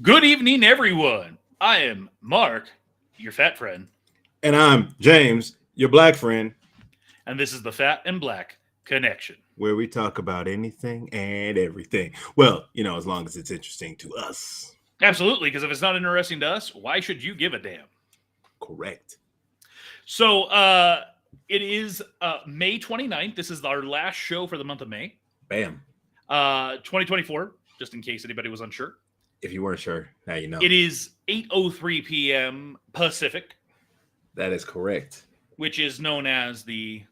Good evening, everyone. I am Mark, your fat friend, And I'm James, your black friend, and this is the Fat and Black Connection. where we talk about anything and everything. Well, as long as it's interesting to us. Absolutely, because if it's not interesting to us, why should you give a damn? Correct. So, it is May 29th. This is our last show for the month of May. Bam. 2024, just in case anybody was unsure. If you weren't sure, now you know. It is 8:03 p.m. Pacific, That is correct. which is known as the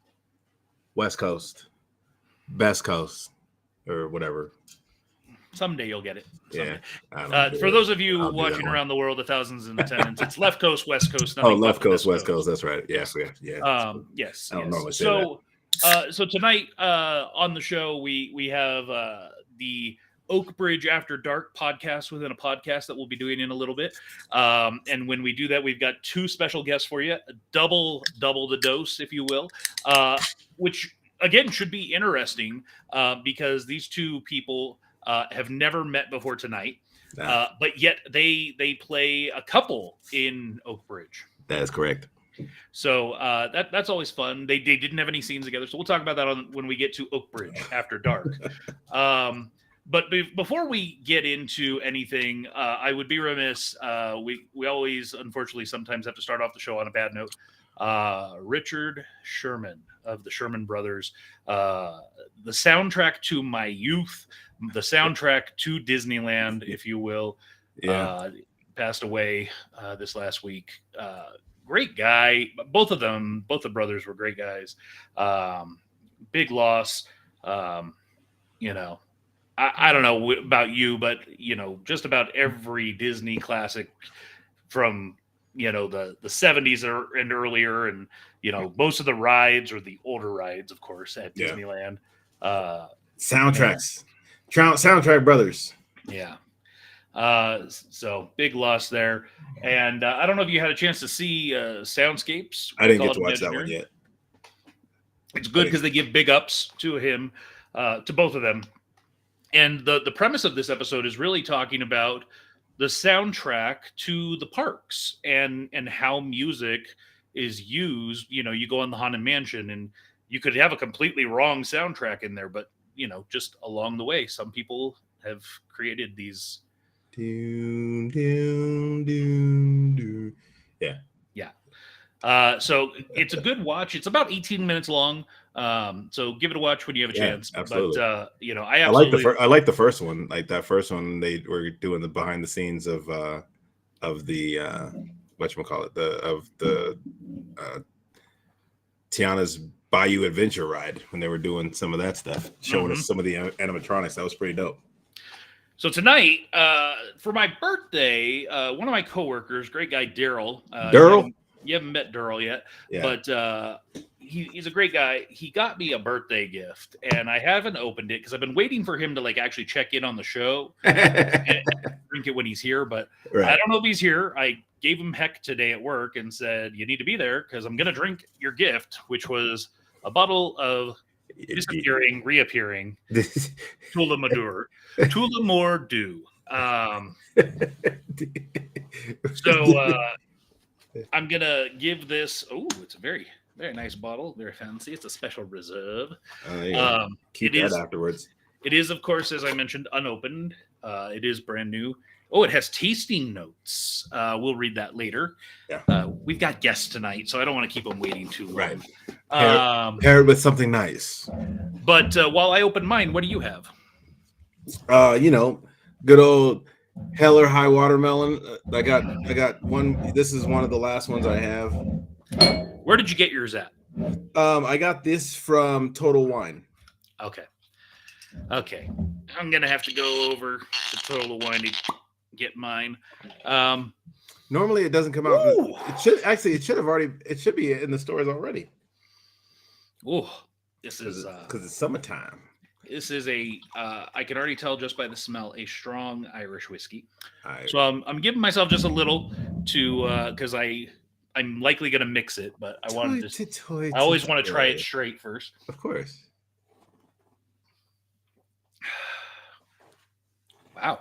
West Coast, Best Coast, or whatever. someday you'll get it. Someday. Yeah. For those of you I'll do watching that around the world, the thousands in attendance, it's left coast, west coast. Oh, nothing left but coast, West Coast. That's right. Yeah. Yes. I don't yes. normally say So tonight on the show we have the Oakbridge After Dark podcast within a podcast that we'll be doing in a little bit. And when we do that, we've got two special guests for you, double the dose, if you will, which again should be interesting because these two people have never met before tonight, but yet they play a couple in Oakbridge. That is correct. So that's always fun. They didn't have any scenes together, so we'll talk about that when we get to Oakbridge After Dark. But before we get into anything, I would be remiss. We always, unfortunately, sometimes have to start off the show on a bad note. Richard Sherman of the Sherman Brothers, the soundtrack to my youth, the soundtrack to Disneyland, if you will, passed away this last week. Great guy. Both the brothers were great guys. Big loss. I don't know about you, but just about every Disney classic from the 70s and earlier, and most of the rides, or the older rides, of course, at Disneyland. Soundtracks, Soundtrack Brothers. Yeah. So big loss there, and I don't know if you had a chance to see Soundscapes. I didn't get to watch that one yet. It's good because they give big ups to him, to both of them. And the premise of this episode is really talking about the soundtrack to the parks and how music is used. You go in the Haunted Mansion and you could have a completely wrong soundtrack in there, but just along the way, some people have created these. Yeah. So it's a good watch. It's about 18 minutes long. So give it a watch when you have a chance. Absolutely. But I like the first one. Like that first one, they were doing the behind the scenes of the whatchamacallit, Tiana's Bayou Adventure ride, when they were doing some of that stuff, showing us some of the animatronics. That was pretty dope. So tonight, for my birthday, one of my coworkers, great guy Daryl. You haven't met Daryl yet, but he's a great guy. He got me a birthday gift, and I haven't opened it because I've been waiting for him to actually check in on the show and drink it when he's here. But I don't know if he's here. I gave him heck today at work and said, "You need to be there because I'm going to drink your gift," which was a bottle of disappearing, reappearing Tula More Dew. So I'm gonna give this. Oh, it's a very, very nice bottle, very fancy. It's a special reserve. Keep that afterwards. It is, of course, as I mentioned, unopened. It is brand new. Oh, it has tasting notes. We'll read that later. Yeah. We've got guests tonight, so I don't want to keep them waiting too long. Right. Pair it with something nice. But while I open mine, what do you have? Good old Heller High Watermelon. I got one. This is one of the last ones I have. Where did you get yours at? I got this from Total Wine. Okay. I'm gonna have to go over to Total Wine to get mine. Normally it doesn't come out. It should be in the stores already. Oh, this is because it's summertime. This is I can already tell just by the smell, a strong Irish whiskey. Right. So I'm giving myself just a little to because I'm likely going to mix it, but I wanted to. I always want to try it straight first. Of course. Wow,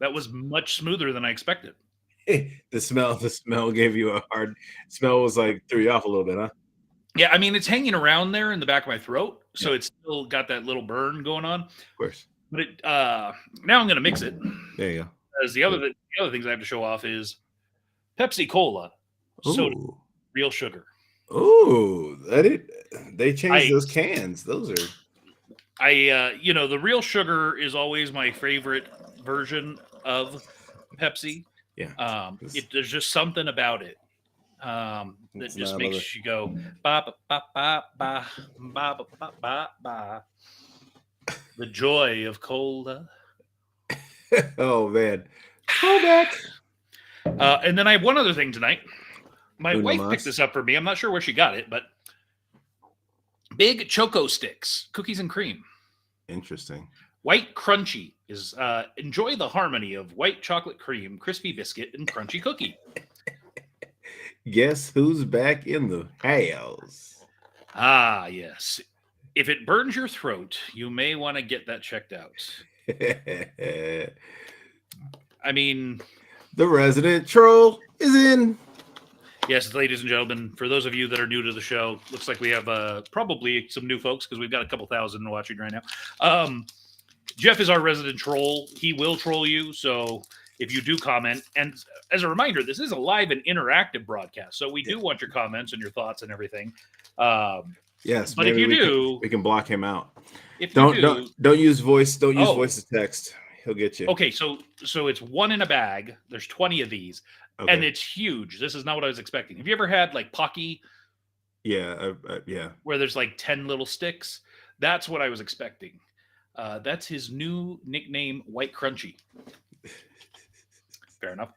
That was much smoother than I expected. The smell gave you a hard smell. Was like threw you off a little bit, huh? Yeah, I mean, it's hanging around there in the back of my throat, so Yeah. it's still got that little burn going on. Of course. But now I'm going to mix it. There you go. Because the other things I have to show off is Pepsi Cola, soda, real sugar. Oh, they changed those cans. Those are. The real sugar is always my favorite version of Pepsi. Yeah. There's just something about it that just makes you go ba ba ba ba ba ba ba ba ba. The joy of cola. Oh man, throwback. And then I have one other thing tonight. My wife picked this up for me. I'm not sure where she got it, but big Choco Sticks, cookies and cream. Interesting. White crunchy is enjoy the harmony of white chocolate cream, crispy biscuit, and crunchy cookie. Guess who's back in the house? Ah, yes. If it burns your throat, you may want to get that checked out. I mean, the resident troll is in. Yes, ladies and gentlemen, for those of you that are new to the show, looks like we have probably some new folks because we've got a couple thousand watching right now. Jeff is our resident troll. He will troll you. So if you do comment, and as a reminder, this is a live and interactive broadcast. So we do want your comments and your thoughts and everything. Yes, but if you do, we can block him out. If don't use voice. Don't use voice to text. He'll get you. Okay, so it's one in a bag. There's 20 of these, and it's huge. This is not what I was expecting. Have you ever had like Pocky? Yeah, yeah. Where there's like 10 little sticks. That's what I was expecting. That's his new nickname, White Crunchy. Fair enough.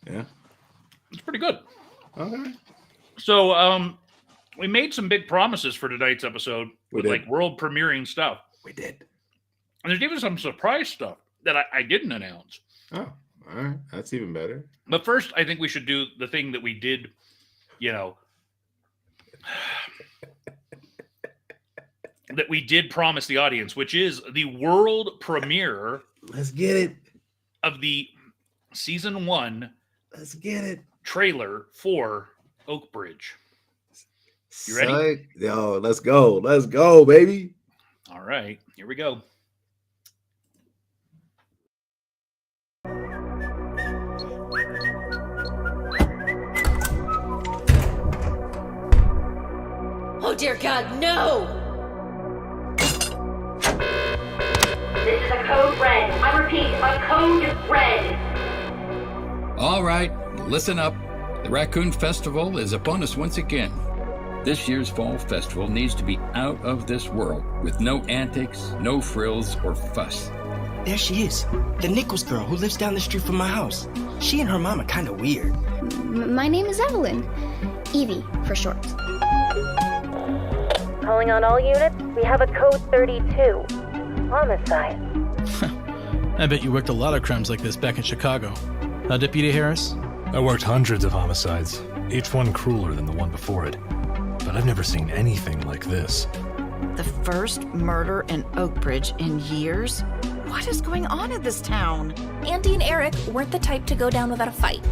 Yeah. It's pretty good. Okay. So we made some big promises for tonight's episode with like world premiering stuff. We did. And there's even some surprise stuff that I didn't announce. Oh, all right. That's even better. But first, I think we should do the thing that we did, that we did promise the audience, which is the world premiere. Let's get it. Of the season 1. Let's get it. Trailer for Oakbridge. You ready? Yo, let's go. Let's go, baby. All right, here we go. Oh, dear God, no! This is a code red. I repeat, a code red. All right, listen up. The Raccoon Festival is upon us once again. This year's fall festival needs to be out of this world, with no antics, no frills, or fuss. There she is, the Nichols girl who lives down the street from my house. She and her mom are kind of weird. My name is Evelyn. Evie, for short. Calling on all units, we have a code 32. Homicide. I bet you worked a lot of crimes like this back in Chicago. Deputy Harris? I worked hundreds of homicides, each one crueler than the one before it. But I've never seen anything like this. The first murder in Oakbridge in years? What is going on in this town? Andy and Eric weren't the type to go down without a fight.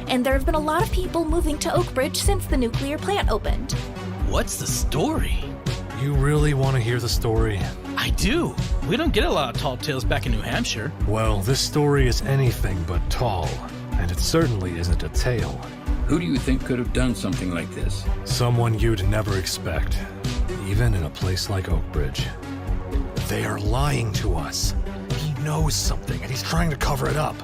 And there have been a lot of people moving to Oakbridge since the nuclear plant opened. What's the story? You really want to hear the story? I do. We don't get a lot of tall tales back in New Hampshire. Well, this story is anything but tall. And it certainly isn't a tale. Who do you think could have done something like this? Someone you'd never expect, even in a place like Oakbridge. They are lying to us. He knows something, and he's trying to cover it up.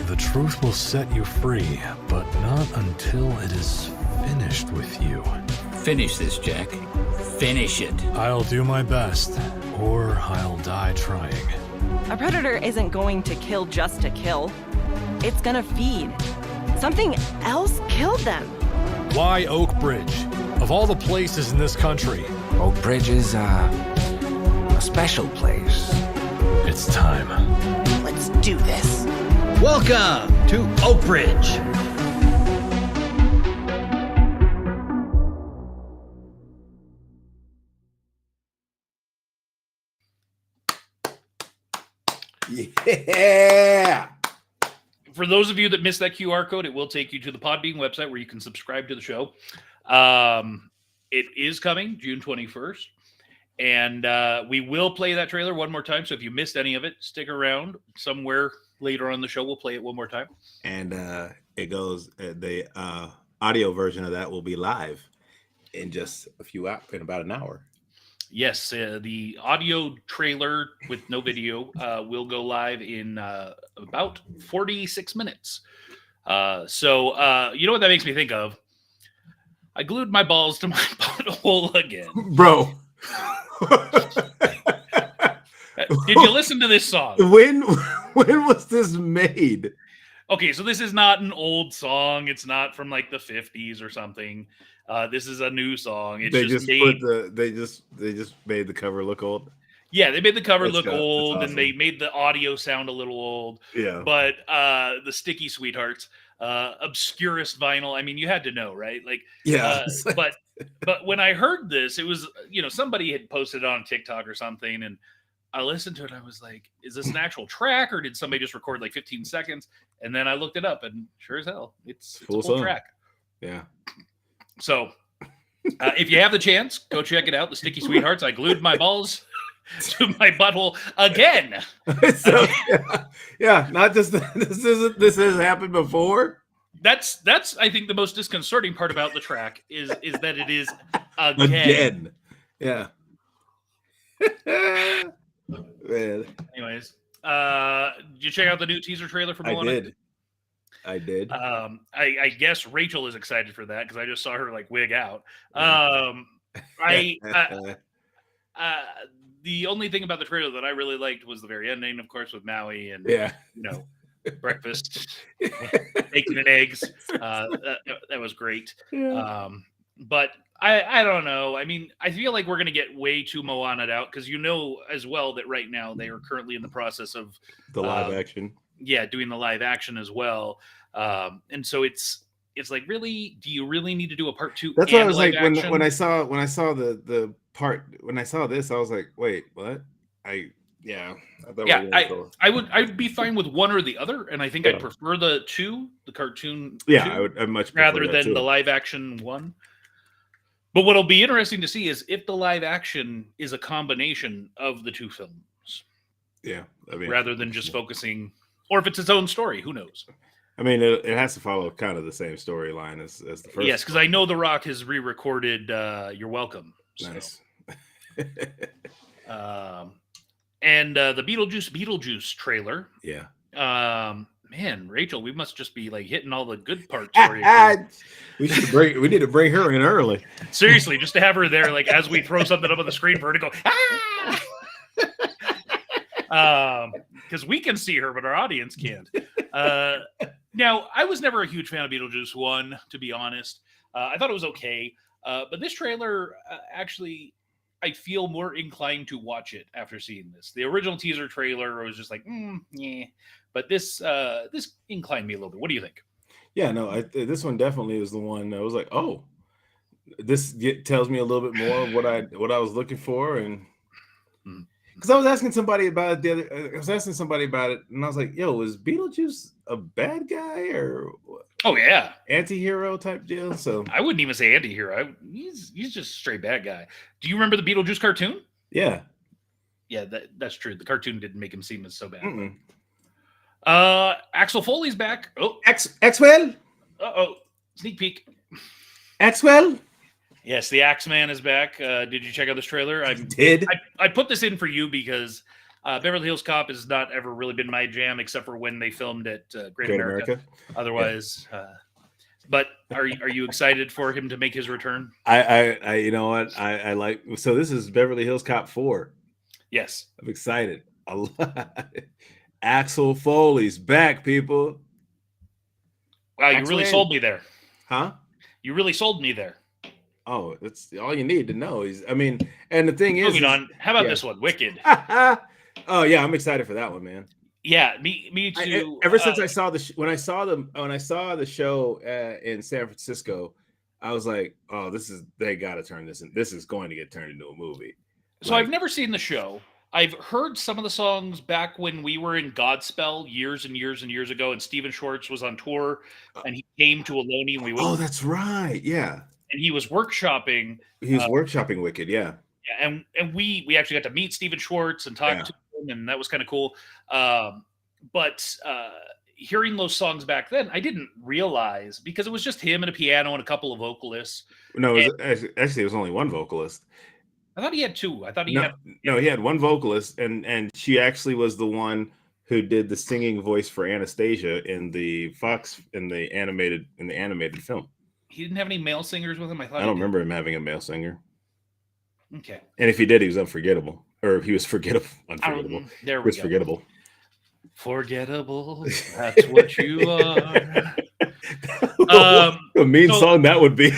The truth will set you free, but not until it is finished with you. Finish this, Jack. Finish it. I'll do my best, or I'll die trying. A predator isn't going to kill just to kill. It's gonna feed. Something else killed them. Why Oakbridge? Of all the places in this country. Oakbridge is a special place. It's time. Let's do this. Welcome to Oakbridge. Yeah. For those of you that missed that QR code, it will take you to the Podbean website where you can subscribe to the show. It is coming June 21st. And we will play that trailer one more time. So if you missed any of it, stick around. Somewhere later on the show, we'll play it one more time. And it goes, the audio version of that will be live in just in about an hour. Yes, the audio trailer with no video will go live in about 46 minutes. So you know what that makes me think of? I glued my balls to my butthole again. Bro. Did you listen to this song? When was this made? Okay, so this is not an old song. It's not from like the 50s or something. This is a new song. It's They just made the cover look old. Yeah, they made the cover look old, awesome. And they made the audio sound a little old. Yeah. But the Sticky Sweethearts, obscurest vinyl. I mean, you had to know, right? Like, yeah. But when I heard this, it was, somebody had posted it on TikTok or something, and I listened to it. I was like, is this an actual track, or did somebody just record like 15 seconds? And then I looked it up, and sure as hell, it's a full track. Yeah. So if you have the chance, go check it out. The Sticky Sweethearts. I glued my balls to my butthole again. So, yeah, not just this has happened before. That's I think the most disconcerting part about the track is that it is again. Yeah. Man. Anyways, did you check out the new teaser trailer for Moana? I did. I guess Rachel is excited for that because I just saw her like wig out. The only thing about the trailer that I really liked was the very ending, of course, with Maui and breakfast, bacon and eggs. That was great. Yeah. But I don't know. I mean, I feel like we're going to get way too Moana'd out because as well that right now they are currently in the process of the live action. Yeah, doing the live action as well. And so it's like, really, do you really need to do a part 2? That's what I was like when I saw the part, when I saw this, I was like, wait, what? I would be fine with one or the other, and I think I'd prefer the cartoon. Yeah, I would much rather than the live action one. But what'll be interesting to see is if the live action is a combination of the two films. Yeah, rather than just focusing, or if it's its own story, who knows? I mean, it has to follow kind of the same storyline as the first. Yes, because I know The Rock has re-recorded "You're Welcome." So. Nice. And the Beetlejuice trailer. Yeah. Man, Rachel, we must just be like hitting all the good parts for you. We need to bring her in early. Seriously, just to have her there, like as we throw something up on the screen for her to go, because we can see her, but our audience can't. Now, I was never a huge fan of Beetlejuice 1, to be honest. I thought it was okay, but this trailer actually, I feel more inclined to watch it after seeing this. The original teaser trailer was just like, yeah. But this inclined me a little bit. What do you think? Yeah, no, this one definitely is the one that was like, oh, this tells me a little bit more of what I was looking for, and because I was asking somebody about it and I was like, yo, is Beetlejuice a bad guy or oh yeah, anti-hero type deal? So I wouldn't even say anti-hero. He's just a straight bad guy. Do you remember the Beetlejuice cartoon? Yeah. Yeah, that's true. The cartoon didn't make him seem as so bad. Mm-mm. Axel Foley's back. Oh, Axwell. Sneak peek. Axwell. Yes, the Axeman is back. Did you check out this trailer? I put this in for you because Beverly Hills Cop has not ever really been my jam, except for when they filmed at Great America. Otherwise, but are you excited for him to make his return? I you know what I like. So this is Beverly Hills Cop 4. Yes, I'm excited a lot. Axel Foley's back, people. Wow, you really sold me there. Huh? You really sold me there. Oh, that's all you need to know. And the thing is, moving on. How about this one, Wicked? Oh yeah, I'm excited for that one, man. Yeah, me too. Ever since I saw when I saw the show in San Francisco, I was like, oh, they got to turn this in. This is going to get turned into a movie. So I've never seen the show. I've heard some of the songs back when we were in Godspell years and years and years ago, and Steven Schwartz was on tour, and he came to Ohlone, and we went. Oh, that's right. Yeah. And he was workshopping. He was workshopping Wicked, yeah. Yeah, and we actually got to meet Steven Schwartz and talk to him, and that was kind of cool. But hearing those songs back then, I didn't realize, because it was just him and a piano and a couple of vocalists. No, actually, it was only one vocalist. I thought he had two. I thought he he had one vocalist, and she actually was the one who did the singing voice for Anastasia in the animated film. He didn't have any male singers with him. I don't remember him having a male singer. Okay. And if he did, he was unforgettable, or he was forgettable. Unforgettable. There we was go. Forgettable. Forgettable. That's what you are. A mean song that would be.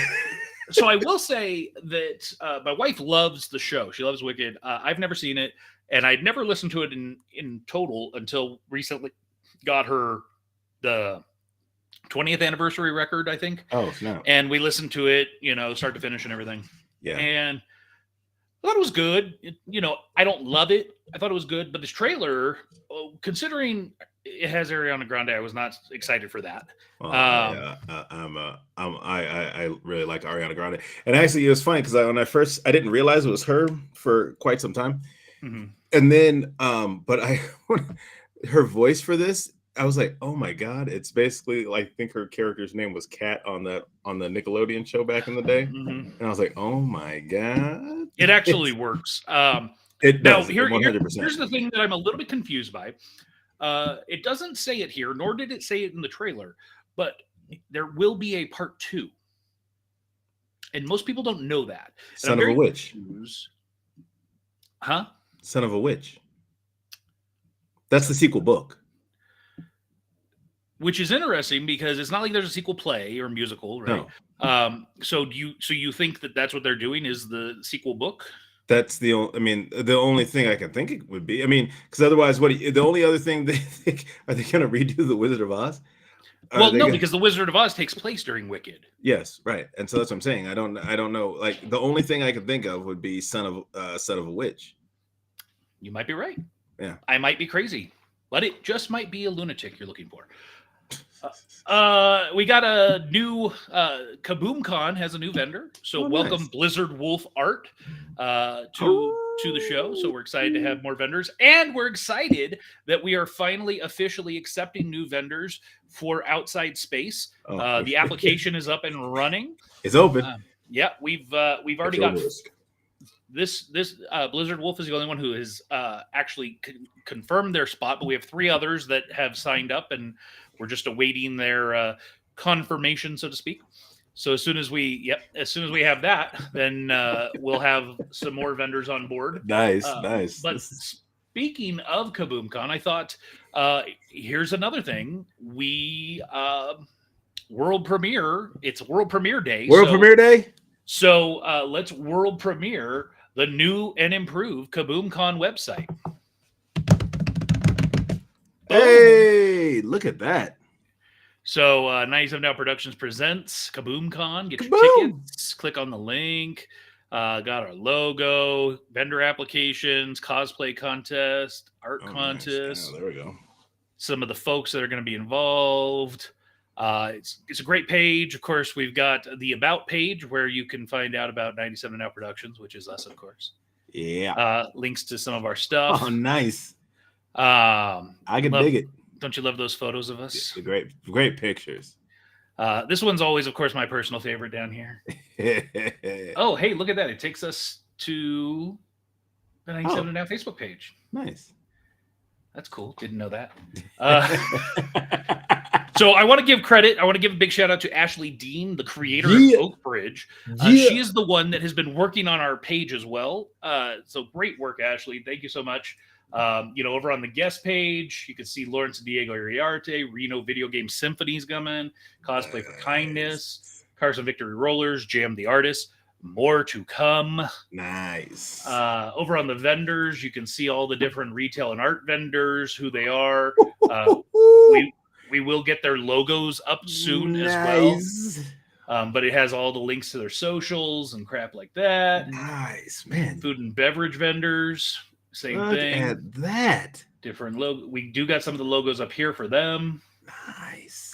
So I will say that my wife loves the show. She loves Wicked. I've never seen it, and I'd never listened to it in total until recently. Got her the 20th anniversary record, I think. Oh, no. And we listened to it, start to finish and everything. Yeah. And I thought it was good. I don't love it. I thought it was good, but this trailer, considering it has Ariana Grande, I was not excited for that. Well, I really like Ariana Grande, and actually it was funny because I didn't realize it was her for quite some time, and then but her voice for this, I was like, oh my god, it's basically like, I think her character's name was Kat on the Nickelodeon show back in the day, and I was like, oh my god, it actually works. It does. Now 100%. Here's the thing that I'm a little bit confused by. It doesn't say it here, nor did it say it in the trailer, but there will be a part 2. And most people don't know that. Son of a witch. Huh? Son of a witch. That's the sequel book. Which is interesting because it's not like there's a sequel play or musical, right? No. So you think that that's what they're doing is the sequel book? That's the only thing I can think it would be. Because otherwise, the only other thing are they going to redo the Wizard of Oz? Well, no, because the Wizard of Oz takes place during Wicked. Yes, right, and so that's what I'm saying. I don't know. Like, the only thing I could think of would be Son of a Witch. You might be right. Yeah, I might be crazy, but it just might be a lunatic you're looking for. We got a new KaboomCon has a new vendor, so welcome nice. Blizzard Wolf Art to the show. So we're excited to have more vendors, and we're excited that we are finally officially accepting new vendors for Outside Space. The application is up and running. It's open. Yeah, we've already got this. Blizzard Wolf is the only one who has actually confirmed their spot, but we have 3 others that have signed up, and we're just awaiting their confirmation, so to speak. So as soon as we have that, then we'll have some more vendors on board. Nice. But speaking of KaboomCon, I thought here's another thing. We world premiere. It's world premiere day. Premiere day. So let's world premiere the new and improved KaboomCon website. Hey, look at that. So 97 Now Productions presents KaboomCon. Get your tickets. Click on the link. Got our logo, vendor applications, cosplay contest, art contest. Nice. Oh, there we go. Some of the folks that are going to be involved. It's a great page. Of course, we've got the About page where you can find out about 97 Now Productions, which is us, of course. Yeah. Links to some of our stuff. Oh, nice. I can dig it. Don't you love those photos of us? Yeah, great pictures. This one's always, of course, my personal favorite down here. Oh, hey, look at that. It takes us to the 97 Now Facebook page. Nice. That's cool. Didn't know that. So I want to give credit. I want to give a big shout out to Ashley Dean, the creator of Oakbridge. She is the one that has been working on our page as well. So great work, Ashley. Thank you so much. Over on the guest page, you can see Lawrence Diego Iriarte, Reno Video Game Symphony's coming, Cosplay for Kindness, Carson Victory Rollers, Jam the Artist. More to come. Nice. Over on the vendors, you can see all the different retail and art vendors, who they are. We will get their logos up soon as well. But it has all the links to their socials and crap like that. Nice, man. Food and beverage vendors. Same Look thing. at that. Different logo. We do got some of the logos up here for them. Nice.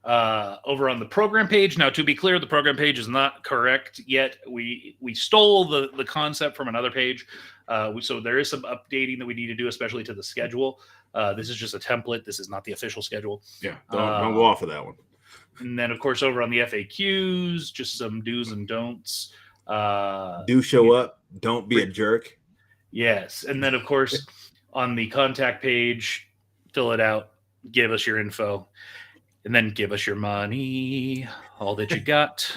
Over on the program page. Now, to be clear, the program page is not correct yet. We stole the concept from another page. So there is some updating that we need to do, especially to the schedule. This is just a template. This is not the official schedule. Yeah, don't go off of that one. And then, of course, over on the FAQs, just some do's and don'ts. Do show up. Don't be a jerk. Yes. And then, of course, on the contact page, fill it out, give us your info, and then give us your money, all that you got.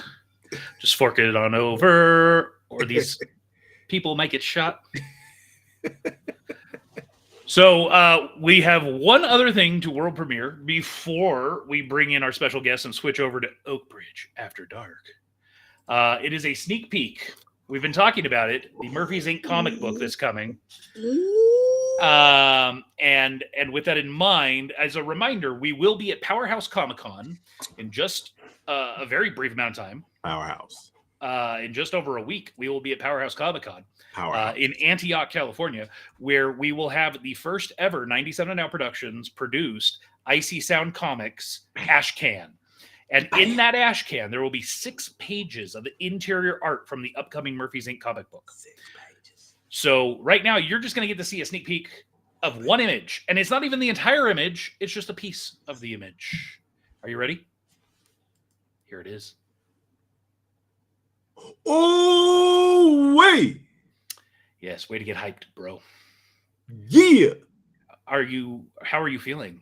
Just fork it on over, or these people might get shot. So we have one other thing to world premiere before we bring in our special guests and switch over to Oakbridge After Dark. It is a sneak peek. We've been talking about it. The Murphy's Inc. comic book that's coming. And with that in mind, as a reminder, we will be at Powerhouse Comic-Con in just a very brief amount of time. Powerhouse. In just over a week, we will be at Powerhouse Comic-Con Powerhouse. in Antioch, California, where we will have the first ever 97 Now Productions produced Icy Sound Comics ash can. And in that ash can, there will be 6 pages of interior art from the upcoming Murphy's Inc. comic book. 6 pages. So right now, you're just going to get to see a sneak peek of one image. And it's not even the entire image. It's just a piece of the image. Are you ready? Here it is. Oh, wait. Yes, way to get hyped, bro. Yeah. How are you feeling?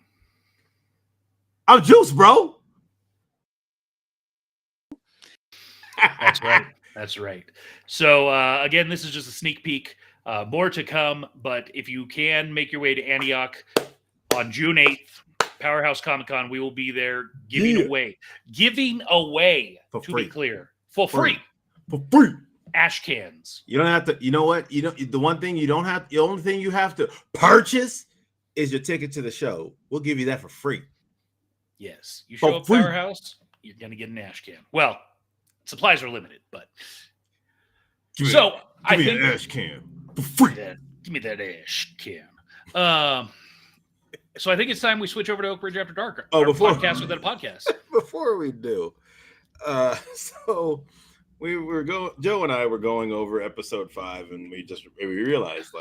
I'm juiced, bro. That's right. That's right. So again, this is just a sneak peek. More to come, but if you can make your way to Antioch on June 8th, Powerhouse Comic-Con, we will be there giving away, for to free. Be clear, for free. For free. Ash cans. You don't have to, you know what? You don't, the one thing you don't have, the only thing you have to purchase is your ticket to the show. We'll give you that for free. Yes. You show up Powerhouse, you're going to get an ash can. Well, supplies are limited, but Give me an ash can for free. Give me that ash can. So I think it's time we switch over to Oakbridge After Dark. Podcast within a podcast. Before we do, so we were Joe and I were going over episode 5, and we realized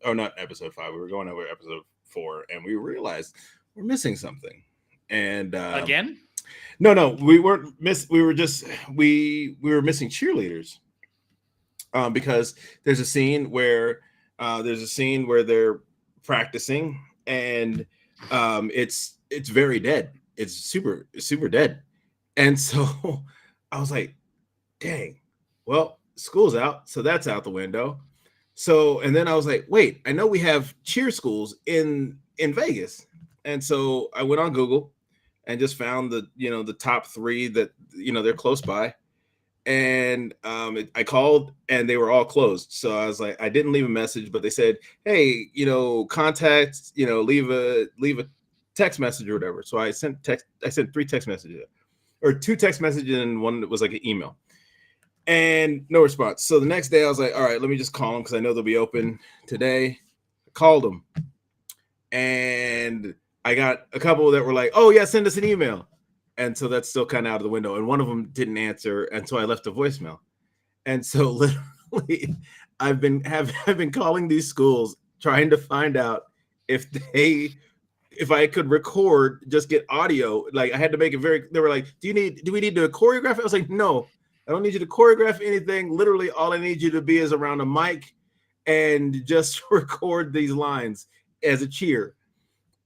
not episode 5. We were going over episode 4, and we realized we're missing something. And again. No, we weren't we were missing cheerleaders. Because there's a scene where they're practicing, and it's very dead. It's super dead. And so I was like, dang, well, school's out, so that's out the window. So, and then I was like, wait, I know we have cheer schools in Vegas. And so I went on Google and just found the top 3 that they're close by, and I called and they were all closed. So I was like, I didn't leave a message, but they said, hey, contact, leave a text message or whatever. So I sent 3 text messages, or 2 text messages, and one that was like an email, and no response. So the next day I was like, all right, let me just call them because I know they'll be open today. I called them, and I got a couple that were like, oh yeah, send us an email. And so that's still kind of out of the window. And one of them didn't answer. And so I left a voicemail. And so literally I've been calling these schools trying to find out if I could record, just get audio. Like I had to make it they were like, do we need to choreograph it? I was like, no, I don't need you to choreograph anything. Literally all I need you to be is around a mic and just record these lines as a cheer.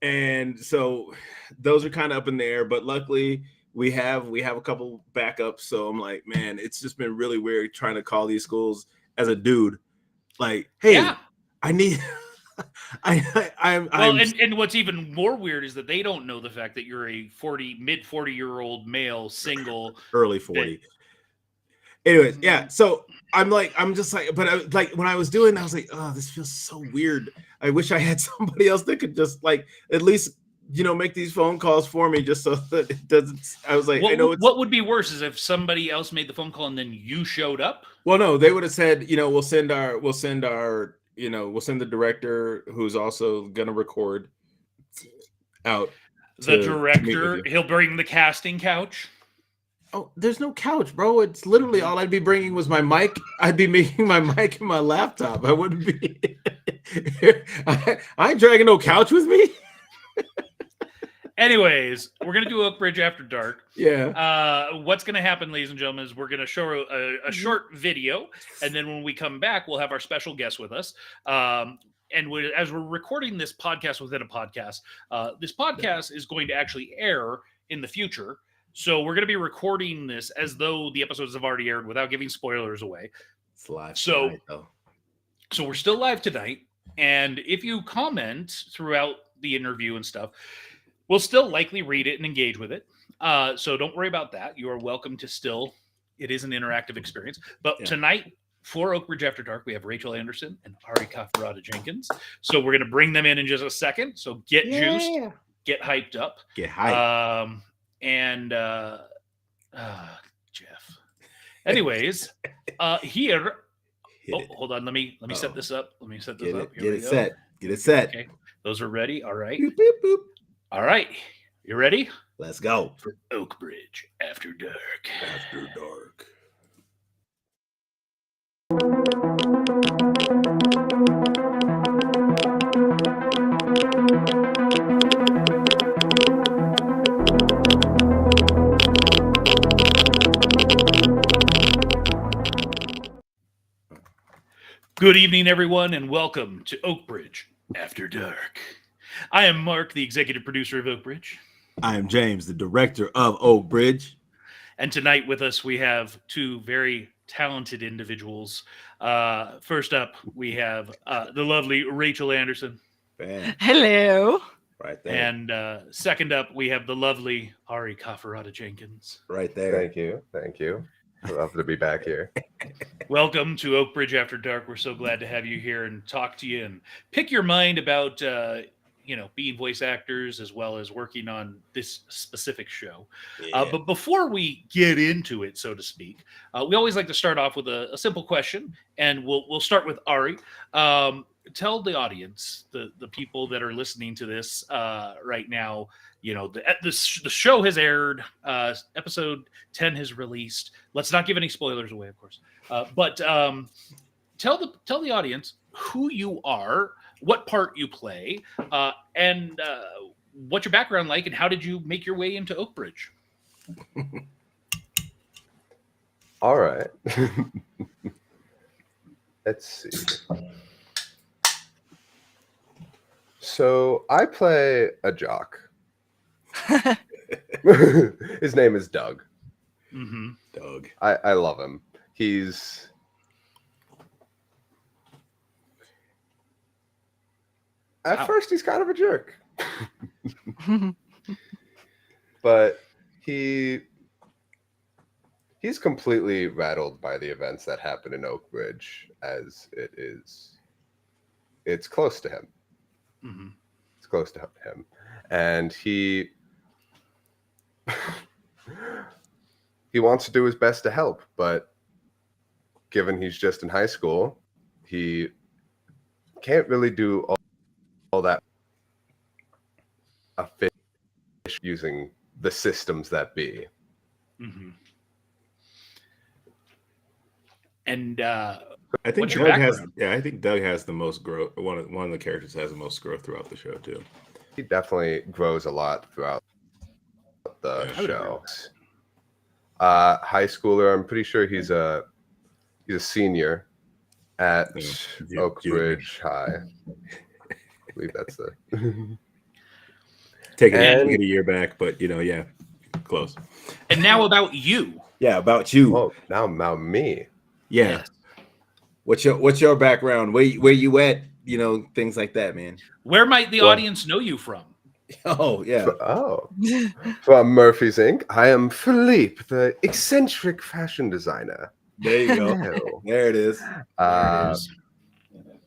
And so those are kind of up in the air, but luckily we have a couple backups. So I'm like, man, it's just been really weird trying to call these schools as a dude. Like, hey, yeah. I need. And what's even more weird is that they don't know the fact that you're a mid 40-year-old male, single, early 40. Anyways, yeah. So I'm just like, but when I was doing, I was like, oh, this feels so weird. I wish I had somebody else that could just at least, make these phone calls for me, just so that it doesn't. I was like, what would be worse is if somebody else made the phone call and then you showed up. Well, no, they would have said, we'll send our we'll send the director who's also gonna record out. The director, he'll bring the casting couch. Oh, there's no couch, bro. It's literally all I'd be bringing was my mic. I'd be making my mic and my laptop. I wouldn't be. I ain't dragging no couch with me. Anyways, we're going to do Oakbridge After Dark. Yeah. What's going to happen, ladies and gentlemen, is we're going to show a short video. And then when we come back, we'll have our special guest with us. As we're recording this podcast within a podcast, this podcast is going to actually air in the future. So we're going to be recording this as though the episodes have already aired without giving spoilers away. It's live tonight, though. So we're still live tonight. And if you comment throughout the interview and stuff, we'll still likely read it and engage with it. So don't worry about that. You are welcome to still. It is an interactive experience. But tonight, for Oakbridge After Dark, we have Rachel Anderson and Ari Cafferatta-Jenkins. So we're going to bring them in just a second. So get juiced, get hyped up. Get hyped. Jeff. Anyways, here. Hold on. Let me set this up. Let me set this up. Get it set. Get it set. Okay. Those are ready. All right. Boop, boop, boop. All right. You ready? Let's go. For Oakbridge After Dark. After Dark. Good evening, everyone, and welcome to Oakbridge After Dark. I am Mark, the executive producer of Oakbridge. I am James, the director of Oakbridge. And tonight with us, we have two very talented individuals. First up, we have the lovely Rachel Anderson. Bam. Hello. Right there. And second up, we have the lovely Ari Cafferatta-Jenkins. Right there. Thank you. Thank you. Love to be back here. Welcome to Oakbridge After Dark. We're so glad to have you here and talk to you and pick your mind about, being voice actors as well as working on this specific show. Yeah. But before we get into it, so to speak, we always like to start off with a simple question, and we'll start with Ari. Tell the audience, the people that are listening to this right now, the show has aired, episode 10 has released. Let's not give any spoilers away, of course. But tell the audience who you are, what part you play, and what's your background like, and how did you make your way into Oakbridge? All right. Let's see. So I play a jock. His name is Doug. Mm-hmm. Doug. I love him. At first he's kind of a jerk. But he's completely rattled by the events that happen in Oakbridge, as it's close to him. Mm-hmm. It's close to him. And he wants to do his best to help, but given he's just in high school, he can't really do all that using the systems that be. Mm-hmm. And I think Doug has the most growth. One of the characters has the most growth throughout the show too. He definitely grows a lot throughout the show. High schooler, I'm pretty sure he's a senior at Oakbridge High. I believe that's the taking a year back, but close. And now about you. Yeah, about you. Oh, now me. Yeah. Yes. What's your background? Where you at? Things like that, man. Where might the audience know you from? Oh, yeah. From Murphy's Inc., I am Philippe, the eccentric fashion designer. There you go. There it is.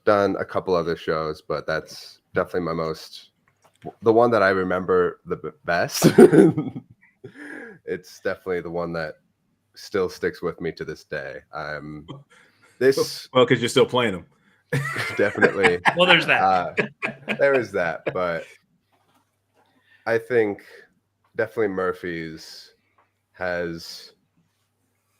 Done a couple other shows, but that's definitely the one that I remember the best. It's definitely the one that still sticks with me to this day. Well, because you're still playing them. definitely. Well, there's that. There is that, but I think definitely Murphy's has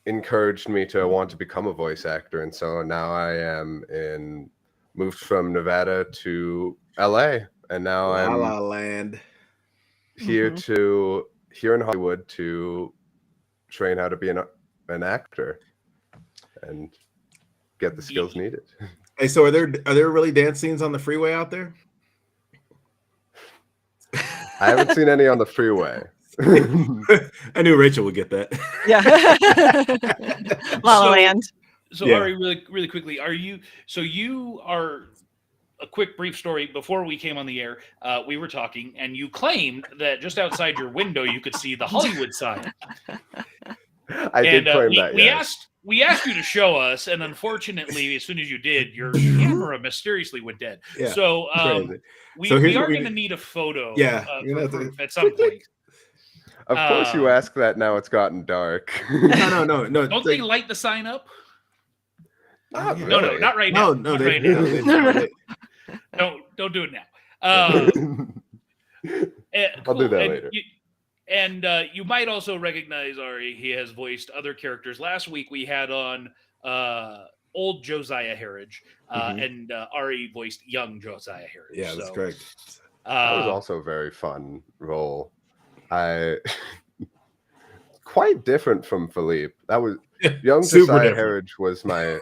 encouraged me to want to become a voice actor, and so now I am moved from Nevada to LA, and now La I'm La Land. here in Hollywood to train how to be an actor and get the skills needed. Hey, so are there really dance scenes on the freeway out there? I haven't seen any on the freeway. I knew Rachel would get that. Yeah. La La Land. So Yeah. Ari, really quickly, you are a quick brief story. Before we came on the air, we were talking, and you claimed that just outside your window you could see the Hollywood sign. I did claim that. We asked you to show us, and unfortunately, as soon as you did, your camera mysteriously went dead. Yeah, so we are going to need a photo. Yeah, at some point. Of course, you ask that. Now it's gotten dark. No. Don't they light the sign up? Not really. No, not right now. No, not they, right now. Don't do it now. I'll do that later. You might also recognize Ari. He has voiced other characters. Last week we had on old Josiah Harridge, and Ari voiced young Josiah Harridge. Yeah, that's correct. That was also a very fun role. Quite different from Philippe. That was young Josiah Harridge was my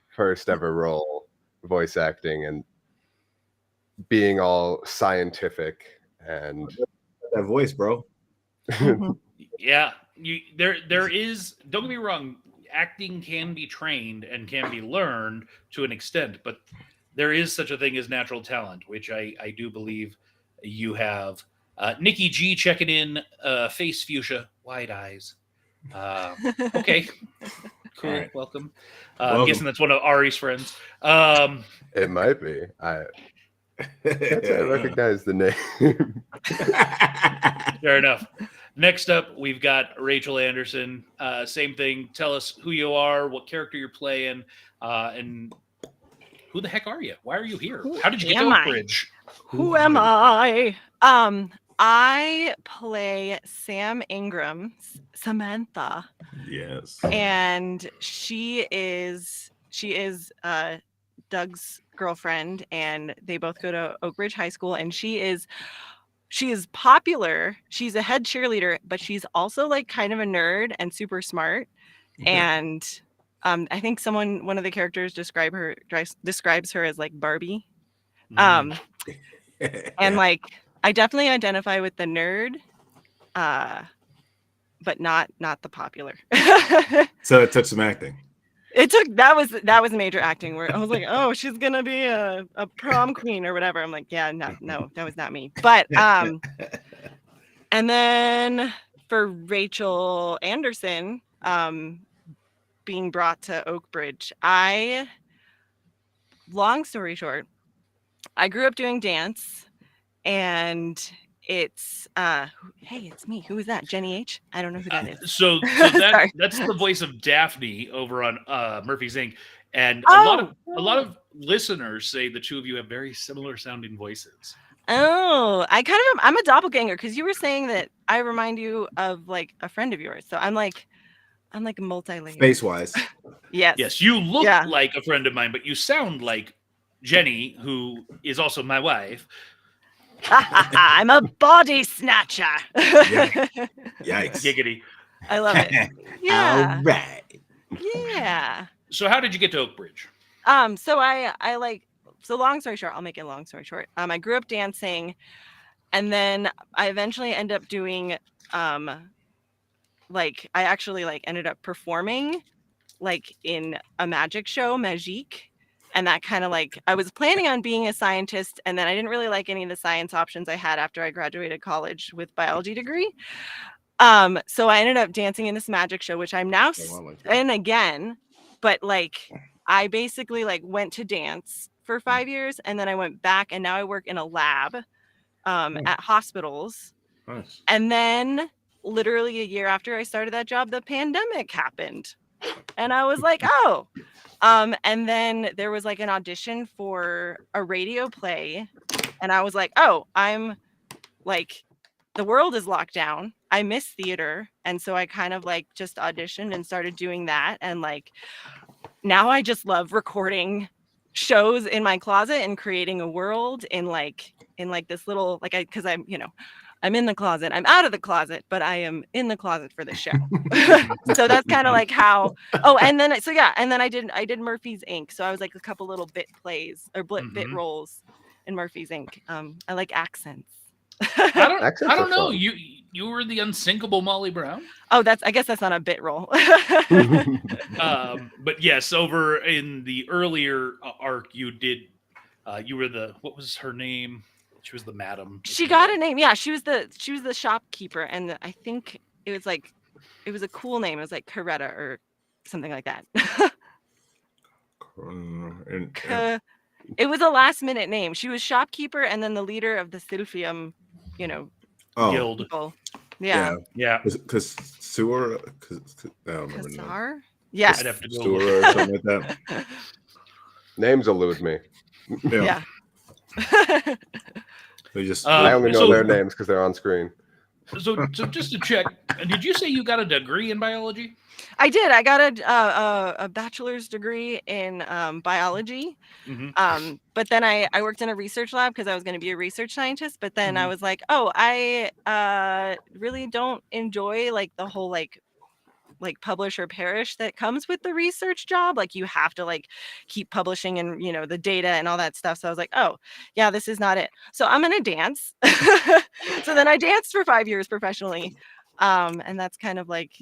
first ever role voice acting, and being all scientific and that voice, bro. Yeah, there is, don't get me wrong, acting can be trained and can be learned to an extent, but there is such a thing as natural talent, which I do believe you have. Nikki G checking in, face fuchsia, wide eyes. Okay, cool. Right. Welcome. I'm guessing that's one of Ari's friends. It might be. I recognize the name. Fair enough. Next up, we've got Rachel Anderson. Same thing. Tell us who you are, what character you're playing, and who the heck are you? Why are you here? How did you get to Oakbridge? Who am I? I play Sam Ingram's Samantha. Yes. And she is Doug's girlfriend, and they both go to Oakbridge High School, and she is popular. She's a head cheerleader, but she's also like kind of a nerd and super smart. And I think one of the characters describes her as like Barbie. And like I definitely identify with the nerd, but not the popular. So it took some acting. That was major acting where I was like, oh, she's gonna be a prom queen or whatever. I'm like, yeah, no, that was not me. But and then for Rachel Anderson, being brought to Oakbridge, long story short, I grew up doing dance, and it's hey, it's me. Who is that? Jenny H? I don't know who that is. So that's the voice of Daphne over on Murphy's Inc. And a lot of listeners say the two of you have very similar sounding voices. Oh, I'm a doppelganger, because you were saying that I remind you of like a friend of yours. So I'm like multi-layered. Space wise. Yes, you look like a friend of mine, but you sound like Jenny, who is also my wife. I'm a body snatcher. Yikes. Giggity. I love it. Yeah. All right. Yeah. So how did you get to Oakbridge? So long story short, I'll make it long story short. I grew up dancing, and then I eventually ended up doing I actually ended up performing in a magic show, Magique. And that kind of I was planning on being a scientist, and then I didn't really like any of the science options I had after I graduated college with biology degree. So I ended up dancing in this magic show, which I'm now in again. But I basically went to dance for 5 years, and then I went back, and now I work in a lab at hospitals. Nice. And then literally a year after I started that job, the pandemic happened. And I was like, oh, And then there was like an audition for a radio play, and I was like, oh, I'm like, the world is locked down. I miss theater. And so I kind of like just auditioned and started doing that. And like, now I just love recording shows in my closet and creating a world in like this little, like, because I'm, I'm in the closet. I'm out of the closet, but I am in the closet for the show. So that's kind of like how. Oh, and then I did Murphy's Inc. So I was like a couple little bit plays or bit roles in Murphy's Inc. I like accents. I don't know. You were the unsinkable Molly Brown. Oh, I guess that's not a bit role. But yes, over in the earlier arc, you did. You were what was her name? She was the madam. She got a name. Yeah, she was the shopkeeper, and I think it was a cool name. It was like Cafferatta or something like that. It was a last minute name. She was shopkeeper and then the leader of the Silphium, guild. People. Yeah. Because Sewer. I don't remember. Kassar? Yes. I'd have to go Sewer or something like that. Names elude me. Yeah. I only know their names because they're on screen. So just to check, did you say you got a degree in biology? I did. I got a bachelor's degree in biology. Mm-hmm. But then I worked in a research lab because I was going to be a research scientist. But then I was like, oh, I really don't enjoy like the whole like publish or perish that comes with the research job. Like you have to like keep publishing and the data and all that stuff. So I was like, oh yeah, this is not it. So I'm gonna dance. So then I danced for 5 years professionally. And that's kind of like,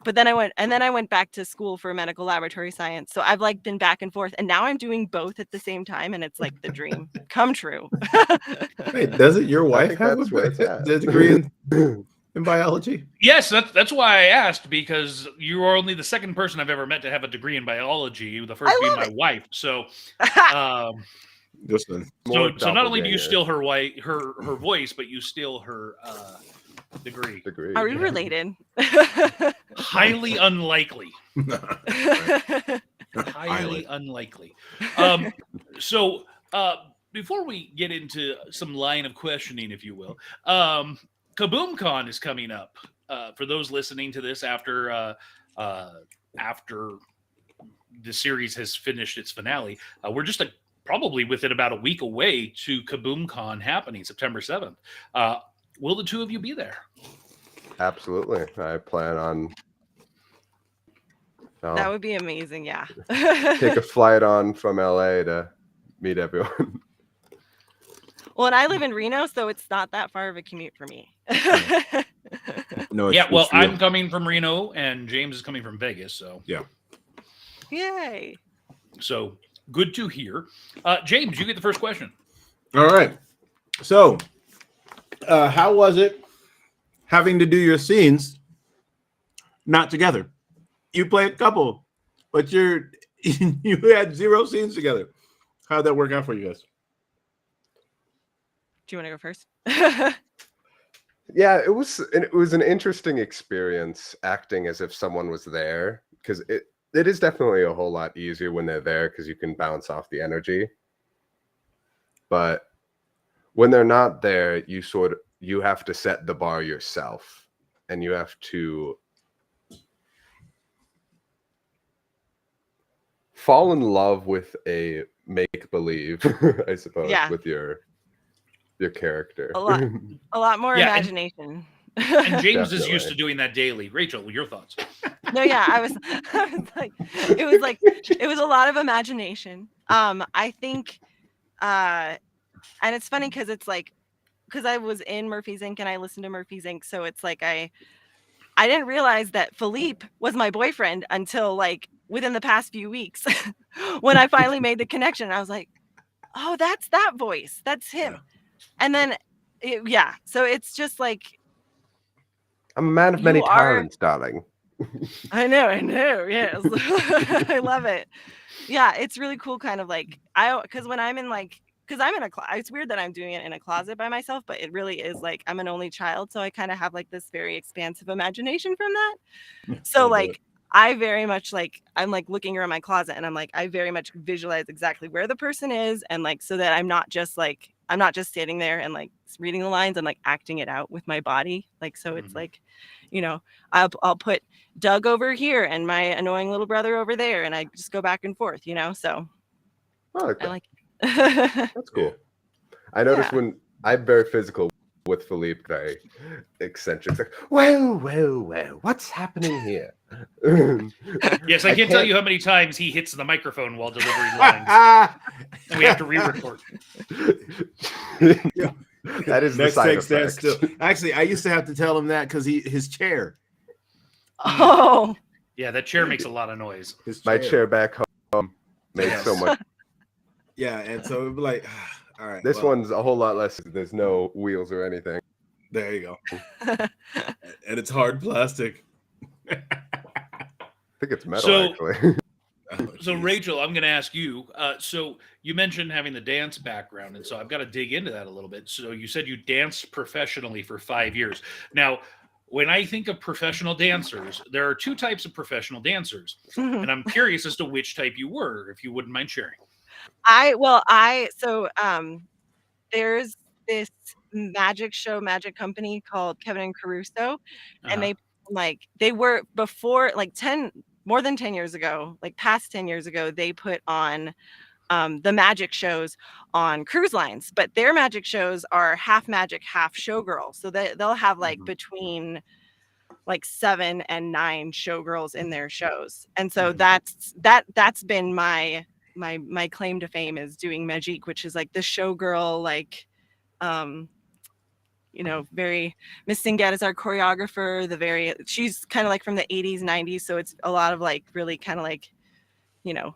but then I went back to school for medical laboratory science. So I've like been back and forth, and now I'm doing both at the same time, and it's like the dream come true. Wait, doesn't your wife have a degree in biology? Yes, that's why I asked, because you are only the second person I've ever met to have a degree in biology. The first being my wife. So, so not only do you steal her voice, but you steal her degree. Are we related? Highly unlikely. Highly unlikely. So before we get into some line of questioning, if you will, KaboomCon is coming up. For those listening to this after the series has finished its finale, we're just probably within about a week away to KaboomCon happening September 7th. Will the two of you be there? Absolutely. I plan on. That would be amazing. Yeah. Take a flight on from LA to meet everyone. Well, and I live in Reno, so it's not that far of a commute for me. No. Yeah. Well, I'm coming from Reno, and James is coming from Vegas. So yeah. Yay. So good to hear. James, you get the first question. All right. So, how was it having to do your scenes not together? You played a couple, but you had 0 scenes together. How'd that work out for you guys? Do you want to go first? Yeah, it was an interesting experience acting as if someone was there, because it is definitely a whole lot easier when they're there because you can bounce off the energy. But when they're not there, you have to set the bar yourself, and you have to fall in love with a make-believe, I suppose, with your character. A lot more imagination. And James is used to doing that daily. Rachel, your thoughts? No, yeah, I was like, it was a lot of imagination. I think, and it's funny because it's like, because I was in Murphy's Inc. and I listened to Murphy's Inc. So it's like I didn't realize that Philippe was my boyfriend until like within the past few weeks when I finally made the connection. I was like, oh, that's that voice. That's him. Yeah. And then, so it's just like. I'm a man of many talents, darling. I know. Yes. I love it. Yeah, it's really cool. Kind of like because when I'm in like. Because I'm in a closet. It's weird that I'm doing it in a closet by myself, but it really is like I'm an only child. So I kind of have like this very expansive imagination from that. So like I very much like, I'm like looking around my closet and I'm like, I very much visualize exactly where the person is. And like, so that I'm not just standing there and like reading the lines. I'm like acting it out with my body. Like, so it's like, you know, I'll put Doug over here and my annoying little brother over there. And I just go back and forth, you know? So I like That's cool. I noticed when I'm very physical with Philippe, very eccentric. Like, well, what's happening here? Yes, I can't tell you how many times he hits the microphone while delivering lines. And we have to re-record. That is the side effect. Still. Actually, I used to have to tell him that because his chair. Oh. Yeah, that chair makes a lot of noise. My chair back home makes so much. Yeah, and so it'd be like, all right. This one's a whole lot less. There's no wheels or anything. There you go. And it's hard plastic. I think it's metal, actually. So Rachel, I'm going to ask you. So you mentioned having the dance background, and so I've got to dig into that a little bit. So you said you danced professionally for 5 years. Now, when I think of professional dancers, there are two types of professional dancers, and I'm curious as to which type you were, if you wouldn't mind sharing. There's this magic company called Kevin and Caruso, and they were before, like more than 10 years ago, like past 10 years ago, they put on the magic shows on cruise lines, but their magic shows are half magic, half showgirl. So they'll have like between like 7 and 9 showgirls in their shows. And so that's been my claim to fame, is doing magic, which is like the showgirl, like, you know, very Miss Singat is our choreographer, she's kind of like from the 80s, 90s. So it's a lot of like really kind of like, you know,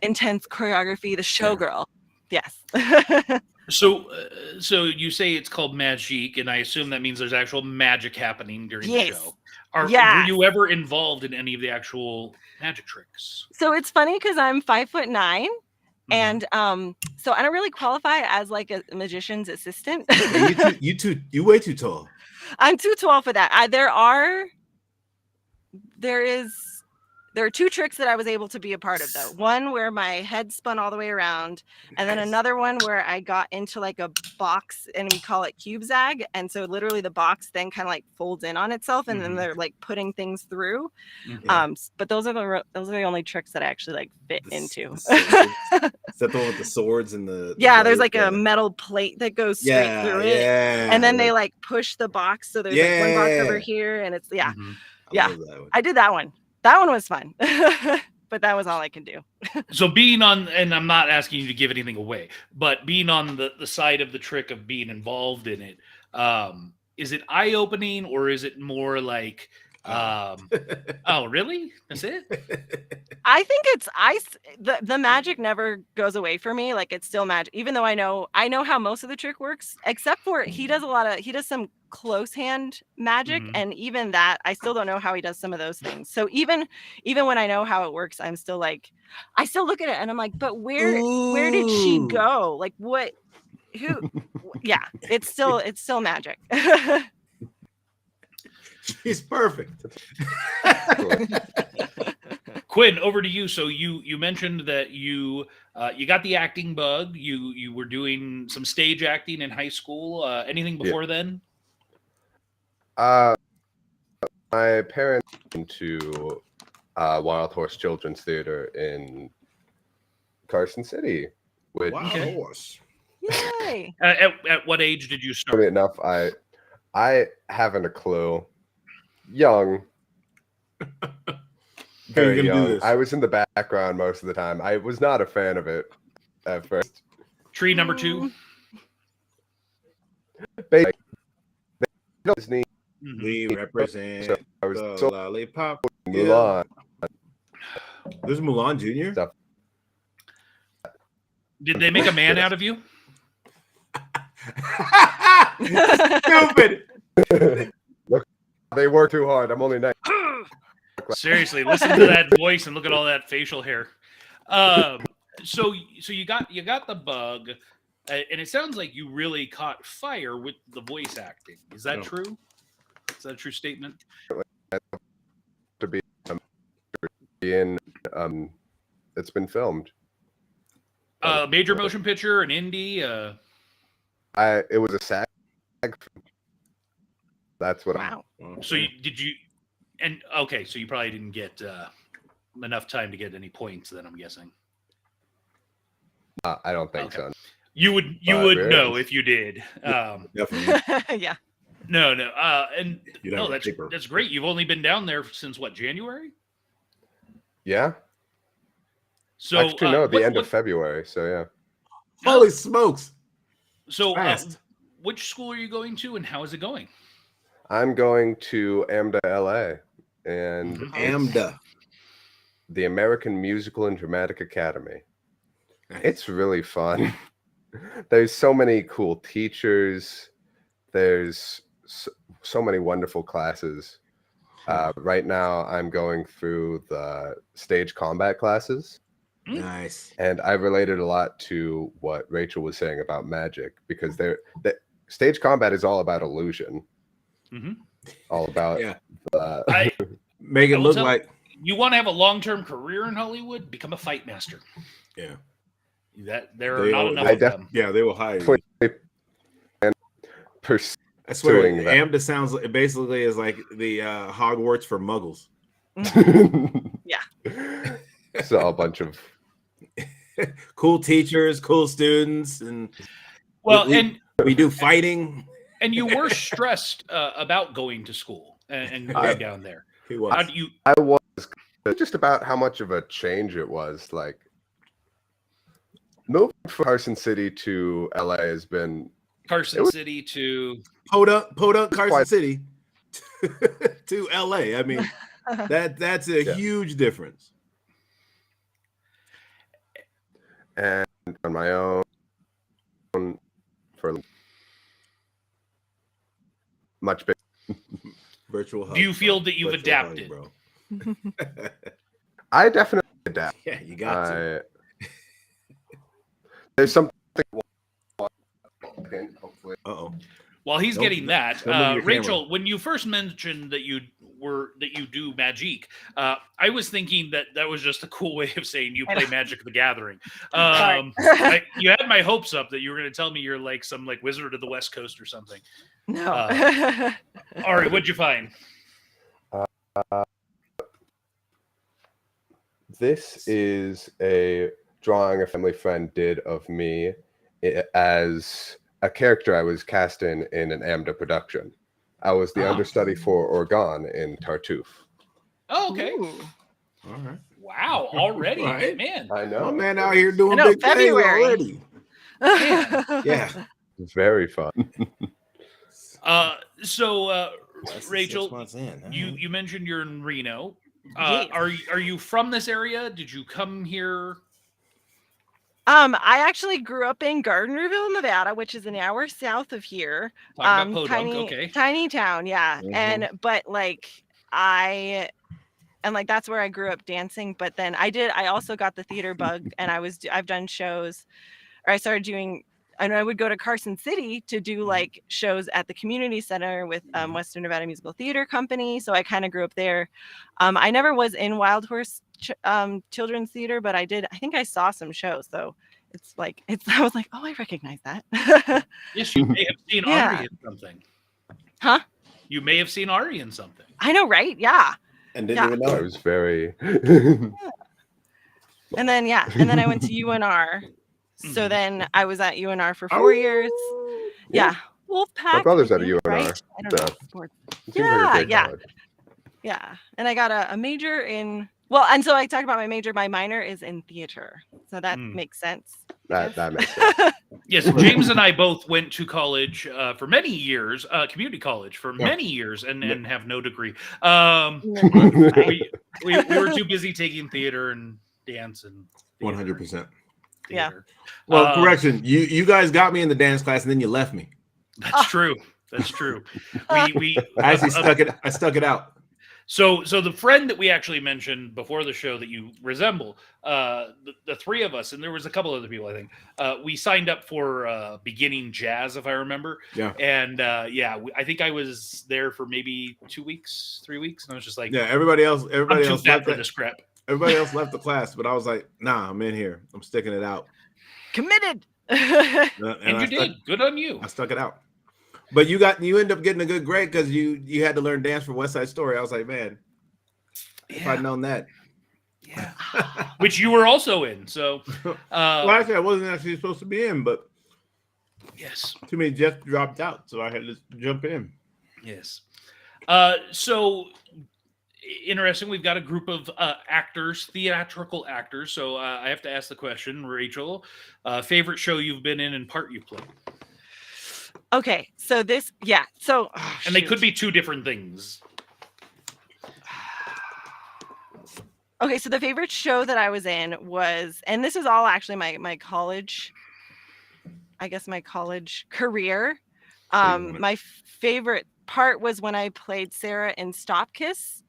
intense choreography, the showgirl. Yes. So you say it's called magic, and I assume that means there's actual magic happening during the show. Were you ever involved in any of the actual magic tricks? So it's funny because I'm 5'9", and so I don't really qualify as like a magician's assistant. You way too tall. I'm too tall for that. There are 2 tricks that I was able to be a part of, though. One where my head spun all the way around, and then another one where I got into like a box, and we call it cube zag. And so literally the box then kind of like folds in on itself, and then they're like putting things through. But those are the only tricks that I actually like fit into. Is that the one with the swords and the there's like a metal plate that goes straight through it, and then they like push the box, so there's like one box over here, and it's I did that one. That one was fun, but that was all I can do. So being on, and I'm not asking you to give anything away, but being on the side of the trick of being involved in it, is it eye-opening, or is it more like, oh, really? That's it? I think the magic never goes away for me. Like, it's still magic, even though I know how most of the trick works, except for he does some close hand magic, and even that I still don't know how he does some of those things. So even when I know how it works, I'm still like, I still look at it and I'm like, but where did she go? Like, what? Who? Yeah, it's still magic. She's perfect. Quinn, over to you. So you mentioned that you got the acting bug. You were doing some stage acting in high school. Anything before then? My parents went to Wild Horse Children's Theater in Carson City. Wild Horse. Yay! At what age did you start? Funny enough, I haven't a clue. Young. Very young. I was in the background most of the time. I was not a fan of it at first. Tree number 2. Disney. We represent the lollipop. Mulan. There's Mulan Jr. Did they make a man out of you? Stupid. Look, they work too hard. I'm only 9. Seriously, listen to that voice and look at all that facial hair. So you got the bug, and it sounds like you really caught fire with the voice acting. Is that true? Is that a true statement? To be in. It's been filmed. Major motion picture, an indie. It was a SAG. That's what. Wow. So so you probably didn't get enough time to get any points. Then I'm guessing. I don't think so. You would know if you did. Definitely. Yeah. No. And You'd have that's great. You've only been down there since what, January? Yeah. So actually, no, the end of February. So yeah. Holy smokes! So which school are you going to, and how is it going? I'm going to AMDA LA, and AMDA, the American Musical and Dramatic Academy. Nice. It's really fun. There's so many cool teachers. There's so many wonderful classes. Right now, I'm going through the stage combat classes. Nice. And I related a lot to what Rachel was saying about magic, because the stage combat is all about illusion. Mm-hmm. All about make it look like you want to have a long-term career in Hollywood. Become a fight master. Yeah. That there are not enough of them. Yeah, they will hire you. And I swear, AMDA sounds basically is like the Hogwarts for Muggles. Yeah. So a bunch of cool teachers, cool students, and we do fighting. And you were stressed about going to school and going down there. I was just about how much of a change it was. Like moving from Carson City to LA has been City to Podunk, Carson City to LA. I mean, that's a huge difference. And on my own for much bigger virtual hug. Do you feel that you've adapted? Hug, bro? I definitely adapt. Yeah, you got to. There's something. Hopefully. Uh-oh. While he's getting that, Rachel, when you first mentioned that you do magic, I was thinking that was just a cool way of saying you play Magic the Gathering. You had my hopes up that you were going to tell me you're like some Wizard of the West Coast or something. No. All right, what'd you find? This is a drawing a family friend did of me as a character I was cast in an AMDA production. I was the understudy for Orgon in Tartuffe. Oh, okay. Ooh. All right. Wow, already, right. Man. I know. Oh, man, out here doing big things already. Yeah. Very fun. So Rachel, you mentioned you're in Reno. Are you from this area? Did you come here? I actually grew up in Gardnerville, Nevada, which is an hour south of here. Tiny town, yeah. Mm-hmm. But that's where I grew up dancing. But then I also got the theater bug, and I've done shows, or I started doing. And I would go to Carson City to do shows at the community center with Western Nevada Musical Theater Company. So I kind of grew up there. I never was in Wild Horse Children's Theater, but I think I saw some shows. So I was like, oh, I recognize that. Yes, you may have seen Ari in something. Huh? You may have seen Ari in something. I know, right? Yeah. And didn't even know. It was very. And then I went to UNR. So then I was at UNR for 4 years. Yeah. Wolfpack. My brother's at UNR. Right? I don't know. Sports. Yeah. And I got a major in, and so I talked about my major. My minor is in theater. So that makes sense. That makes sense. Yes, James and I both went to college for many years, community college for many years, and have no degree. We were too busy taking theater and dance and 100%. Yeah. Well, correction. You guys got me in the dance class, and then you left me. That's true. That's true. We I actually stuck it out. So the friend that we actually mentioned before the show that you resemble, the three of us, and there was a couple other people, I think, we signed up for beginning jazz, if I remember. Yeah. And I think I was there for maybe 2 weeks, 3 weeks, and I was just like, everybody else I'm too fat for this crap. Everybody else left the class, but I was like, nah, I'm in here. I'm sticking it out. Committed. And you did. Good on you. I stuck it out. But you end up getting a good grade because you had to learn dance for West Side Story. I was like, man, if I'd known that. Yeah. Which you were also in. So well, actually, I wasn't actually supposed to be in, but yes. Too many just dropped out, so I had to jump in. Yes. So interesting. We've got a group of actors, theatrical actors. So I have to ask the question, Rachel, favorite show you've been in and part you played? Okay, so this, yeah. So, and they could be two different things. Okay, so the favorite show that I was in was, and this is all actually my college, I guess my college career. My favorite part was when I played Sarah in Stop Kiss.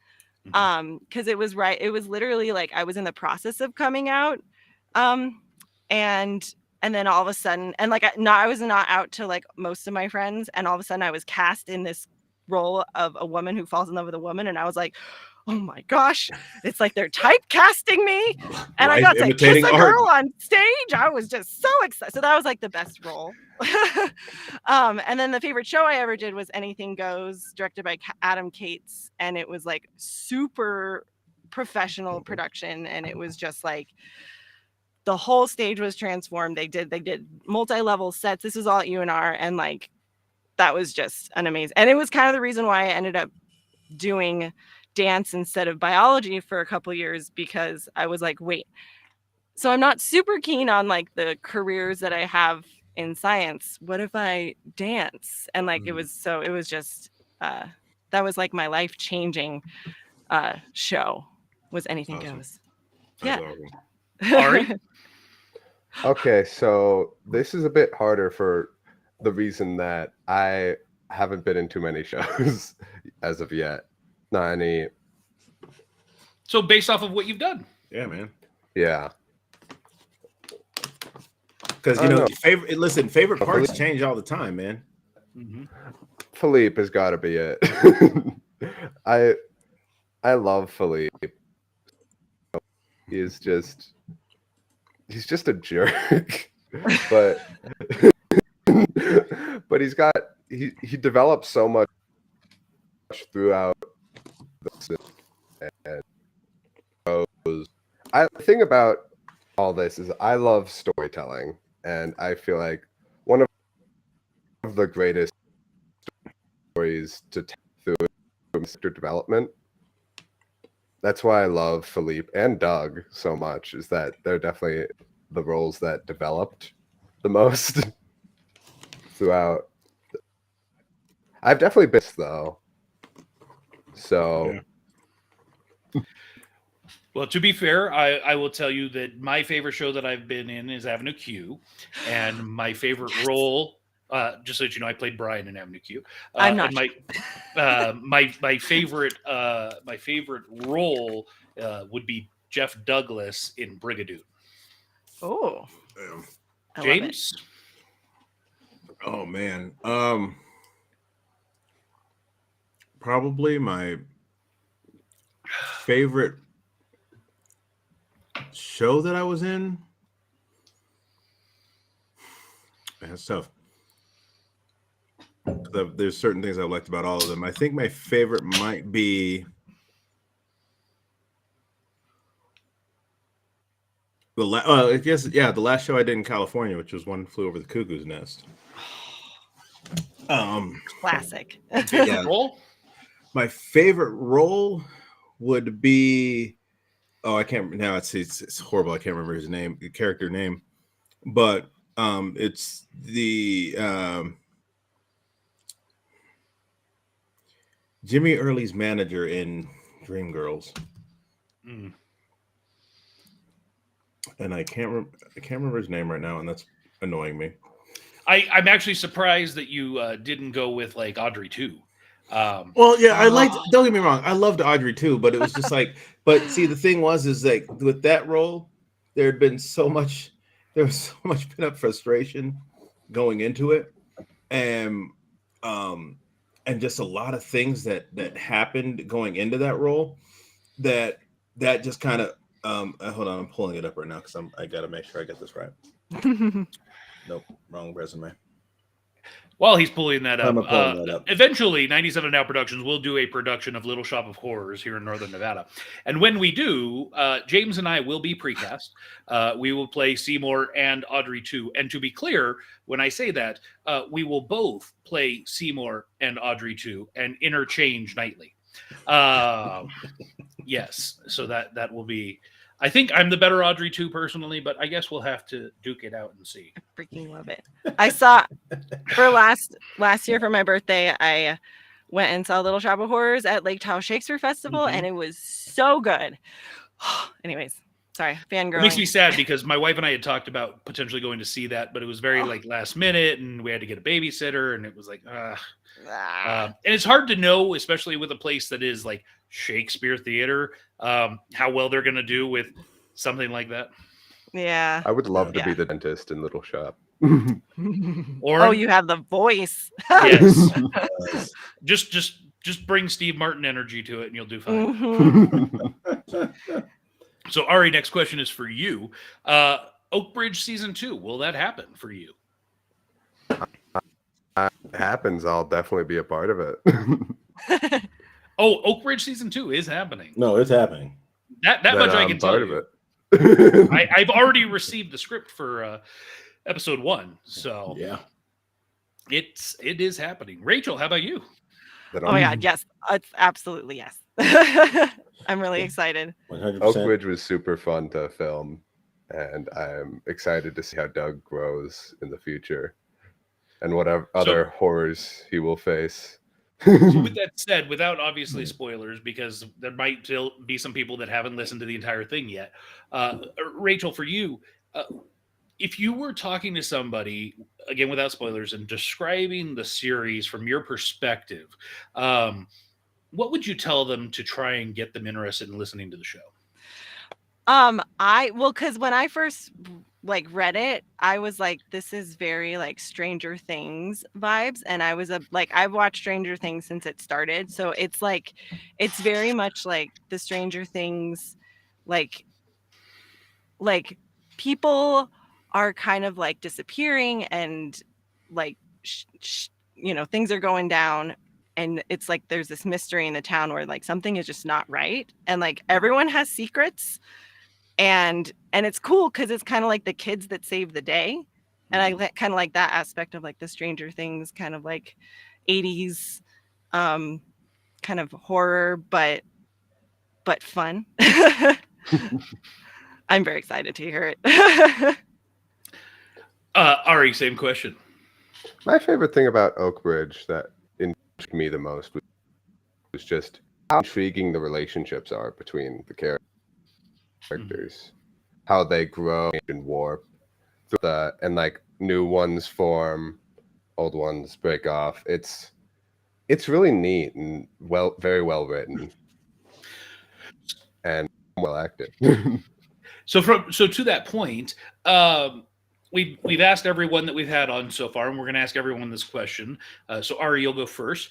Because it was literally like I was in the process of coming out. And then all of a sudden, and like I was not out to like most of my friends, and all of a sudden I was cast in this role of a woman who falls in love with a woman, and I was like, oh my gosh, it's like they're typecasting me, and I got to kiss a girl on stage. I was just so excited. So that was like the best role. And then the favorite show I ever did was Anything Goes, directed by Adam Cates, and it was like super professional production, and it was just like the whole stage was transformed. They did multi-level sets. This is all at UNR, and like that was just an amazing. And it was kind of the reason why I ended up doing dance instead of biology for a couple years, because I was like, wait, so I'm not super keen on like the careers that I have in science. What if I dance? And like it was just that was like my life-changing show was Anything Goes. Yeah. Ari? Okay, so this is a bit harder for the reason that I haven't been in too many shows as of yet. Not any. So based off of what you've done. Yeah, man. Yeah. Because favorite parts change all the time, man. Mm-hmm. Philippe has got to be it. I love Philippe. He's just a jerk, but he develops so much throughout the the thing about all this is I love storytelling, and I feel like one of the greatest stories to tell through character development. That's why I love Philippe and Doug so much, is that they're definitely the roles that developed the most throughout. I've definitely been though. So. Yeah. Well, to be fair, I will tell you that my favorite show that I've been in is Avenue Q, and my favorite role, just so that you know, I played Brian in Avenue Q. I'm not. My favorite role would be Jeff Douglas in Brigadoon. Oh, James. Oh man, probably my favorite show that I was in. That's tough. There's certain things I liked about all of them. I think my favorite might be the last show I did in California, which was One Flew Over the Cuckoo's Nest. Classic. Yeah. My favorite role would be I can't now. It's horrible. I can't remember his name, the character name, but it's the Jimmy Early's manager in Dreamgirls. And I can't remember his name right now, and that's annoying me. I'm actually surprised that you didn't go with like Audrey too. Well, yeah, I liked. Don't get me wrong, I loved Audrey too, but it was just like. But see, the thing is like with that role, there was so much pent up frustration going into it, and just a lot of things that happened going into that role that just kind of Hold on, I'm pulling it up right now because I gotta make sure I get this right. Nope, wrong resume. While he's pulling that up, pulling that up. Eventually 97 Now Productions will do a production of Little Shop of Horrors here in Northern Nevada. And when we do, James and I will be precast. We will play Seymour and Audrey too. And to be clear, when I say that, we will both play Seymour and Audrey too and interchange nightly. Yes, so that will be... I think I'm the better Audrey too personally, but I guess we'll have to duke it out and see. I freaking love it. I saw for last year for my birthday, I went and saw Little Shop of Horrors at Lake Tahoe Shakespeare Festival, and it was so good. Anyways, sorry, fangirling. It makes me sad because my wife and I had talked about potentially going to see that, but it was very like last minute, and we had to get a babysitter, and it was like, and it's hard to know, especially with a place that is like Shakespeare Theater, how well they're going to do with something like that. Yeah, I would love to be the dentist in Little Shop. Or you have the voice. Yes. Just bring Steve Martin energy to it, and you'll do fine. So Ari, next question is for you. Oakbridge season 2, will that happen for you? If it happens, I'll definitely be a part of it. Oh, Oakbridge season 2 is happening. No, it's happening. That much I can tell part you. of it. I've already received the script for episode 1, so yeah, it is happening. Rachel, how about you? Oh my God, yes, it's absolutely yes. I'm really excited. 100%. Oakbridge was super fun to film, and I'm excited to see how Doug grows in the future and what other horrors he will face. So with that said, without obviously spoilers, because there might still be some people that haven't listened to the entire thing yet. Rachel, for you, if you were talking to somebody, again, without spoilers, and describing the series from your perspective, what would you tell them to try and get them interested in listening to the show? Because when I first read it, I was like, this is very like Stranger Things vibes, and I was I've watched Stranger Things since it started, so it's very much like the Stranger Things, like people are kind of like disappearing, and like things are going down, and it's like there's this mystery in the town where like something is just not right, and like everyone has secrets. And it's cool because it's kind of like the kids that save the day. And I kind of like that aspect of like the Stranger Things kind of like 80s kind of horror, but fun. I'm very excited to hear it. Ari, same question. My favorite thing about Oakbridge that intrigued me the most was just how intriguing the relationships are between the characters, how they grow and warp, and like new ones form, old ones break off. It's really neat and very well written and well acted. So to that point, we've asked everyone that we've had on so far, and we're going to ask everyone this question. So Ari, you'll go first.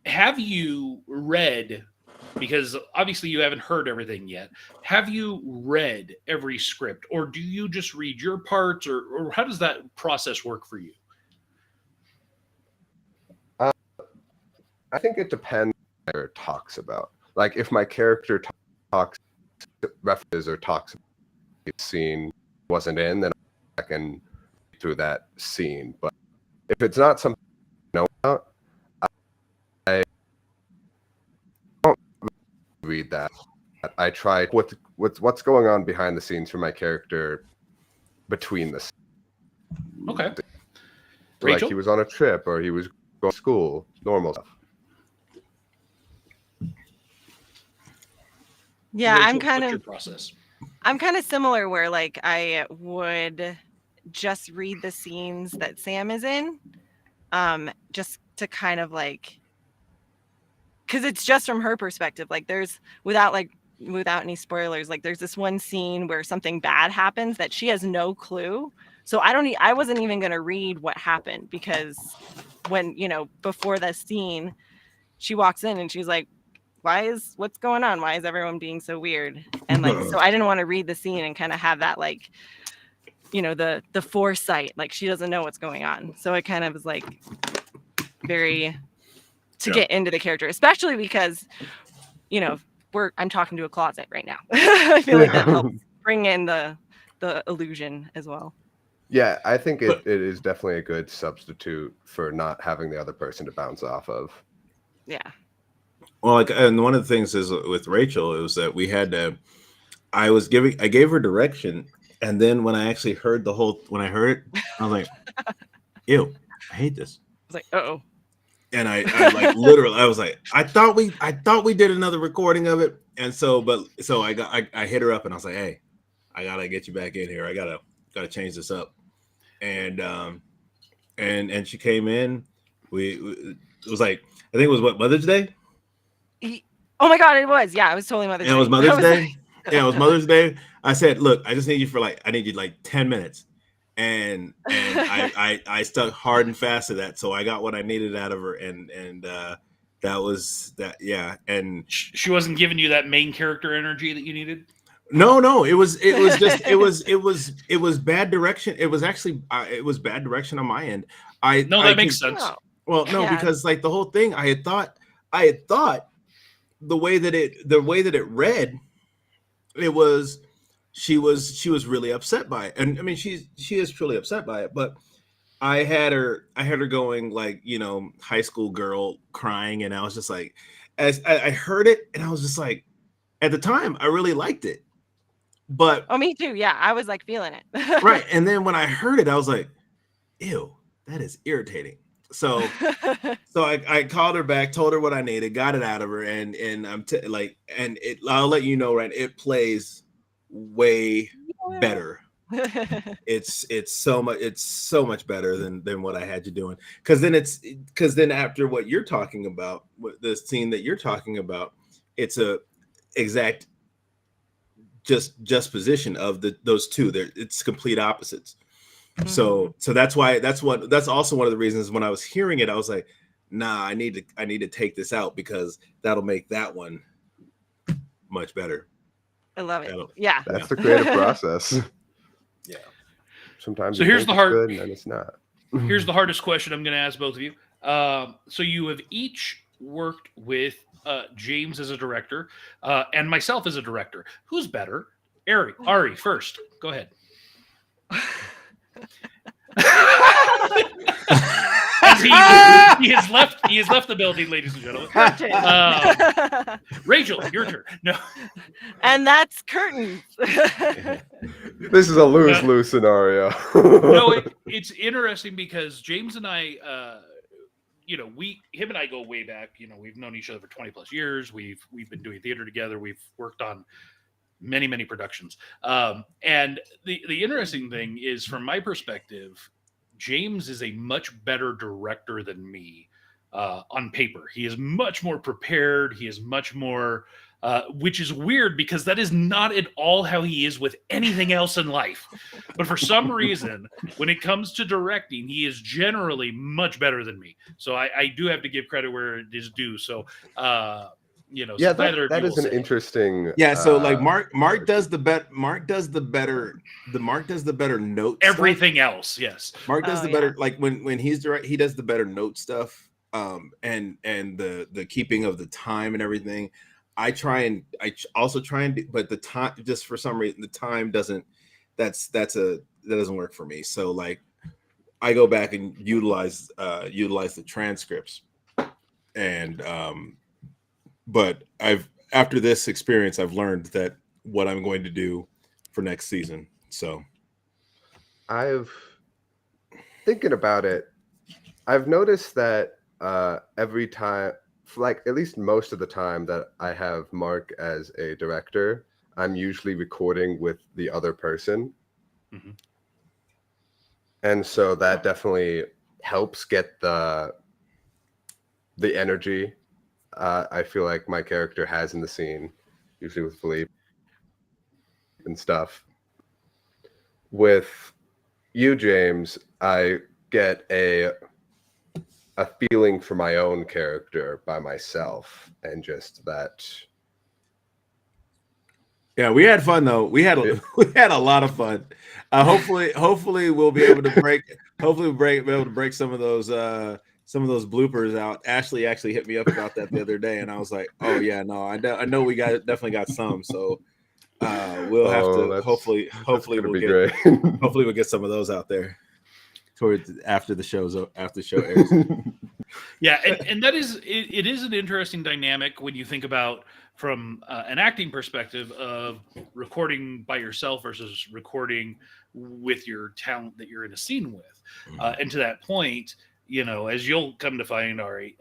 Have you read? Because obviously you haven't heard everything yet. Have you read every script, or do you just read your parts, or how does that process work for you? I think it depends on what it talks about. Like if my character talks, references or talks about a scene wasn't in, then I can read through that scene. But if it's not something I know about, I don't read that. I try with what's going on behind the scenes for my character between the scenes. Okay. Like Rachel? he was on a trip or he was going to school, normal stuff. Yeah, Rachel, I'm kind of similar where like I would just read the scenes that Sam is in, just to kind of like, because it's just from her perspective. Like there's without any spoilers, like there's this one scene where something bad happens that she has no clue. So I wasn't even going to read what happened, because when, before that scene, she walks in and she's like, what's going on? Why is everyone being so weird? And like, so I didn't want to read the scene and kind of have that like, you know, the foresight, like she doesn't know what's going on. So it kind of was like very to get into the character, especially because, you know, I'm talking to a closet right now. I feel like that helps bring in the illusion as well. Yeah, I think it is definitely a good substitute for not having the other person to bounce off of. Yeah. Well, like, and one of the things is with Rachel, it was that we had to. I gave her direction, and then when I actually heard when I heard it, I was like, "Ew, I hate this." I was like, "Uh-oh." And I like literally, I was like, I thought we did another recording of it, and so I hit her up, and I was like, "Hey, I gotta get you back in here. I gotta change this up." And she came in. It was like, I think it was Mother's Day. Oh my God, it was. Yeah, it was totally Mother's Day. It was Mother's Day. Yeah, it was Mother's Day. I said, "Look, I just need you I need you like 10 minutes." And I stuck hard and fast to that. So I got what I needed out of her. And that was that. Yeah. And she wasn't giving you that main character energy that you needed. No, it was just, it was bad direction. It was actually, it was bad direction on my end. That makes sense. Well, no, because like the whole thing, I had thought the way that it read, it was, she was really upset by it. And I mean, she is truly upset by it, but I had her going like, you know, high school girl crying. And I was just like, as I heard it, and I was just like, at the time I really liked it, but me too. Yeah. I was like feeling it. Right. And then when I heard it, I was like, ew, that is irritating. So I called her back, told her what I needed, got it out of her, and I'm I'll let you know, right? It plays way better. It's so much better than what I had you doing. Because then after what you're talking about, the scene that you're talking about, it's a exact just position of those two. It's complete opposites. So that's also one of the reasons when I was hearing it, I was like, nah, I need to take this out because that'll make that one much better. I love it. Yeah. That's the creative process. Yeah. Sometimes so here's the hard good and then it's not. Here's the hardest question I'm going to ask both of you. So you have each worked with James as a director and myself as a director. Who's better? Ari first. Go ahead. As he has left the building, ladies and gentlemen. Rachel, your turn. No, and that's curtains. This is a lose-lose scenario. No, it's interesting because James and I, him and I go way back. You know, we've known each other for 20 plus years. We've been doing theater together. We've worked on many productions. And the interesting thing is, from my perspective, James is a much better director than me on paper. He is much more prepared. He is much more, which is weird because that is not at all how he is with anything else in life. But for some reason, when it comes to directing, he is generally much better than me. So I do have to give credit where it is due. So, yeah, that is an interesting. Yeah, so like Mark does the better note. Everything stuff. Else, yes. Mark does the better, like when he's direct, he does the better note stuff. And the keeping of the time and everything. I also try and do, but the time, just for some reason, the time doesn't. That doesn't work for me. So like, I go back and utilize the transcripts, and but after this experience, I've learned that what I'm going to do for next season. So thinking about it, I've noticed that every time, like at least most of the time that I have Mark as a director, I'm usually recording with the other person. Mm-hmm. And so that definitely helps get the energy I feel like my character has in the scene, usually with Philippe and stuff. With you, James, I get a feeling for my own character by myself, and just that. Yeah, we had fun though. We had a lot of fun. Hopefully we'll be able to break. Hopefully we'll be able to break some of those bloopers out. Ashley actually hit me up about that the other day, and I was like, "Oh yeah, no, I know we definitely got some." So we'll have to hopefully we'll get great. hopefully we'll get some of those out there towards after the show airs. Yeah, and that is it is an interesting dynamic when you think about from an acting perspective of recording by yourself versus recording with your talent that you're in a scene with. And to that point, as you'll come to find, Ari,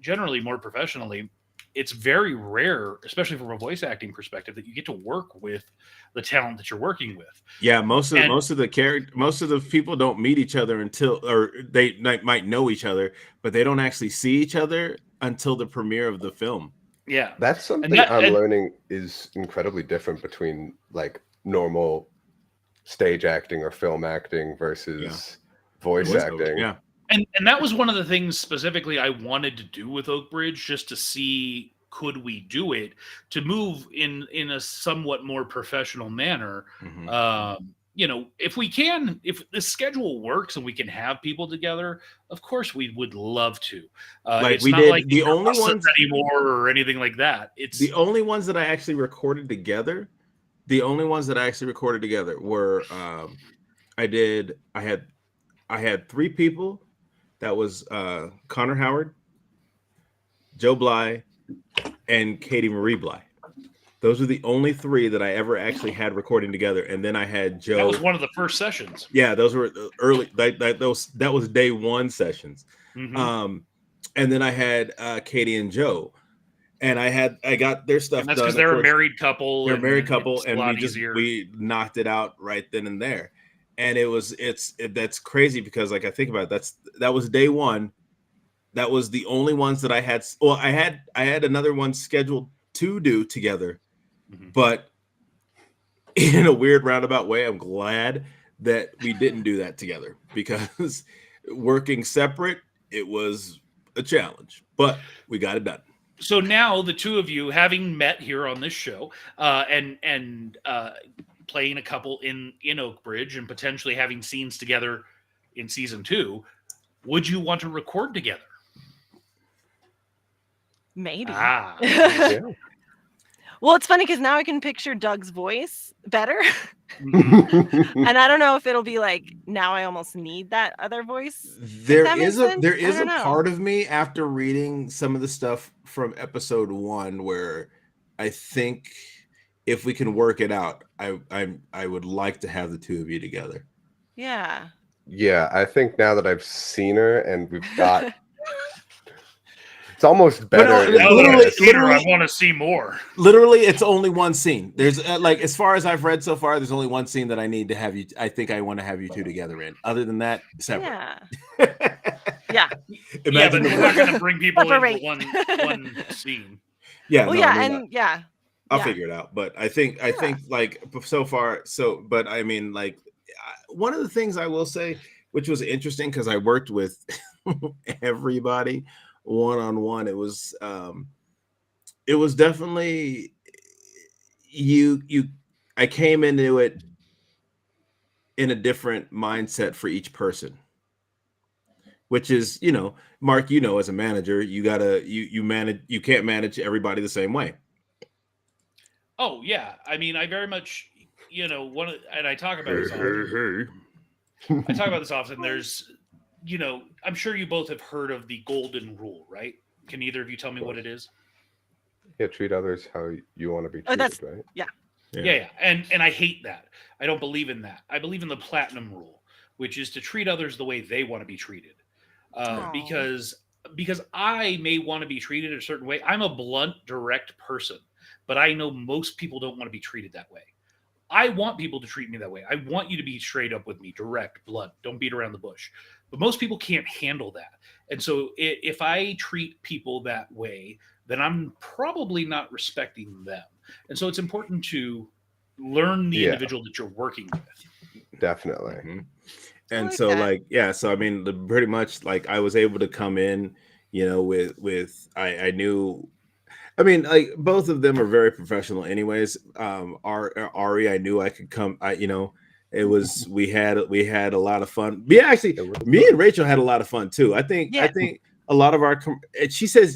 generally more professionally, it's very rare, especially from a voice acting perspective, that you get to work with the talent that you're working with. Yeah, most of the people don't meet each other or they might know each other, but they don't actually see each other until the premiere of the film. Yeah, that's something I'm learning is incredibly different between like normal stage acting or film acting versus voice acting. Yeah. And that was one of the things specifically I wanted to do with Oakbridge, just to see could we do it to move in a somewhat more professional manner. If we can, if the schedule works and we can have people together, of course we would love to. It's not like the only ones anymore or anything like that. It's the only ones that I actually recorded together. The only ones that I actually recorded together were I had 3 people. That was Connor Howard, Joe Bly, and Katie Marie Bly. Those were the only 3 that I ever actually had recording together. And then I had Joe. That was one of the first sessions. Yeah, those were early. That was day 1 sessions. Mm-hmm. And then I had Katie and Joe, and I got their stuff. And that's done. because they're a married couple. They're a married couple, and we knocked it out right then and there. And that's crazy because like I think about it, that was day 1. That was the only ones that I had. Well, I had another one scheduled to do together, but in a weird roundabout way, I'm glad that we didn't do that together because working separate, it was a challenge, but we got it done. So now the 2 of you, having met here on this show, and playing a couple in Oakbridge and potentially having scenes together in season 2, would you want to record together? Maybe. Yeah. Well, it's funny because now I can picture Doug's voice better. And I don't know if it'll be like, now I almost need that other voice. There is a part of me after reading some of the stuff from episode 1 where I think if we can work it out, I would like to have the 2 of you together. Yeah. Yeah, I think now that I've seen her and we've got it's almost better. I want to see more. Literally, it's only one scene. There's like, as far as I've read so far, there's only one scene that I need to have you. I think I want to have you 2 together in. Other than that, separate. Yeah. Yeah. But we're not going to bring people in for one scene. Yeah. Well, no, I'll figure it out. But I think like so far. So, but I mean, like one of the things I will say, which was interesting because I worked with everybody one-on-one, it was definitely I came into it in a different mindset for each person, which is, Mark, as a manager, you can't manage everybody the same way. Oh yeah, I mean, I very much, and I talk about this often. I talk about this often. There's, I'm sure you both have heard of the golden rule, right? Can either of you tell me what it is? Yeah, treat others how you want to be treated, right? Yeah. And I hate that. I don't believe in that. I believe in the platinum rule, which is to treat others the way they want to be treated. Because I may want to be treated a certain way. I'm a blunt, direct person, but I know most people don't want to be treated that way. I want people to treat me that way. I want you to be straight up with me, direct, blunt. Don't beat around the bush. But most people can't handle that. And so if I treat people that way, then I'm probably not respecting them. And so it's important to learn the individual that you're working with. Definitely. Mm-hmm. And like so that. like, yeah, so I mean, pretty much like I was able to come in, you know, with I knew, I mean, like both of them are very professional anyways. Ari, I knew I could come, you know, it was, we had a lot of fun. Yeah, actually, me and Rachel had a lot of fun too. I think a lot of our, she said,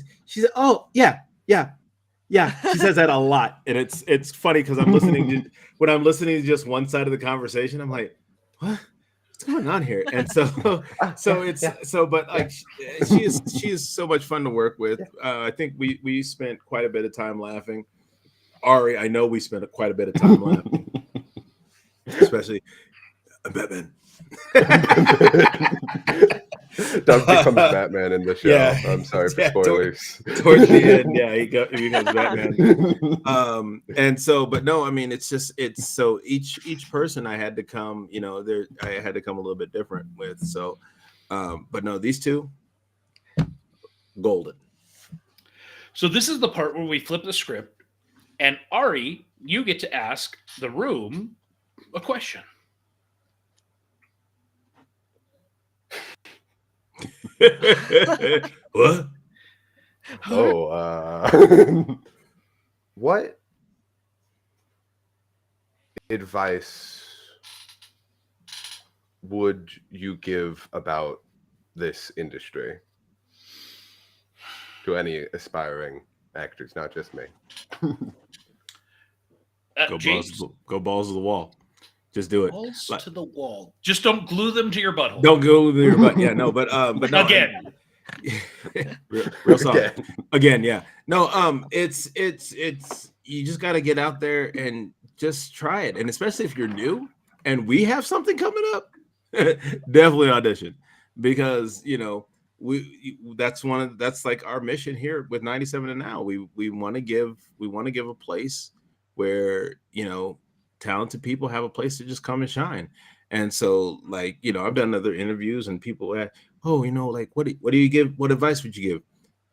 oh yeah. She says that a lot. And it's funny because I'm listening to, when I'm listening to just one side of the conversation, I'm like, what? What's going on here? And so but like she is so much fun to work with. I think we spent quite a bit of time laughing. Ari, I know we spent quite a bit of time laughing, especially Batman. Doug becomes Batman in the show. Yeah. I'm sorry for spoilers. Towards the end, yeah, he becomes Batman. And so, but no, I mean, it's so each person I had to come, you know, I had to come a little bit different with. So, but no, these two, golden. So this is the part where we flip the script, and Ari, you get to ask the room a question. What? Oh, what advice would you give about this industry to any aspiring actors, not just me? Go balls to the wall. Just do it. Balls to the wall. Just don't glue them to your butthole. Don't glue them to your butt. Yeah, no, but no, again. real soft. Again, yeah. No, it's you just got to get out there and just try it. And especially if you're new and we have something coming up, definitely audition, because you know that's like our mission here with 97 and Now. We want to give a place where, you know, talented people have a place to just come and shine. And so, like, you know, I've done other interviews and people ask, oh, you know, like, what do you give? What advice would you give?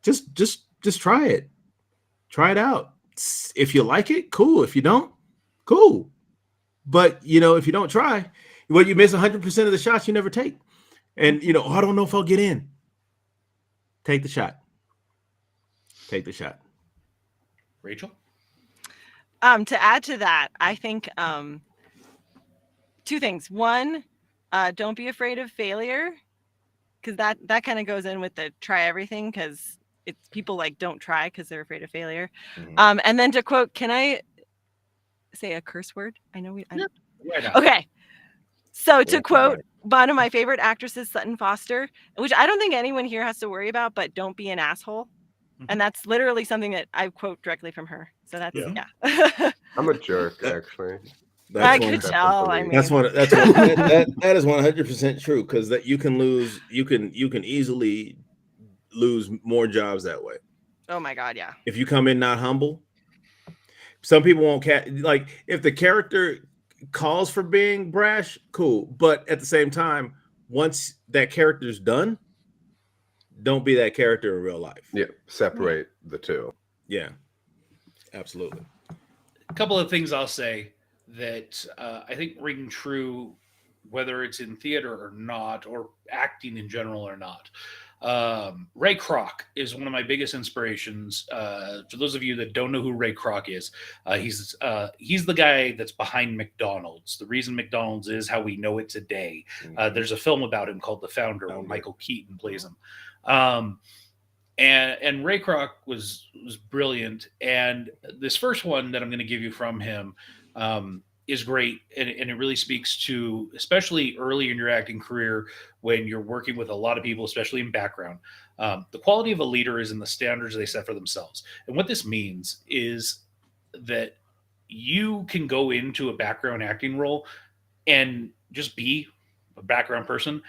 Just try it. Try it out. If you like it, cool. If you don't, cool. But, you know, if you don't try, well, you miss 100% of the shots you never take. And, you know, I don't know if I'll get in. Take the shot. Take the shot. Rachel? To add to that, I think two things. One, don't be afraid of failure, because that kind of goes in with the try everything, because it's people like don't try because they're afraid of failure. Mm-hmm. And then to quote, can I say a curse word? I know we. Okay. So to quote one of my favorite actresses, Sutton Foster, which I don't think anyone here has to worry about, but don't be an asshole. And that's literally something that I quote directly from her. So that's yeah. I'm a jerk, actually. I could tell. I mean, that is 100% true, because that you can easily lose more jobs that way. Oh my God, yeah. If you come in not humble, some people won't like if the character calls for being brash, cool. But at the same time, once that character's done, don't be that character in real life. Yeah, separate the two. Yeah, absolutely. A couple of things I'll say that I think ring true, whether it's in theater or not, or acting in general or not. Ray Kroc is one of my biggest inspirations. For those of you that don't know who Ray Kroc is, he's the guy that's behind McDonald's. The reason McDonald's is how we know it today. There's a film about him called The Founder, where Michael Keaton plays him. And Ray Kroc was brilliant. And this first one that I'm going to give you from him is great. And it really speaks to, especially early in your acting career, when you're working with a lot of people, especially in background. The quality of a leader is in the standards they set for themselves. And what this means is that you can go into a background acting role and just be a background person,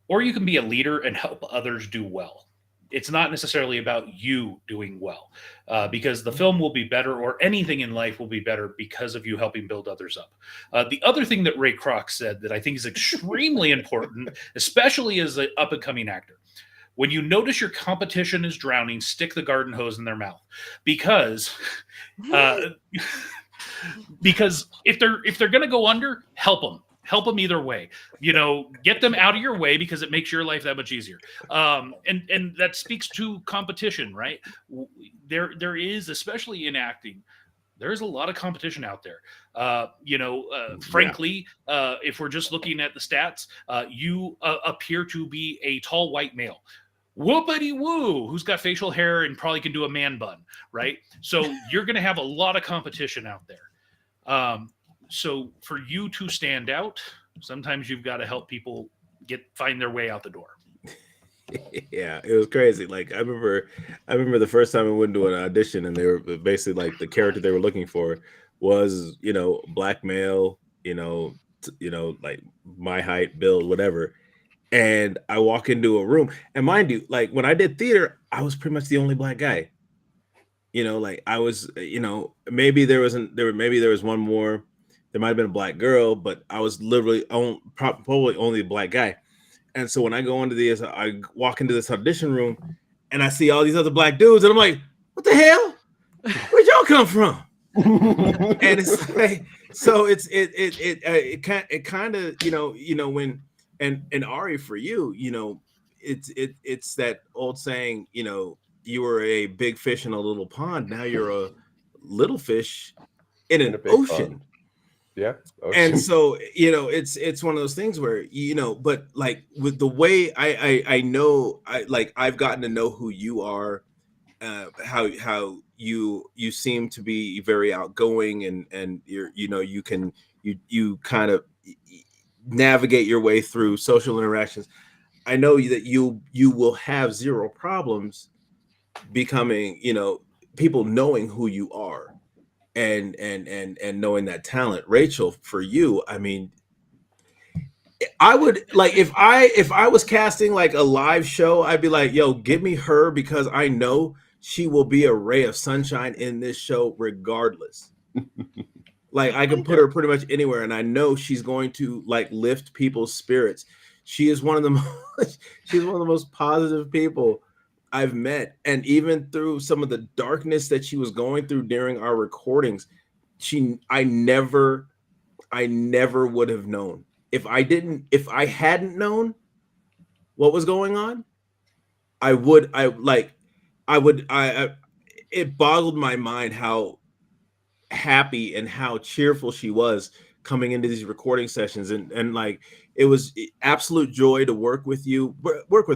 or you can be a leader and help others do well. It's not necessarily about you doing well, because the film will be better, or anything in life will be better because of you helping build others up. The other thing that Ray Kroc said that I think is extremely important, especially as an up-and-coming actor: when you notice your competition is drowning, stick the garden hose in their mouth, because if they're going to go under, help them. help them either way. Get them out of your way because it makes your life that much easier. And that speaks to competition, right? There is, especially in acting, there's a lot of competition out there. Frankly, if we're just looking at the stats, you appear to be a tall white male. Whoopity woo, who's got facial hair and probably can do a man bun, right? So you're going to have a lot of competition out there. So for you to stand out, sometimes you've got to help people find their way out the door. Yeah, it was crazy. Like I remember the first time I went to an audition, and they were basically like the character they were looking for was, black male, like my height, build, whatever. And I walk into a room, and mind you, like when I did theater, I was pretty much the only black guy. Like I was, maybe there was one more. There might have been a black girl, but I was literally probably only a black guy. And so when I I walk into this audition room, and I see all these other black dudes, and I'm like, "What the hell? Where'd y'all come from?" And it's like, so it kind of when and Ari, for you, it's that old saying, you were a big fish in a little pond. Now you're a little fish in an ocean. Pond. Yeah. Ocean. And so, it's one of those things where, but like with the way I know, I've gotten to know who you are, how you seem to be very outgoing, and you kind of navigate your way through social interactions. I know that you will have zero problems becoming, people knowing who you are and knowing that talent. Rachel, for you, I mean, I would like, if I was casting like a live show, I'd be like, yo, give me her, because I know she will be a ray of sunshine in this show regardless. Like I can put her pretty much anywhere, and I know she's going to like lift people's spirits. She is one of the most positive people I've met, and even through some of the darkness that she was going through during our recordings, I never would have known if I hadn't known what was going on. It boggled my mind how happy and how cheerful she was coming into these recording sessions, and like it was absolute joy to work with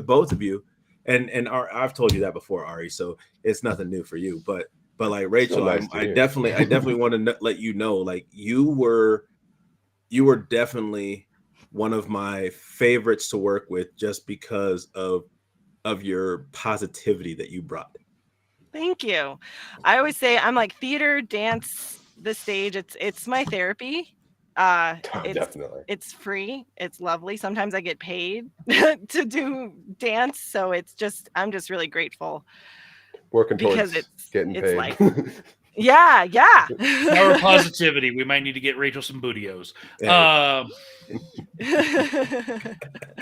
both of you. And I've told you that before, Ari, so it's nothing new for you. But like Rachel, so nice I definitely want to let you know, like you were definitely one of my favorites to work with, just because of your positivity that you brought. Thank you. I always say I'm like theater, dance, the stage. It's my therapy. Definitely. It's free. It's lovely. Sometimes I get paid to do dance, so I'm just really grateful. Working because towards getting paid. Like, yeah. Power positivity. We might need to get Rachel some bootios. Yeah.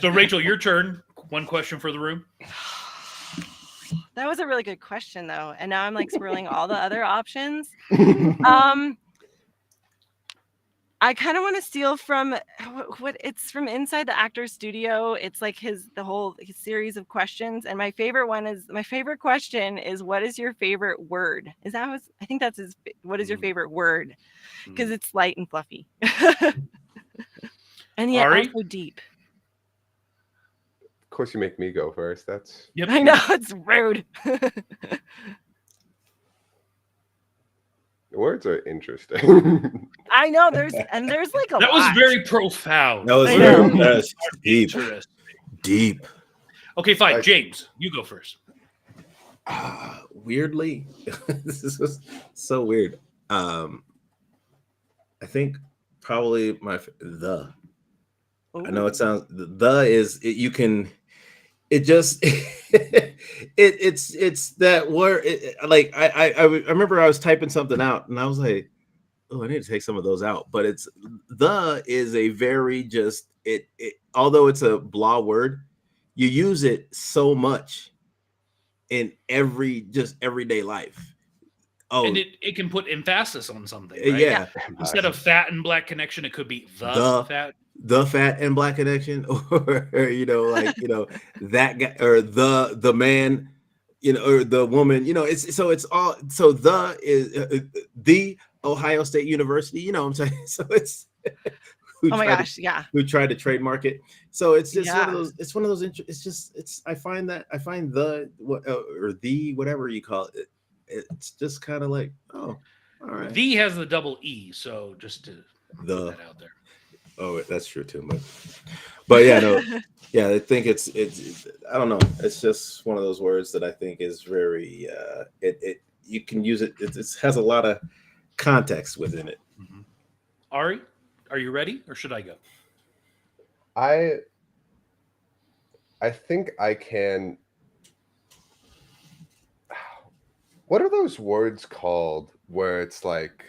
So Rachel, your turn. One question for the room. That was a really good question, though, and now I'm like swirling all the other options. I kind of want to steal from what it's from inside the actor's studio. It's like his series of questions, and my favorite question is, what is your favorite word? I think that's his. What is your favorite word? Because it's light and fluffy, and yet Ari? also deep. Of course, you make me go first. That's. Yep. I know, it's rude. Words are interesting. I know there's like a that lot. was very profound. That was very deep. Deep. Okay, fine. James, you go first. Weirdly, this is so weird. I think probably the. Ooh. I know it sounds you can. It just it's that word. Like I remember I was typing something out, and I was like, oh, I need to take some of those out. But is a very just it although it's a blah word, you use it so much in everyday life. Oh, and it can put emphasis on something, right? Yeah. Instead of fat and black connection, it could be the fat. the Fat and Black Connection, or that guy, or the man, or the woman. It's all the is the Ohio State University. You know what I'm saying? So it's Oh my gosh, yeah. who tried to trademark it. So it's just one of those. It's one of those. I find the or the whatever you call it. It's just kind of like, oh, all right. The has the double E, so just to put that out there. Oh, that's true too, but yeah, no, yeah. I think it's I don't know. It's just one of those words that I think is very you can use it. It has a lot of context within it. Mm-hmm. Ari, are you ready, or should I go? I think I can. What are those words called where it's like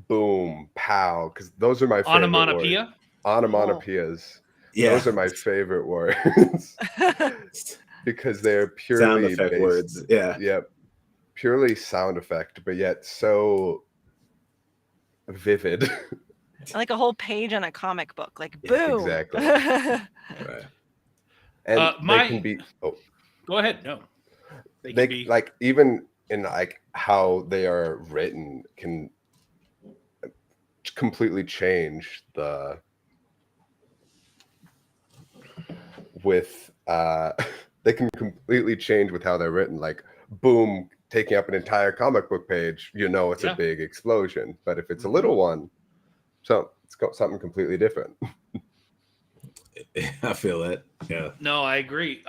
boom, pow? Because those are my favorite Onomatopoeia? words. Onomatopoeias. Yeah. Those are my favorite words. Because they're purely sound effect words. Yeah. Yep. Purely sound effect, but yet so vivid. Like a whole page on a comic book. Like boom. Exactly. Right. And they can be go ahead. No. They can be like, even in like how they are written can completely change the they can completely change with how they're written. Like boom, taking up an entire comic book page, it's a big explosion. But if it's a little one, so it's got something completely different. I feel that. Yeah. No, I agree.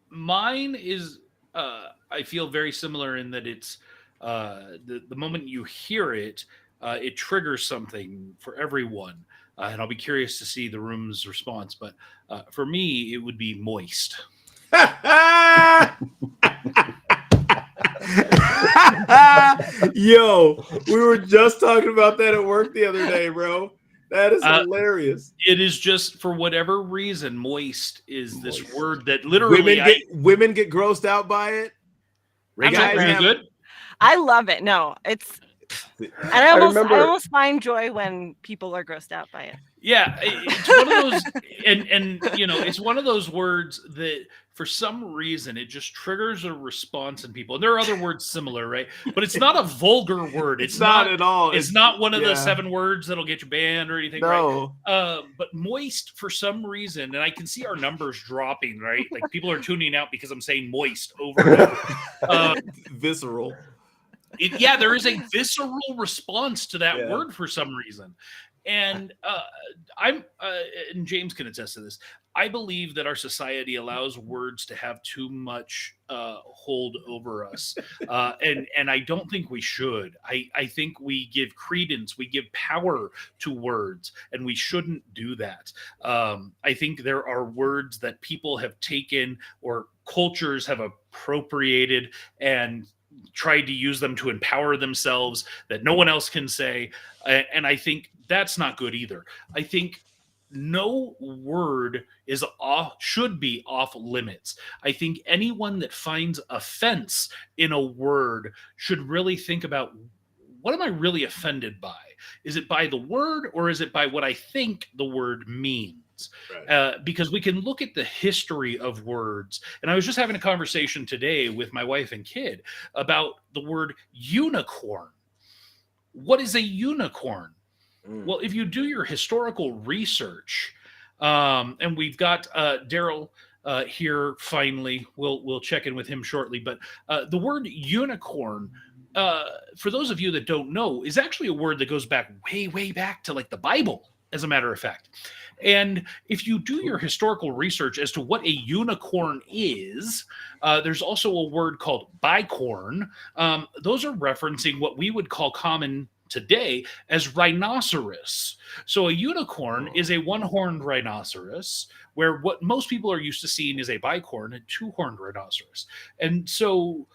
Mine is I feel very similar in that it's the moment you hear it, it triggers something for everyone. And I'll be curious to see the room's response. But for me, it would be moist. Yo, we were just talking about that at work the other day, bro. That is hilarious. It is just, for whatever reason, moist is this word that literally women get grossed out by it. Good. I love it. No, it's and I almost find joy when people are grossed out by it. Yeah, it's one of those, and it's one of those words that for some reason it just triggers a response in people. And there are other words similar, right? But it's not a vulgar word. It's not at all. It's not one of the 7 words that'll get you banned or anything, right? But moist, for some reason, and I can see our numbers dropping, right? Like people are tuning out because I'm saying moist over and over. Visceral. There is a visceral response to that word for some reason. And and James can attest to this. I believe that our society allows words to have too much hold over us. And I don't think we should. I think we give credence, we give power to words, and we shouldn't do that. I think there are words that people have taken or cultures have appropriated and tried to use them to empower themselves that no one else can say. And I think that's not good either. I think no word should be off limits. I think anyone that finds offense in a word should really think about, what am I really offended by? Is it by the word, or is it by what I think the word means? Right. Because we can look at the history of words. And I was just having a conversation today with my wife and kid about the word unicorn. What is a unicorn? Well, if you do your historical research, and we've got Daryl here finally, we'll check in with him shortly, but the word unicorn, for those of you that don't know, is actually a word that goes back way back to like the Bible, as a matter of fact. And if you do your historical research as to what a unicorn is, there's also a word called bicorn. Those are referencing what we would call common today as rhinoceros. So a unicorn is a one-horned rhinoceros, where what most people are used to seeing is a bicorn, a two-horned rhinoceros. And so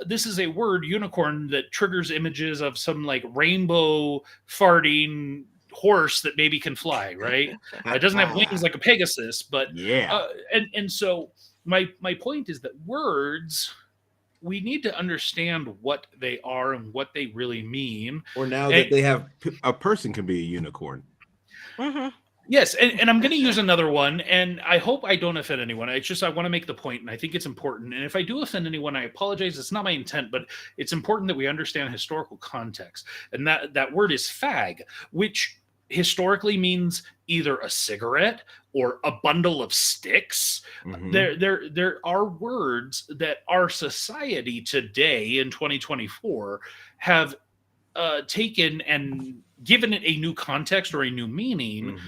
this is a word, unicorn, that triggers images of some like rainbow farting horse that maybe can fly, right? It doesn't have wings like a Pegasus, but and so my point is that words, we need to understand what they are and what they really mean. Or now that they have, a person can be a unicorn. Mm-hmm. Yes, and I'm going to use another one, and I hope I don't offend anyone. It's just I want to make the point, and I think it's important. And if I do offend anyone, I apologize. It's not my intent, but it's important that we understand historical context. And that word is fag, which historically means either a cigarette or a bundle of sticks. There are words that our society today in 2024 have taken and given it a new context or a new meaning.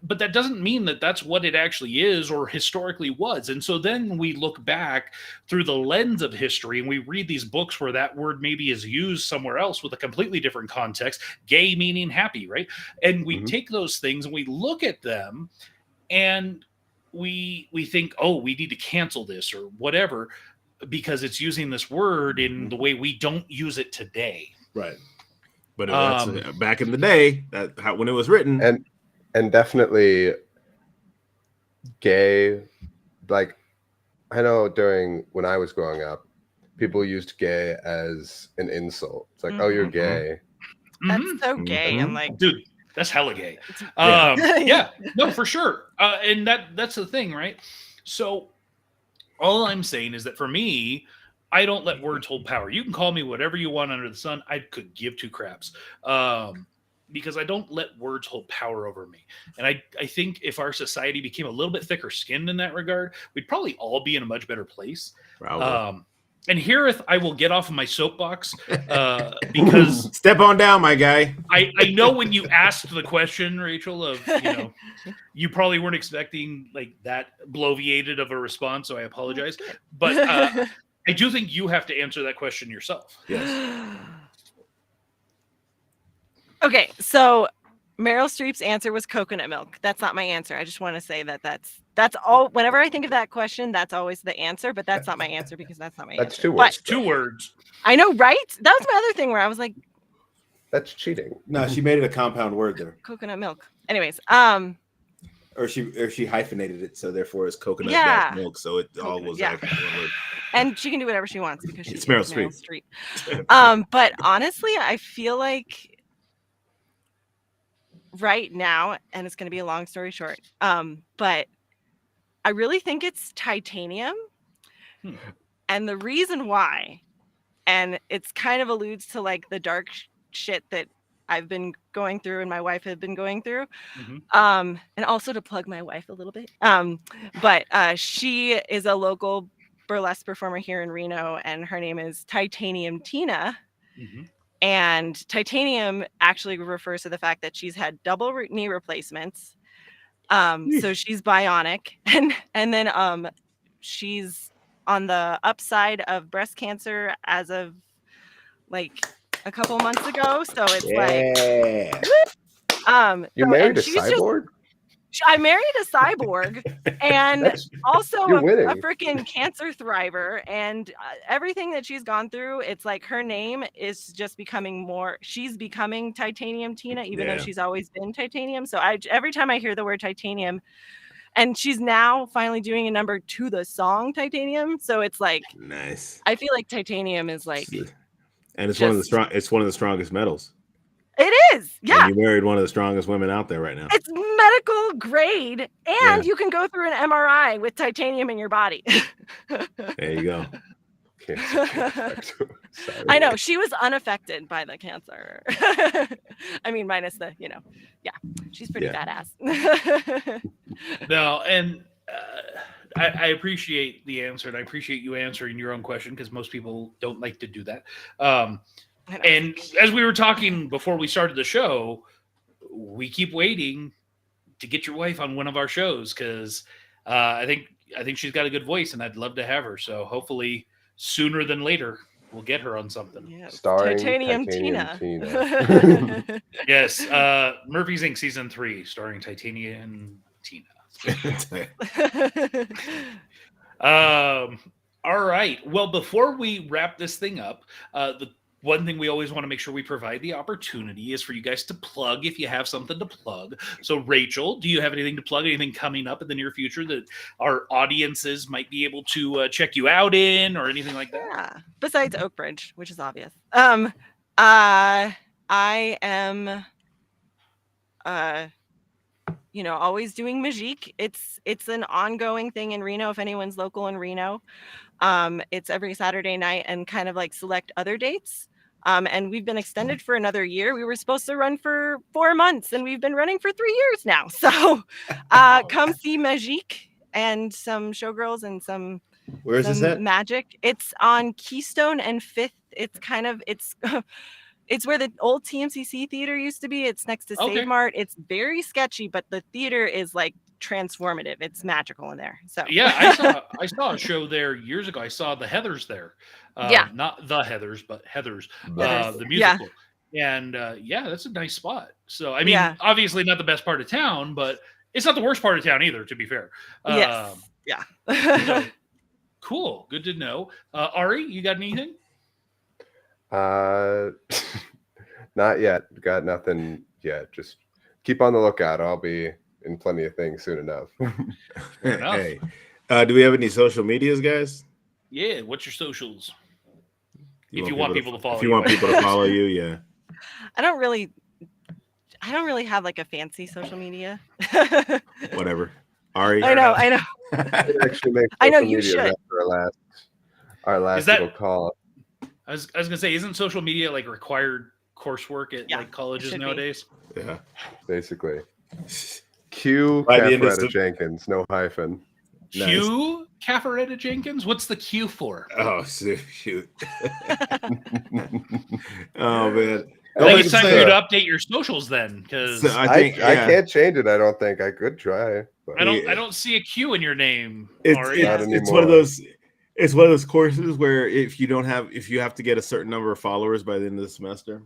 But that doesn't mean that that's what it actually is or historically was. And so then we look back through the lens of history and we read these books where that word maybe is used somewhere else with a completely different context, gay meaning happy, right? And we take those things and we look at them and we think, oh, we need to cancel this or whatever, because it's using this word in the way we don't use it today. Right. But that's back in the day, when it was written. And definitely gay, like I know when I was growing up, people used gay as an insult. It's like, oh, you're gay. That's so gay. I'm like, dude, that's hella gay. Yeah, no, for sure. And that's the thing, right? So all I'm saying is that for me, I don't let words hold power. You can call me whatever you want under the sun. I could give two craps. Because I don't let words hold power over me. And I think if our society became a little bit thicker skinned in that regard, we'd probably all be in a much better place. And herewith, I will get off of my soapbox because step on down, my guy. I know when you asked the question, Rachel, of you probably weren't expecting like that bloviated of a response, so I apologize. But I do think you have to answer that question yourself. Yes. Okay, so Meryl Streep's answer was coconut milk. That's not my answer. I just want to say that's all. Whenever I think of that question, that's always the answer, but that's not my answer because that's not my answer. That's 2 words. Two words. I know, right? That was my other thing where I was like, that's cheating. No, she made it a compound word there. Coconut milk. Anyways, or she hyphenated it, so therefore it's coconut milk. So it all was actually one word. And she can do whatever she wants because she's Meryl Streep. But honestly, I feel like right now, and it's going to be a long story short, but I really think it's titanium. And the reason why, and it's kind of alludes to like the dark shit that I've been going through and my wife had been going through, and also to plug my wife a little bit, but she is a local burlesque performer here in Reno, and her name is Titanium Tina. And titanium actually refers to the fact that she's had double knee replacements. So she's bionic. And then she's on the upside of breast cancer as of like a couple months ago. So it's like you married a cyborg? I married a cyborg and also a freaking cancer thriver, and everything that she's gone through, it's like her name is just becoming she's becoming Titanium Tina, even though she's always been Titanium. So every time I hear the word titanium, and she's now finally doing a number to the song Titanium. So it's like, nice. I feel like titanium is like, and it's one of the strongest metals. It is, yeah. And you married one of the strongest women out there right now. It's medical grade, and you can go through an MRI with titanium in your body. There you go. I know, she was unaffected by the cancer. I mean, minus the, she's pretty badass. No, and I appreciate the answer, and I appreciate you answering your own question because most people don't like to do that. And as we were talking before we started the show, we keep waiting to get your wife on one of our shows because I think she's got a good voice, and I'd love to have her. So hopefully sooner than later we'll get her on something. Yeah, starring Titanium Tina. Yes, Murphy's Inc. season 3, starring Titanium Tina. All right. Well, before we wrap this thing up, the one thing we always want to make sure we provide the opportunity is for you guys to plug if you have something to plug. So, Rachel, do you have anything to plug? Anything coming up in the near future that our audiences might be able to check you out in or anything like that? Yeah. Besides Oakbridge, which is obvious. I am always doing Magique. It's an ongoing thing in Reno. If anyone's local in Reno, it's every Saturday night and kind of like select other dates. And we've been extended for another year. We were supposed to run for 4 months, and we've been running for 3 years now. So come see Magique and some showgirls and some Where is this at? magic. It's on Keystone and 5th. It's kind of it's where the old TMCC theater used to be. It's next to Save Mart. It's very sketchy, but the theater is like transformative. It's magical in there. So yeah, I saw a show there years ago. I saw the Heathers there. Not the Heathers, but Heathers, the musical. Yeah. And that's a nice spot. So I mean, obviously not the best part of town, but it's not the worst part of town either, to be fair. Yes. So, cool. Good to know. Ari, you got anything? Not yet. Got nothing yet. Just keep on the lookout. I'll be in plenty of things soon enough. Hey, do we have any social medias, guys? Yeah. What's your socials? If you want people to follow you. If you want people to follow you, yeah. I don't really have like a fancy social media. Whatever. Ari. I know. Actually, make I know social you media should. after our last little call. I was gonna say, isn't social media like required coursework at like colleges nowadays? Yeah, basically. Q By the end of Cafferatta-Jenkins, no hyphen. Q Cafferatta-Jenkins? What's the Q for? Oh shoot! Oh man. I think it's time for you to update your socials then, because I can't change it. I don't think I could try. But. I don't see a Q in your name. It's one of those. It's one of those courses where if you have to get a certain number of followers by the end of the semester.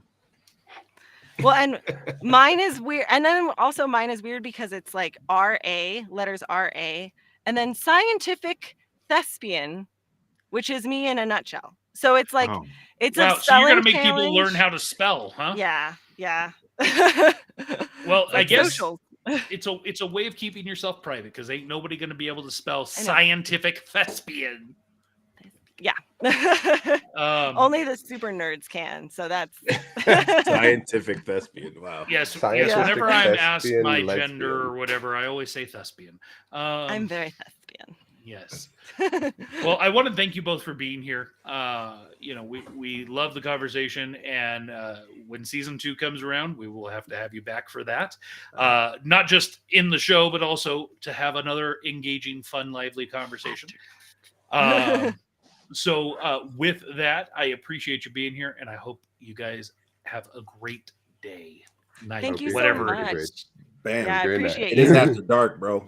Well, and mine is weird. And then also mine is weird because it's like RA, letters RA, and then scientific thespian, which is me in a nutshell. So it's like it's a so you're gonna make people learn how to spell, huh? Yeah. Well, like I guess socials. it's a way of keeping yourself private because ain't nobody gonna be able to spell scientific thespian. Yeah. Only the super nerds can. So that's scientific thespian. Wow. Yes. Whenever I'm asked my gender or whatever, I always say thespian. I'm very thespian. Yes. Well, I want to thank you both for being here. We love the conversation, and when season 2 comes around, we will have to have you back for that. Not just in the show, but also to have another engaging, fun, lively conversation. So with that, I appreciate you being here, and I hope you guys have a great day, night, Thank you whatever so much. it is. Bam. Yeah, I appreciate it is after dark, bro.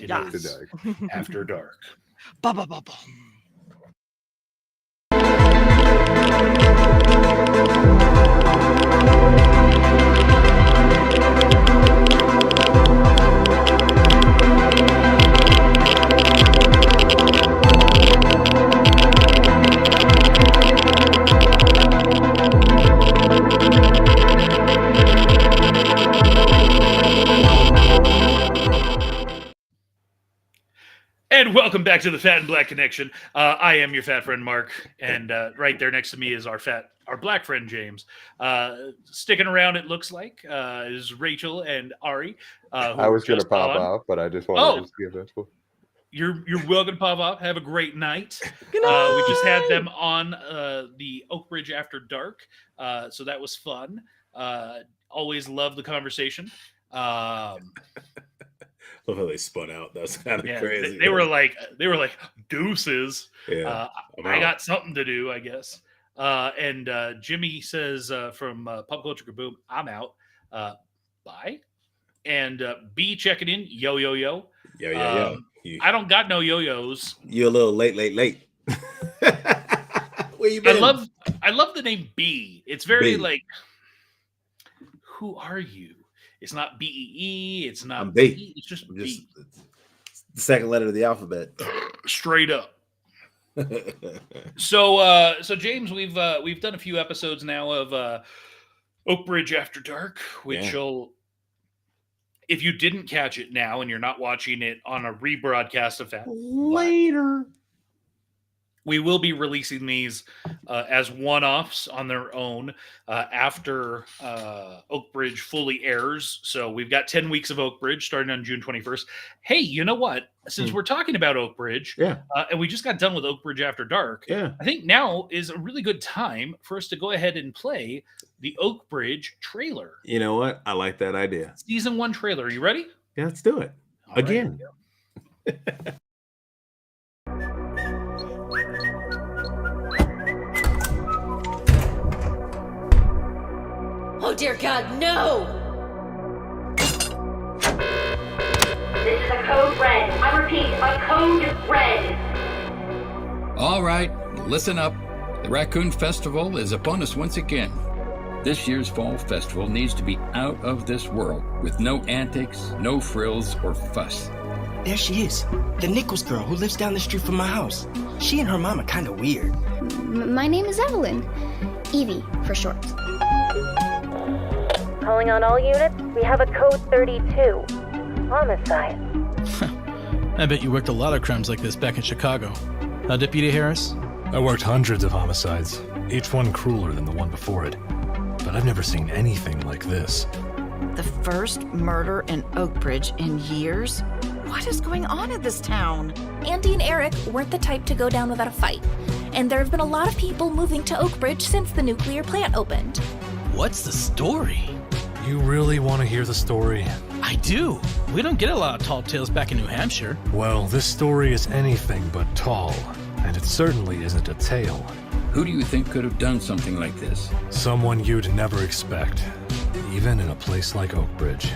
It Yes. is after dark. Ba ba ba ba. And welcome back to the Fat and Black Connection. I am your fat friend Mark, and right there next to me is our black friend James. Sticking around, it looks like, is Rachel and Ari. I was going to pop off, but I just wanted to give this one. You're welcome to pop oop. Have a great night. Good night. We just had them on the Oakbridge After Dark, so that was fun. Always love the conversation. Love how they spun out. That's kind of crazy. They were like deuces. Yeah, I got something to do, I guess. And Jimmy says from Pop Culture Kaboom, I'm out. Bye. And B checking in. Yo. Yo. I don't got no yo-yos. You're a little late. Where you been? I love the name B. It's very B. like, who are you? It's not B-E-E. It's not B. B. It's just B. The second letter of the alphabet. Straight up. So James, we've done a few episodes now of Oakbridge After Dark, which will, if you didn't catch it now and you're not watching it on a rebroadcast of that later, We will be releasing these as one-offs on their own after Oakbridge fully airs. So we've got 10 weeks of Oakbridge starting on June 21st. Hey, you know what? Since we're talking about Oakbridge, and we just got done with Oakbridge After Dark, I think now is a really good time for us to go ahead and play the Oakbridge trailer. You know what? I like that idea. Season 1 trailer. Are you ready? Yeah, let's do it. All Again. Right, Oh dear God, no! This is a code red. I repeat, a code red. All right, listen up. The Raccoon Festival is upon us once again. This year's fall festival needs to be out of this world, with no antics, no frills, or fuss. There she is, the Nichols girl who lives down the street from my house. She and her mom are kind of weird. My name is Evelyn. Evie, for short. Calling on all units, we have a code 32. Homicide. I bet you worked a lot of crimes like this back in Chicago. Deputy Harris? I worked hundreds of homicides, each one crueler than the one before it. But I've never seen anything like this. The first murder in Oakbridge in years? What is going on in this town? Andy and Eric weren't the type to go down without a fight. And there have been a lot of people moving to Oakbridge since the nuclear plant opened. What's the story? You really want to hear the story? I do. We don't get a lot of tall tales back in New Hampshire. Well, this story is anything but tall, and it certainly isn't a tale. Who do you think could have done something like this? Someone you'd never expect, even in a place like Oakbridge.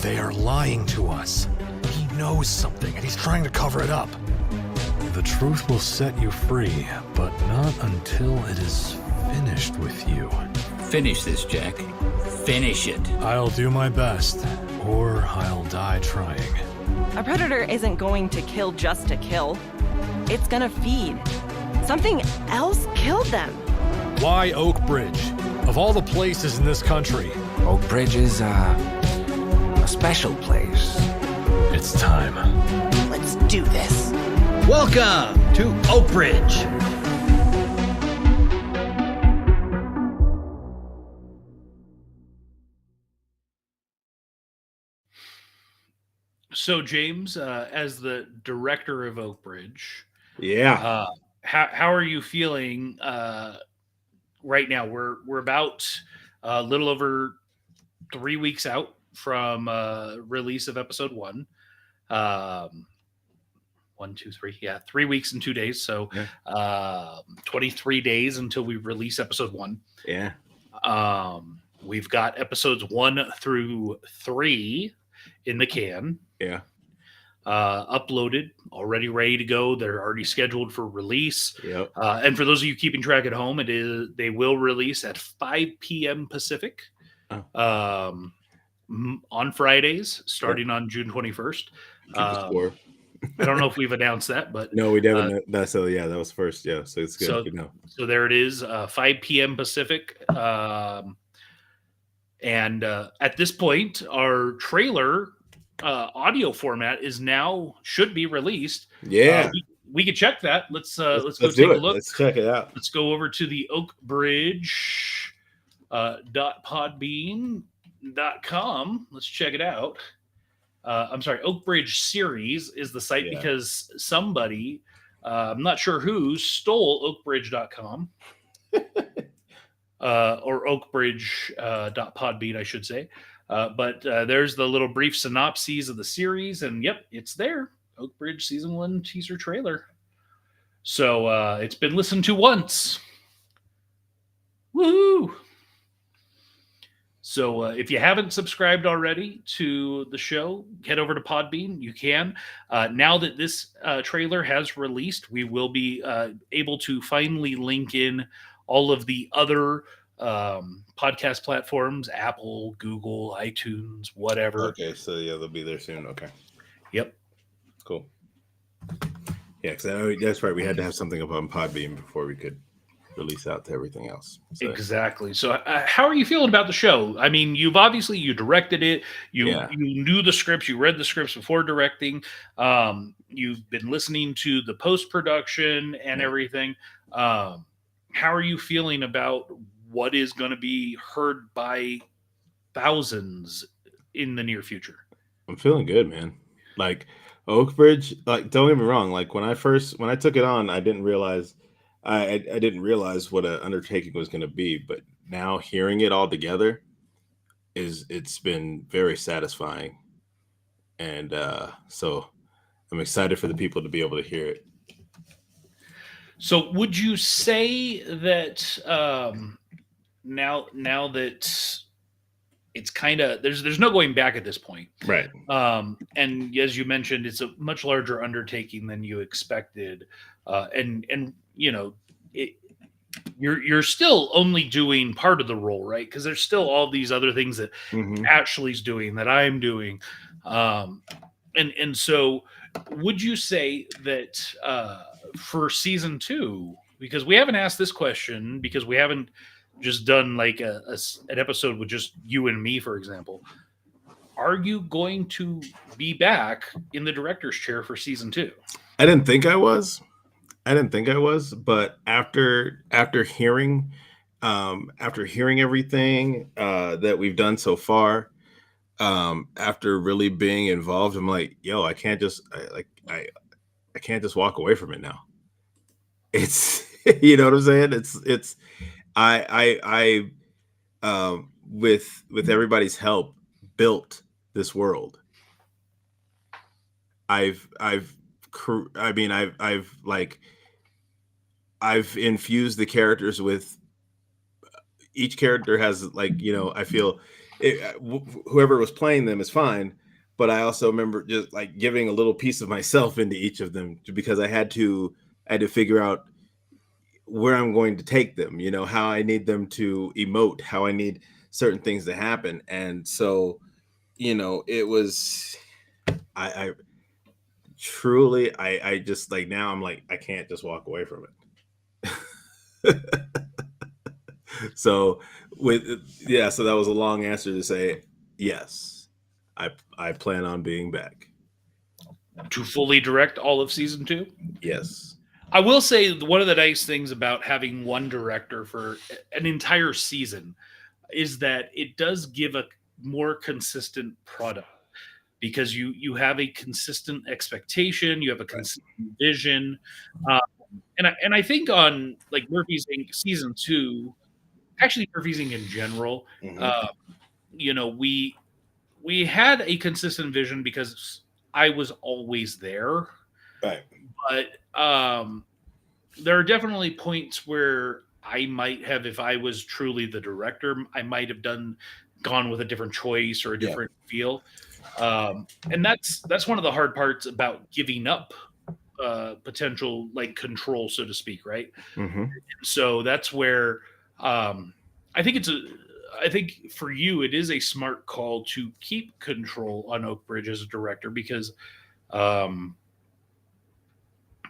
They are lying to us. He knows something, and he's trying to cover it up. The truth will set you free, but not until it is finished with you. Finish this, Jack. Finish it. I'll do my best, or I'll die trying. A predator isn't going to kill just to kill. It's gonna feed. Something else killed them. Why Oakbridge? Of all the places in this country. Oakbridge is a special place. It's time. Let's do this. Welcome to Oakbridge. So, James, as the director of Oakbridge, how are you feeling right now? We're about a little over 3 weeks out from release of episode 1. 1, 2, 3, 3 weeks and 2 days. So 23 days until we release episode 1. Yeah. We've got episodes 1 through 3 in the can. Yeah. Uploaded, already ready to go. They're already scheduled for release. Yep. And for those of you keeping track at home, they will release at 5 p.m. Pacific on Fridays, starting on June 21st. I don't know if we've announced that, but no, we haven't. So yeah, that was first. Yeah, so it's good. So there it is, 5 p.m. Pacific. And at this point, our trailer audio format should be released. Yeah, we could check that. Let's go take a look. Let's check it out. Let's go over to the Oakbridge .podbean.com. Let's check it out. I'm sorry, Oakbridge Series is the site because somebody, I'm not sure who, stole Oakbridge.com. Or Oakbridge.podbean, I should say. But there's the little brief synopses of the series, and yep, it's there. Oakbridge Season 1 teaser trailer. So it's been listened to once. Woohoo! So if you haven't subscribed already to the show, head over to Podbean. You can. Now that this trailer has released, we will be able to finally link in all of the other podcast platforms, Apple, Google, iTunes, whatever. Okay, so yeah, they'll be there soon. Okay. Yep. Cool. Yeah, because that's right. We had to have something up on Podbean before we could release out to everything else. So, exactly. So how are you feeling about the show? I mean, you directed it, you knew the scripts, you read the scripts before directing, you've been listening to the post-production and everything. How are you feeling about what is going to be heard by thousands in the near future? I'm feeling good, man. Like Oakbridge, like don't get me wrong, like when I took it on, I didn't realize I didn't realize what an undertaking was going to be, but now hearing it all together it's been very satisfying. And so I'm excited for the people to be able to hear it. So would you say that now that it's kind of there's no going back at this point, right? And as you mentioned, it's a much larger undertaking than you expected, and you know, you're still only doing part of the role, right? Because there's still all these other things that Ashley's doing, that I'm doing, and so would you say that for season 2, because we haven't asked this question because we haven't just done like an episode with just you and me, for example, are you going to be back in the director's chair for season 2? I didn't think I was, but after hearing everything that we've done so far, after really being involved, I'm like, yo, I can't just walk away from it now. It's you know what I'm saying? It's I with everybody's help built this world. I've infused the characters with, each character has like, you know, I feel whoever was playing them is fine, but I also remember just like giving a little piece of myself into each of them because I had to figure out where I'm going to take them, you know, how I need them to emote, how I need certain things to happen. And so, you know, it was, I truly, I just like, now I'm like, I can't just walk away from it. So so that was a long answer to say, yes, I plan on being back. To fully direct all of season 2? Yes. I will say one of the nice things about having one director for an entire season is that it does give a more consistent product, because you have a consistent expectation, you have a consistent vision, and I think on like Murphy's Inc. season 2, actually Murphy's Inc. in general, you know, we had a consistent vision because I was always there. Right. But there are definitely points where I might have, if I was truly the director, I might have gone with a different choice or a different feel. And that's one of the hard parts about giving up potential like control, so to speak, right? So that's where I think for you it is a smart call to keep control on Oakbridge as a director, because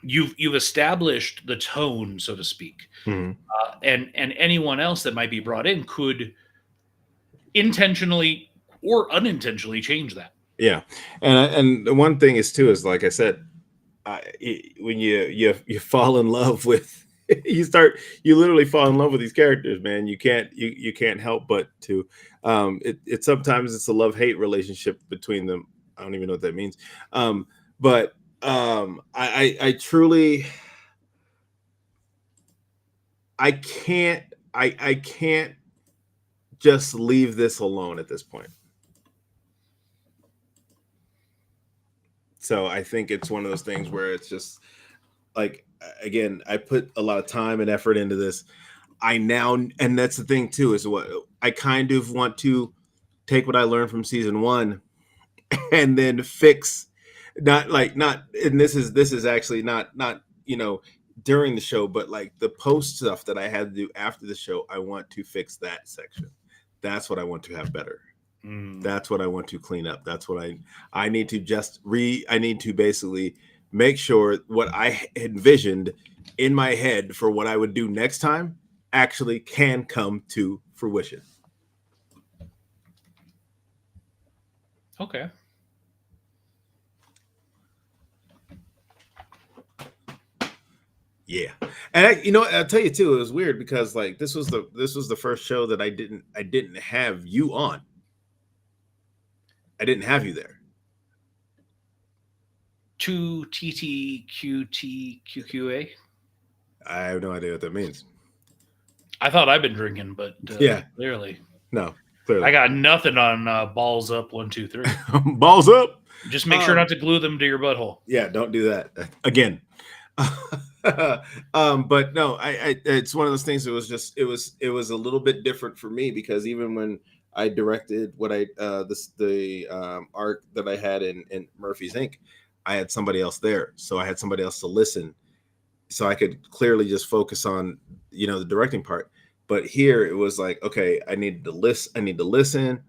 you've established the tone, so to speak, and anyone else that might be brought in could intentionally or unintentionally change that. Yeah, and the one thing is too is, like I said, when you fall in love with you literally fall in love with these characters, man. You can't help but to it sometimes it's a love-hate relationship between them. I don't even know what that means, but I truly I can't just leave this alone at this point. So I think it's one of those things where it's just like, again, I put a lot of time and effort into this. And that's the thing too, is what I kind of want to take what I learned from season 1 and then fix, and this is actually not, you know, during the show, but like the post stuff that I had to do after the show, I want to fix that section. That's what I want to have better. That's what I want to clean up. That's what I need to I need to basically make sure what I envisioned in my head for what I would do next time actually can come to fruition. Okay. Yeah, and I'll tell you too. It was weird because like this was the first show that I didn't have you on. I didn't have you there. 2TTQTQQA. I have no idea what that means. I thought I've been drinking, but yeah, clearly. No, clearly. I got nothing on balls up 1, 2, 3. Balls up. Just make sure not to glue them to your butthole. Yeah, don't do that again. But no, I it's one of those things. It was a little bit different for me because even when I directed what the arc that I had in Murphy's Inc., I had somebody else there, so I had somebody else to listen, so I could clearly just focus on the directing part. But here it was like, okay, I need to listen,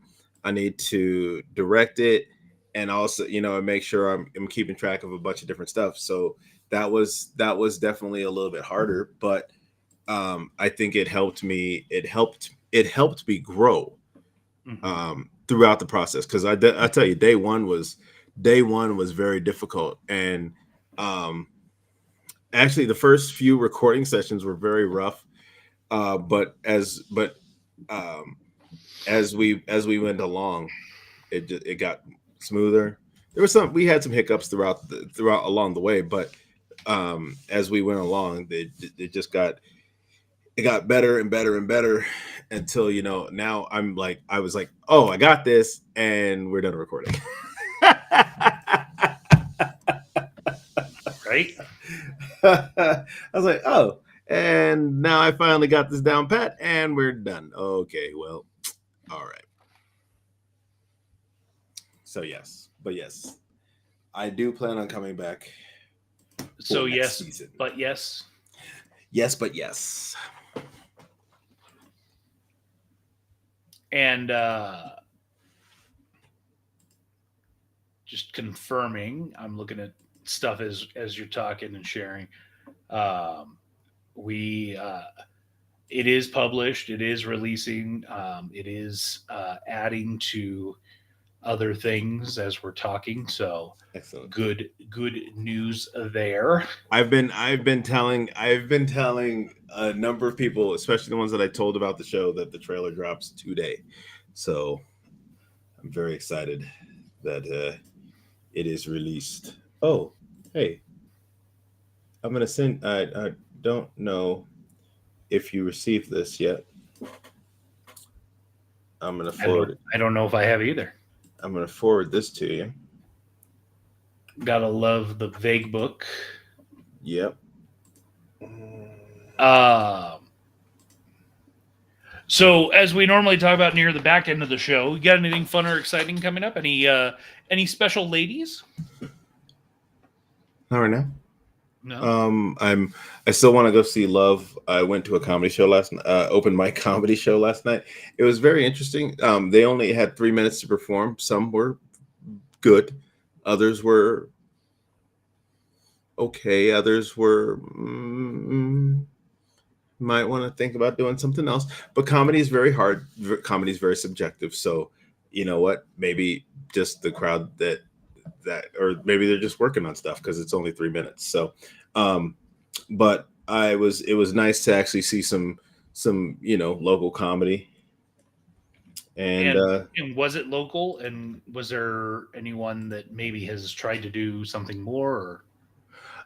I need to direct it, and also make sure I'm keeping track of a bunch of different stuff. So that was definitely a little bit harder, but I think it helped me. It helped me grow throughout the process, because I tell you, day one was very difficult, and actually the first few recording sessions were very rough. But as we went along, it got smoother. We had some hiccups throughout along the way, but as we went along, it got better and better and better until now I was like, oh, I got this, and we're done recording. Right? I was like, oh, and now I finally got this down pat, and we're done. Okay, well, all right. So yes, I do plan on coming back. So yes, season. But yes. Yes, but yes. And just confirming, I'm looking at stuff as you're talking and sharing. It is published, it is releasing, it is adding to other things as we're talking. So excellent. Good news there. I've been telling a number of people, especially the ones that I told about the show, that the trailer drops today. So I'm very excited that it is released. Oh, hey. I'm gonna send. I don't know if you received this yet. I'm gonna forward it. I don't know if I have either. I'm gonna forward this to you. Gotta love the vague book. Yep. So as we normally talk about near the back end of the show, you got anything fun or exciting coming up? Any special ladies? Not right now. No. I still want to go see Love. I went to a comedy show open mic comedy show last night. It was very interesting. They only had 3 minutes to perform. Some were good, others were okay, others were might want to think about doing something else. But comedy is very hard. Comedy is very subjective. So you know what? Maybe just the crowd that or maybe they're just working on stuff because it's only 3 minutes. So but it was nice to actually see some local comedy. And was it local? And was there anyone that maybe has tried to do something more?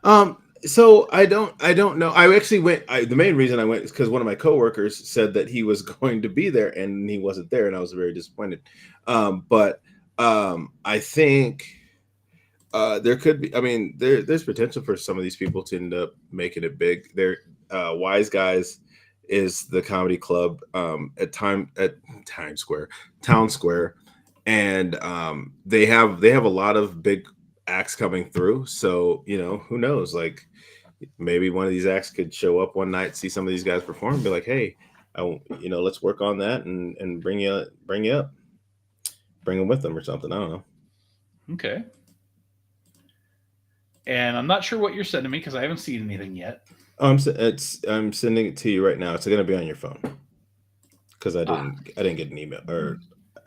Or? So I don't know. I actually went. The main reason I went is because one of my coworkers said that he was going to be there and he wasn't there, and I was very disappointed. But I think there could be. I mean, there's potential for some of these people to end up making it big. They're Wise Guys is the comedy club at Town Square, and they have a lot of big acts coming through. So who knows? Like maybe one of these acts could show up one night, see some of these guys perform, and be like, hey, let's work on that and bring you up, bring them with them or something. I don't know. Okay. And I'm not sure what you're sending me because I haven't seen anything yet. I'm sending it to you right now. It's going to be on your phone because I didn't get an email, or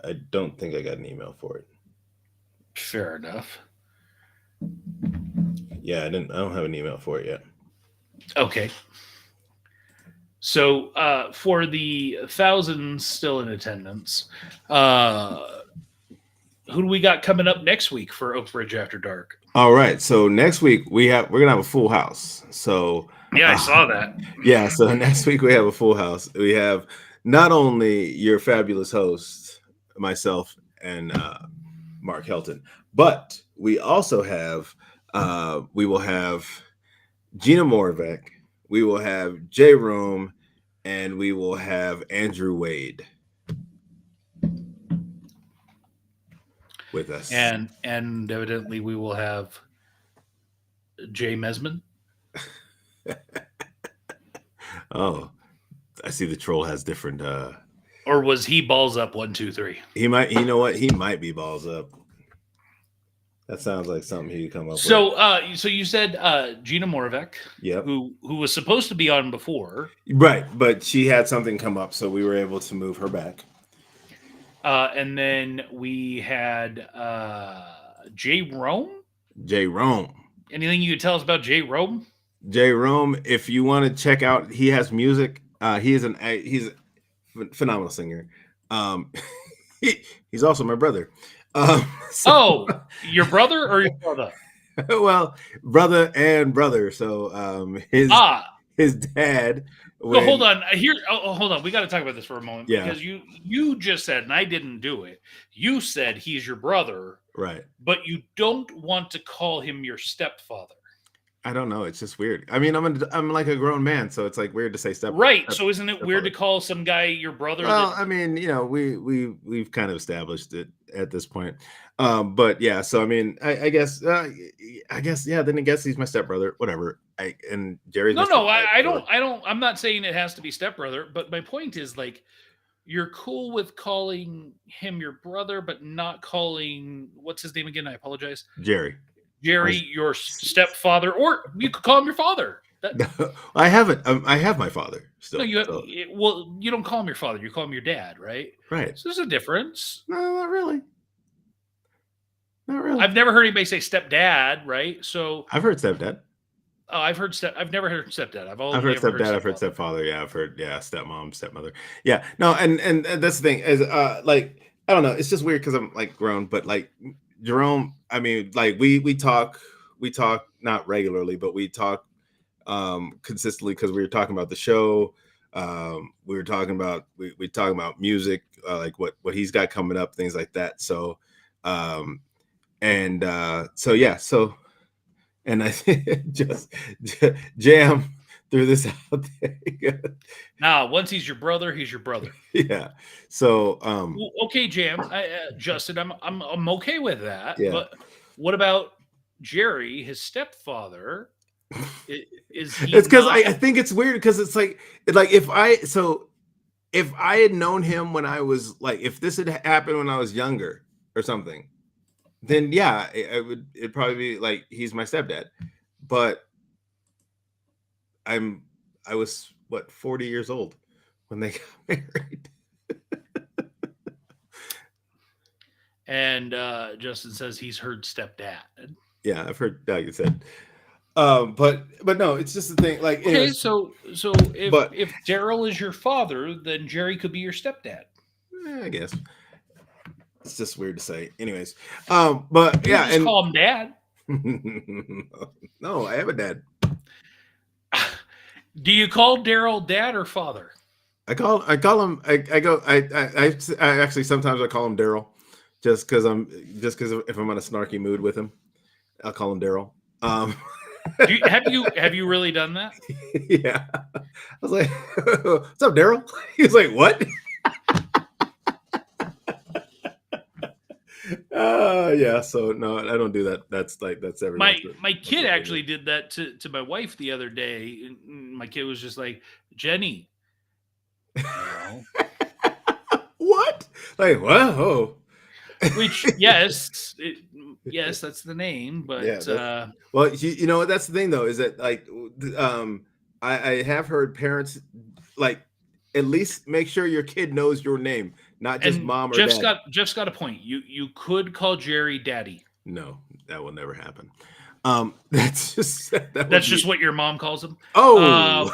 I don't think I got an email for it. Fair enough. Yeah, I don't have an email for it yet. Okay. So for the thousands still in attendance, who do we got coming up next week for Oakbridge After Dark? All right. So next week we're gonna have a full house. So yeah, I saw that. Yeah. So next week we have a full house. We have not only your fabulous host, myself, and Mark Helton, but we also have we will have Gina Moravec, we will have Jay Rome, and we will have Andrew Wade with us. And evidently we will have Jay Mesman. Oh, I see the troll has different or was he balls up 1, 2, 3? He might, you know what? He might be balls up. That sounds like something he'd come up with. So you said Gina Moravec, yep, who was supposed to be on before. Right, but she had something come up, so we were able to move her back. And then we had Jay Rome. Jay Rome. Anything you could tell us about Jay Rome? Jay Rome, if you want to check out, he has music. He's a phenomenal singer. He's also my brother. Your brother or your brother? Well, brother and brother. So his dad. Well, hold on. Hold on. We got to talk about this for a moment. Yeah. Because you just said, and I didn't do it. You said he's your brother, right? But you don't want to call him your stepfather. I don't know. It's just weird. I mean, I'm like a grown man, so it's like weird to say step. Right. So isn't it weird to call some guy your brother? Well, I mean, you know, we've kind of established it at this point. But yeah. So I mean, I guess yeah. Then I guess he's my stepbrother. Whatever. And Jerry's. No. I don't. I'm not saying it has to be stepbrother, but my point is like, you're cool with calling him your brother, but not calling what's his name again? I apologize. Jerry, your stepfather, or you could call him your father. I haven't. I have my father still. No, you have. So. Well, you don't call him your father. You call him your dad, right? Right. So there's a difference. No, not really. Not really. I've never heard anybody say stepdad, right? So I've heard stepdad. Oh, I've never heard stepdad. I've heard stepdad. I've heard stepfather. Yeah, I've heard stepmom, stepmother. Yeah, no, and that's the thing is like I don't know. It's just weird because I'm like grown, but like Jerome. I mean, like we talk not regularly, but we talk consistently because we were talking about the show. We were talking about we talking about music, like what he's got coming up, things like that. So so yeah, so. And I just jam threw this out there. Now, once he's your brother, he's your brother. Yeah. So, okay, Jam, Justin, I'm okay with that. Yeah. But what about Jerry, his stepfather? Is he? It's because I think it's weird because it's like if I had known him when I was like, if this had happened when I was younger or something. Then yeah, it'd probably be like he's my stepdad, but I was 40 years old when they got married. And Justin says he's heard stepdad. Yeah, I've heard, like you said, but no, it's just the thing. Like, okay, anyways, so if Daryl is your father, then Jerry could be your stepdad. I guess. It's just weird to say. Anyways, but yeah, just call him dad. No, I have a dad. Do you call Daryl dad or father? I call him. I actually sometimes I call him Daryl, just because if I'm in a snarky mood with him, I'll call him Daryl. Have you really done that? Yeah. I was like, "What's up, Daryl?" He was like, "What?" Yeah, so no, I don't do that. That's everything. My kid actually did that to my wife the other day. And my kid was just like, Jenny. What? Like, whoa. Which yes, yes, that's the name. But well, you know what? That's the thing though, is that like, I have heard parents like at least make sure your kid knows your name, not just mom or dad. Jeff's got a point. You could call Jerry Daddy. No, that will never happen. That's just what your mom calls him. Oh.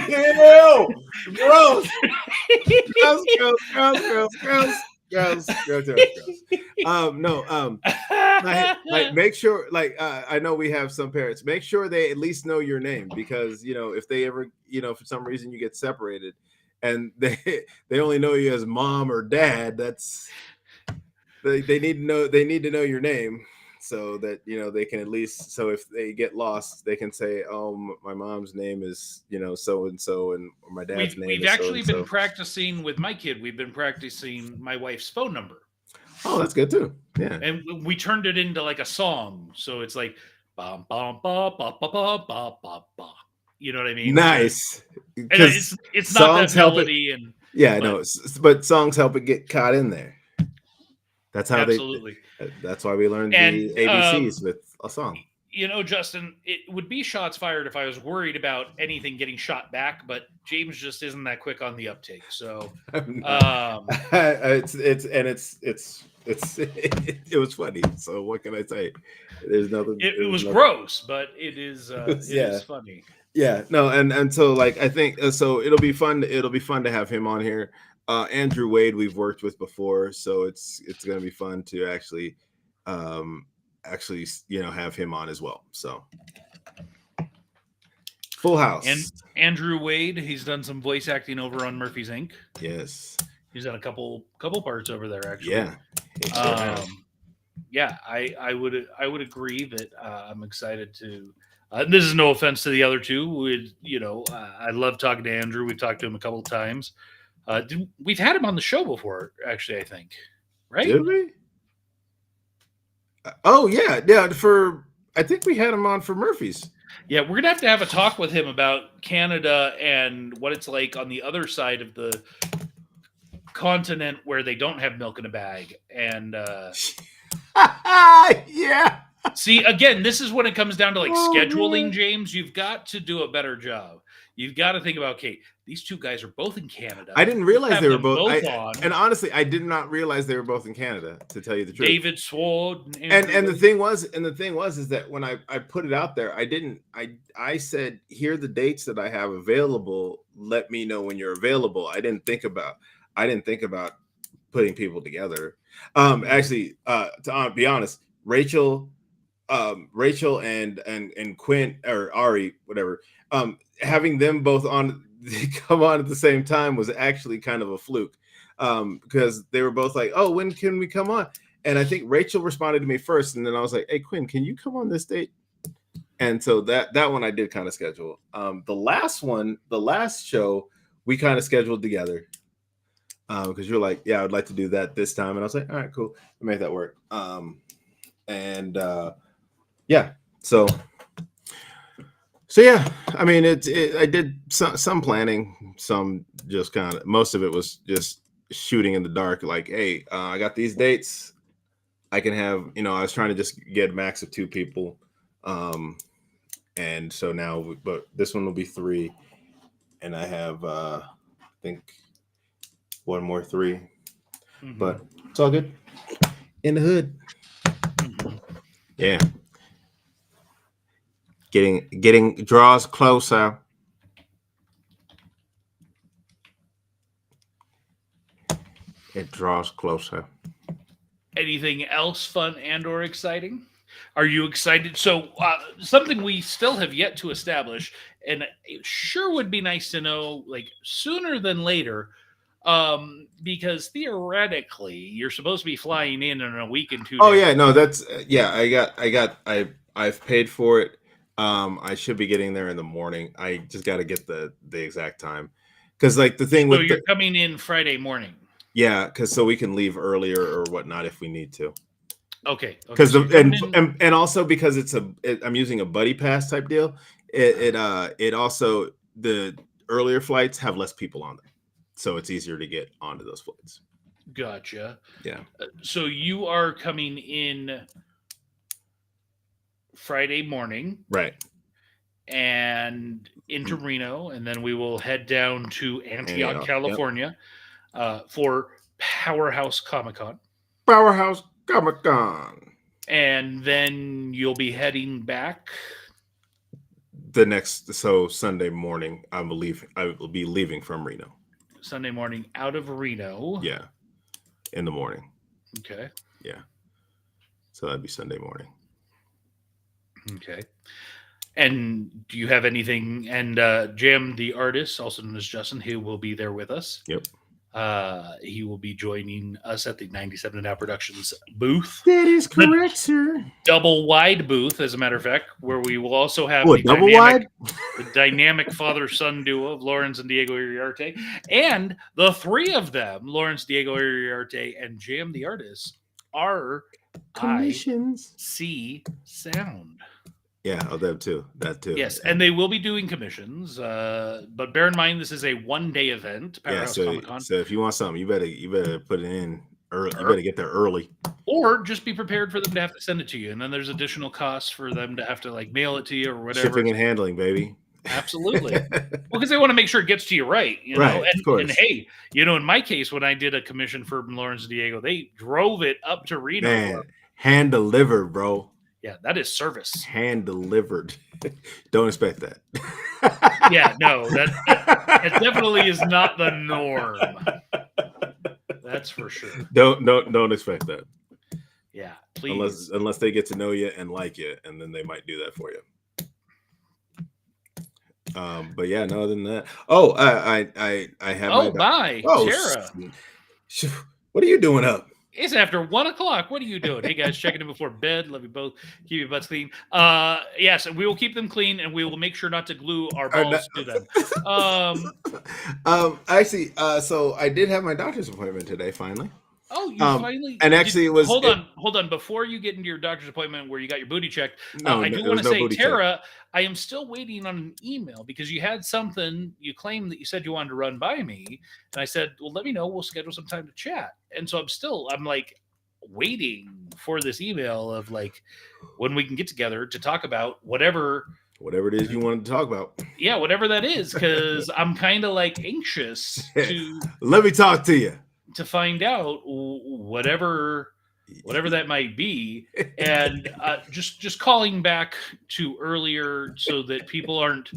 Ew! Gross! Gross. No. Like make sure, like I know we have some parents. Make sure they at least know your name, because if they ever, for some reason you get separated, and they only know you as mom or dad, that's they need to know your name. So that they can at least, so if they get lost, they can say, "Oh, my mom's name is so and so, and my dad's name." We've actually been practicing with my kid. We've been practicing my wife's phone number. Oh, that's good too. Yeah, and we turned it into like a song, so it's like, bum, bum, ba, ba, ba, ba, ba, ba, ba. You know what I mean? Nice. And it's not that melody, but songs help it get caught in there. That's how absolutely. That's why we learned the ABCs with a song. Justin, it would be shots fired if I was worried about anything getting shot back, but James just isn't that quick on the uptake. So it was funny. So what can I say? There's nothing. It was gross, but it is is funny. Yeah, no, and so like I think so it'll be fun. It'll be fun to have him on here. Andrew Wade we've worked with before, so it's going to be fun to actually have him on as well. So full house. And Andrew Wade, he's done some voice acting over on Murphy's Inc. Yes, he's done a couple parts over there actually. Yeah. I would agree that I'm excited to. This is no offense to the other two. I love talking to Andrew. We've talked to him a couple of times. We've had him on the show before, actually, I think. Right? Did we? Oh, yeah. I think we had him on for Murphy's. Yeah, we're going to have a talk with him about Canada and what it's like on the other side of the continent where they don't have milk in a bag. And yeah. See, again, this is when it comes down to scheduling, James. You've got to do a better job. You've got to think about, okay, these two guys are both in Canada. I didn't realize they were both on. And honestly, I did not realize they were both in Canada, to tell you the truth. David Sword. And the thing was is that when I put it out there, I said, here are the dates that I have available. Let me know when you're available. I didn't think about putting people together. Actually, to be honest, Rachel and Quinn or Ari, whatever, having them both come on at the same time was actually kind of a fluke, because they were both like, "Oh, when can we come on?" And I think Rachel responded to me first, and then I was like, "Hey, Quinn, can you come on this date?" And so that one I did kind of schedule. The last show we kind of scheduled together, because you're like, "Yeah, I'd like to do that this time," and I was like, "All right, cool, we'll make that work." Yeah, so yeah, I mean, I did some planning, some just kind of, most of it was just shooting in the dark. Like, hey, I got these dates. I can have, I was trying to just get a max of 2 people. And so now, but this one will be 3. And I have, I think, 1 more 3. Mm-hmm. But it's all good. In the hood. Mm-hmm. Yeah. Getting draws closer. It draws closer. Anything else fun and or exciting? Are you excited? So something we still have yet to establish, and it sure would be nice to know, like, sooner than later, because theoretically you're supposed to be flying in a week and 2 days. Oh yeah, no, that's I've paid for it. I should be getting there in the morning. I just got to get the exact time, because like the thing with you're coming in Friday morning. Yeah, because so we can leave earlier or whatnot if we need to. Okay. Because and also because I'm using a buddy pass type deal. It also, the earlier flights have less people on them. so it's easier to get onto those flights. Gotcha. Yeah. So you are coming in Friday morning, right, and into Reno, and then we will head down to Antioch, California, for Powerhouse Comic-Con. Powerhouse Comic-Con. And then you'll be heading back Sunday morning. I will be leaving from Reno. Sunday morning out of Reno. Yeah, in the morning. Okay. Yeah. So that'd be Sunday morning. Okay. And do you have anything? And Jam, the artist, also known as Justin, he will be there with us. Yep. He will be joining us at the 97 Now Productions booth. That is correct, sir. Double wide booth, as a matter of fact, where we will also have the dynamic father-son duo of Lawrence and Diego Iriarte, and the three of them, Lawrence, Diego Iriarte, and Jam the artist, are commissions. IC Sound. Yeah, that too. Yes, and they will be doing commissions. But bear in mind, this is a one-day event. Powerhouse Comic-Con. So if you want something, you better put it in early. You better get there early, or just be prepared for them to have to send it to you, and then there's additional costs for them to have to mail it to you or whatever. Shipping and handling, baby. Absolutely. Well, because they want to make sure it gets to you right, you know. Right, and, of course. And hey, in my case, when I did a commission for Lawrence and Diego, they drove it up to Reno. Man, hand delivered, bro. Yeah, that is service. Hand delivered. Don't expect that. Yeah, no, that definitely is not the norm. That's for sure. Don't expect that. Yeah, please. Unless they get to know you and like you, and then they might do that for you. But yeah, no, other than that. Oh, I have. Oh, bye, Tara. What are you doing up? It's after 1 o'clock. What are you doing? Hey guys, checking in before bed. Love you both. Keep your butts clean. Yes, and we will keep them clean, and we will make sure not to glue our balls to them. Actually, so I did have my doctor's appointment today. Finally. Oh, you finally. And actually, it was. Hold on. Before you get into your doctor's appointment where you got your booty checked, I do want to say, Tara, I am still waiting on an email because you had something. You claimed that you said you wanted to run by me, and I said, "Well, let me know. We'll schedule some time to chat." And so I'm like waiting for this email of when we can get together to talk about whatever it is you wanted to talk about. Yeah, whatever that is, because I'm kind of anxious to. Let me talk to you. To find out whatever that might be, and just calling back to earlier so that people aren't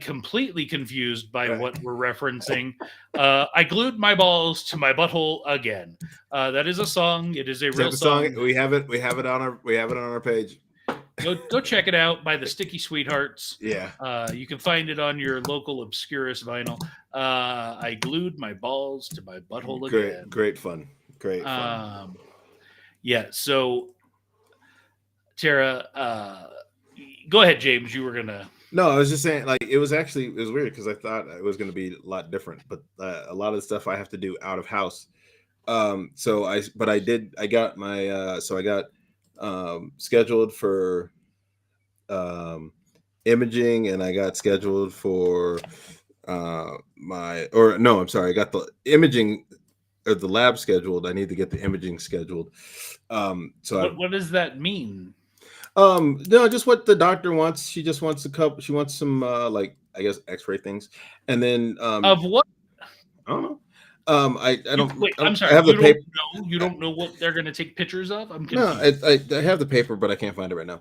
completely confused by what we're referencing. I glued my balls to my butthole again. That is a song. It is a real song. We have it on our page. Go check it out by the Sticky Sweethearts. Yeah. You can find it on your local Obscurus vinyl. I glued my balls to my butthole again. Great fun. Yeah. So, Tara, go ahead, James. You were gonna. No, I was just saying, it was weird because I thought it was going to be a lot different, but a lot of the stuff I have to do out of house. I got my scheduled for imaging, and I got scheduled for I got the imaging or the lab scheduled. I need to get the imaging scheduled. What does that mean? No, just what the doctor wants. She just wants she wants some I guess X-ray things, and then of what? I don't know. I don't. Wait, I'm sorry. I have the paper. You don't know what they're going to take pictures of? I'm confused. No, I have the paper, but I can't find it right now.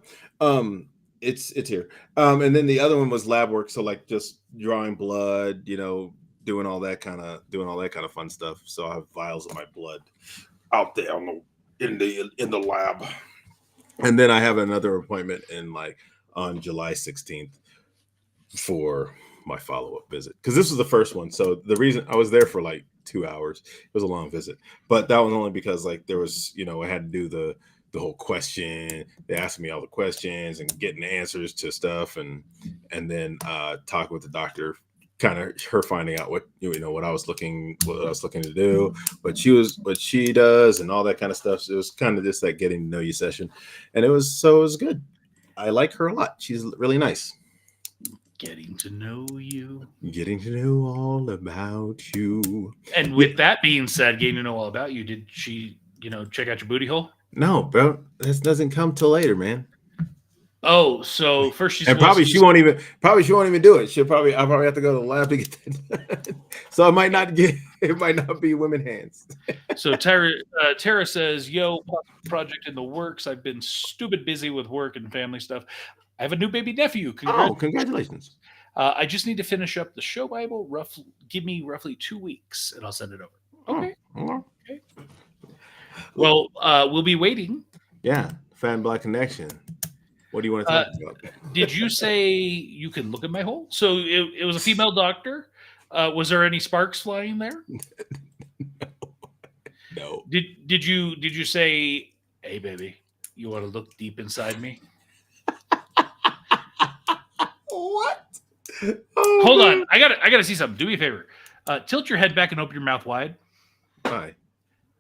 It's here. And then the other one was lab work, so just drawing blood, doing all that kind of fun stuff. So I have vials of my blood out there in the lab. And then I have another appointment on July 16th for my follow-up visit, because this was the first one. So the reason I was there for 2 hours, it was a long visit, but that was only because there was, I had to do the whole question. They asked me all the questions and getting answers to stuff, and then talking with the doctor, kind of her finding out what I was looking to do, what she does, and all that kind of stuff. So it was kind of just getting to know you session, and it was good. I like her a lot. She's really nice. Getting to know you. Getting to know all about you. And with that being said, getting to know all about you, did she, check out your booty hole? No, bro. This doesn't come till later, man. Oh, so first she won't even do it. I'll probably have to go to the lab to get that done. So it might not be women hands. So Tara says, yo, project in the works. I've been stupid busy with work and family stuff. I have a new baby nephew. Congratulations. I just need to finish up the show Bible. Give me roughly 2 weeks and I'll send it over. Okay. Okay. Well, we'll be waiting. Yeah. Fan Black Connection. What do you want to talk about? Did you say you can look at my hole? So it was a female doctor. Was there any sparks flying there? No. Did you say, hey baby, you want to look deep inside me? What? Hold on. I gotta see something. Do me a favor. Tilt your head back and open your mouth wide. Why?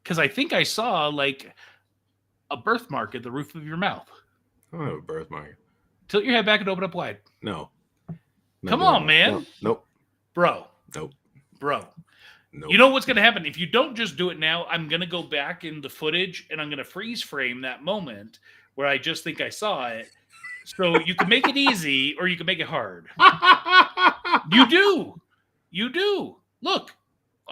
Because I think I saw like a birthmark at the roof of your mouth. I don't have a birthmark. Tilt your head back and open up wide. No. Come on, man. Nope. Bro. Nope. Bro. Nope. You know what's going to happen? If you don't just do it now, I'm going to go back in the footage and I'm going to freeze frame that moment where I just think I saw it. So you can make it easy or you can make it hard. You do. Look.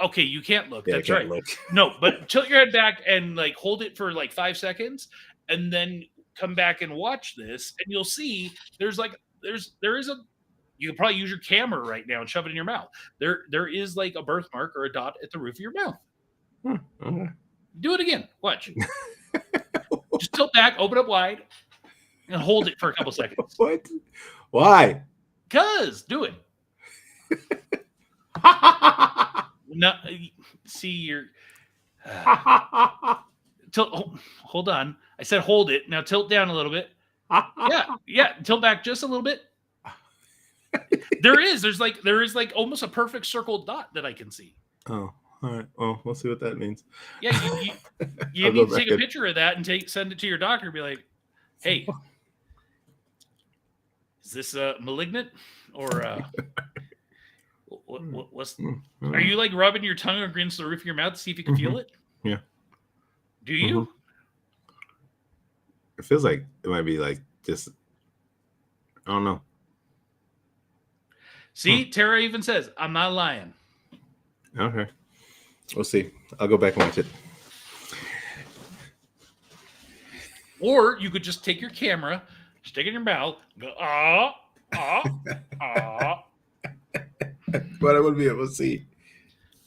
Okay, you can't look. Yeah, that's right. Look. No, but tilt your head back and like hold it for like 5 seconds and then come back and watch this and you'll see there is a, you can probably use your camera right now and shove it in your mouth. There is like a birthmark or a dot at the roof of your mouth. Okay. Do it again. Watch. Just tilt back, open up wide, and hold it for a couple seconds. What? Why? Because do it. No, see you're. Hold on. I said hold it. Now tilt down a little bit. Yeah. Tilt back just a little bit. There is almost a perfect circle dot that I can see. Oh, all right. Well, we'll see what that means. Yeah, you need to take a picture of that and send it to your doctor and be like, hey, is this malignant or what's are you like rubbing your tongue against the roof of your mouth to see if you can feel it? Yeah. Do you? It feels like it might be like just I don't know. See, Tara even says, I'm not lying. Okay. We'll see. I'll go back and watch it. Or you could just take your camera, stick it in your mouth, go, But I wouldn't be able to see.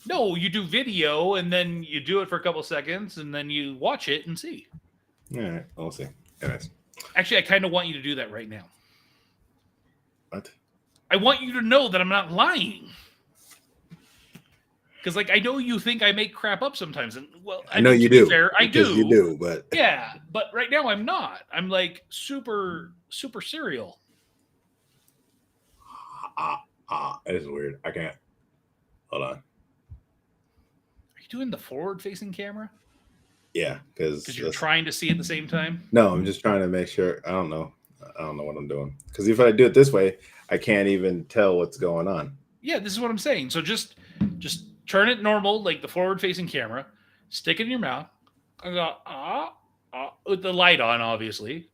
No, you do video and then you do it for a couple seconds and then you watch it and see. All right. We'll see. Anyways. Actually, I kind of want you to do that right now. What? I want you to know that I'm not lying. Because, like, I know you think I make crap up sometimes. And, well, I know you do. Fair, I do. You do, but... Yeah, but right now I'm not. I'm, like, super, super serial. That is weird. I can't. Hold on. Are you doing the forward-facing camera? Yeah, because you're trying to see at the same time? No, I'm just trying to make sure. I don't know what I'm doing. Because if I do it this way, I can't even tell what's going on. Yeah, this is what I'm saying. So just turn it normal, like the forward-facing camera. Stick it in your mouth. And go, with the light on, obviously.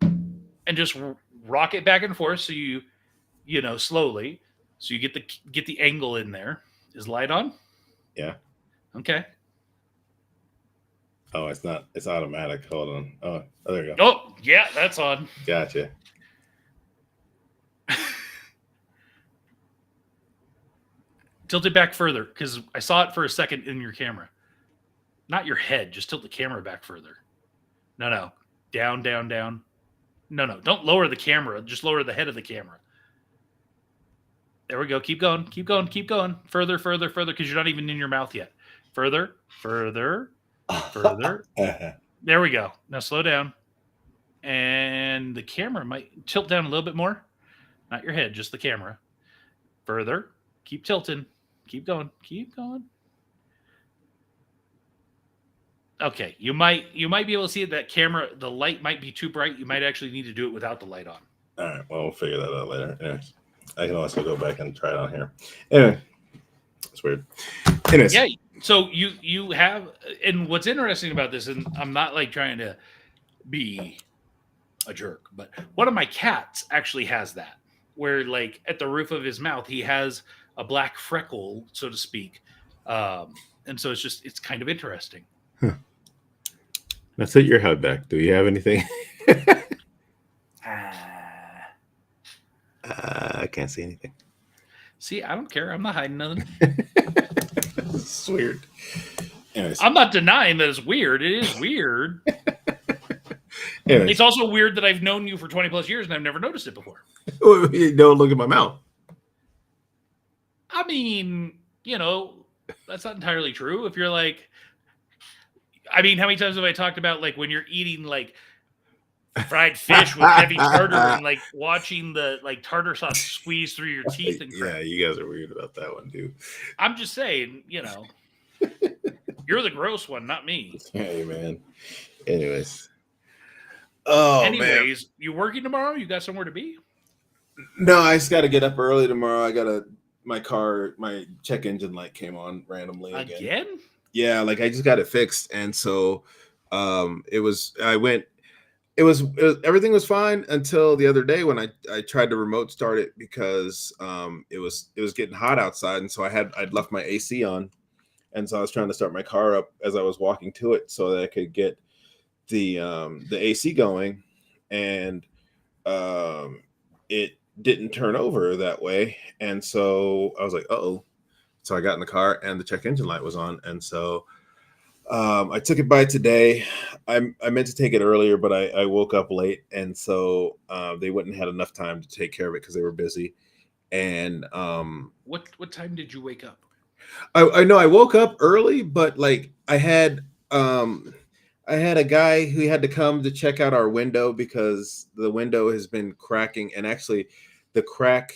And just rock it back and forth so you slowly. So you get the angle in there. Is light on? Yeah. Okay. Oh, it's not. It's automatic. Hold on. Oh, there you go. Oh, yeah, that's on. Gotcha. Tilt it back further because I saw it for a second in your camera. Not your head. Just tilt the camera back further. No. Down, down, down. No. Don't lower the camera. Just lower the head of the camera. There we go. Keep going. Keep going. Keep going. Further, further, further because you're not even in your mouth yet. Further, further. Further. There we go. Now slow down. And the camera might tilt down a little bit more. Not your head, just the camera. Further. Keep tilting. Keep going. Keep going. Okay. You might be able to see that camera, the light might be too bright. You might actually need to do it without the light on. All right. Well, we'll figure that out later. Anyways, I can also go back and try it on here. Anyway, it's weird. Anyways. Yeah. So you have, and what's interesting about this, and I'm not like trying to be a jerk, but one of my cats actually has that, where like at the roof of his mouth he has a black freckle, so to speak, and so it's kind of interesting. Huh. Let's hit your head back. Do you have anything? I can't see anything. See, I don't care. I'm not hiding nothing. It's weird. Anyways. I'm not denying that it's weird. It is weird. Anyways. It's also weird that I've known you for 20 plus years and I've never noticed it before. Don't look at my mouth. I mean, that's not entirely true. If you're like, I mean, how many times have I talked about like when you're eating like fried fish with heavy tartar and like watching the like tartar sauce squeeze through your teeth and crap? Yeah, you guys are weird about that one, dude. I'm just saying, you're the gross one, not me. Hey, man. Anyways, man. You working tomorrow? You got somewhere to be? No, I just got to get up early tomorrow. My check engine light came on randomly again. Yeah, like I just got it fixed, and so everything was fine until the other day when I tried to remote start it because it was getting hot outside, and so I'd left my AC on, and so I was trying to start my car up as I was walking to it so that I could get the AC going, and it didn't turn over that way, and so I was like, uh-oh. So I got in the car and the check engine light was on, and so I took it by today. I meant to take it earlier, but I woke up late, and so they wouldn't have had enough time to take care of it because they were busy. And what time did you wake up? I know I woke up early, but like I had a guy who had to come to check out our window because the window has been cracking, and actually the crack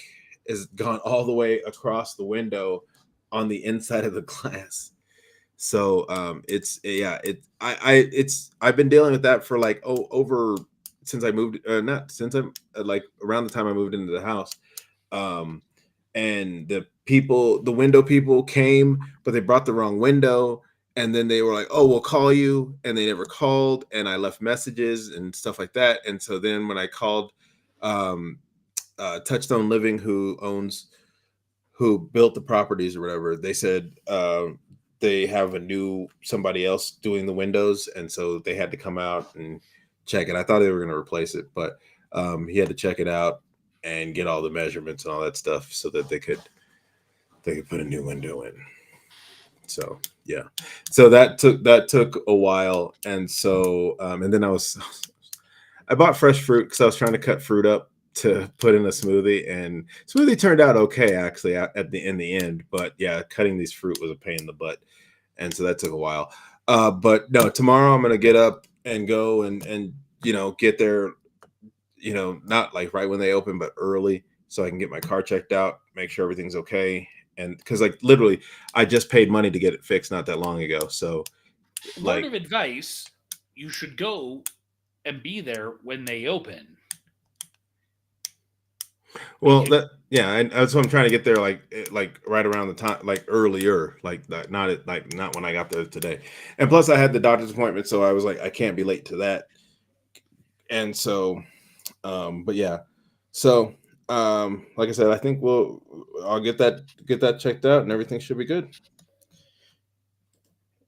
has gone all the way across the window on the inside of the glass. So I've been dealing with that for like over since I moved, not since I'm like around the time I moved into the house. And the window people came, but they brought the wrong window. And then they were like, oh, we'll call you. And they never called. And I left messages and stuff like that. And so then when I called Touchstone Living, who built the properties or whatever, they said they have somebody else doing the windows. And so they had to come out and check it. I thought they were going to replace it, but he had to check it out and get all the measurements and all that stuff so that they could put a new window in. So yeah, so that took a while, and so and then I bought fresh fruit because I was trying to cut fruit up to put in a smoothie, and smoothie turned out okay actually in the end. But yeah, cutting these fruit was a pain in the butt, and so that took a while. But no, tomorrow I'm gonna get up and go and get there, not like right when they open, but early, so I can get my car checked out, make sure everything's okay. And because like literally I just paid money to get it fixed not that long ago. So word of advice, you should go and be there when they open. Well, that's what I'm trying to get there, like right around the time, like earlier, like that, not when I got there today. And plus I had the doctor's appointment, so I was like, I can't be late to that. And so but yeah, so like I said, I think I'll get that checked out and everything should be good.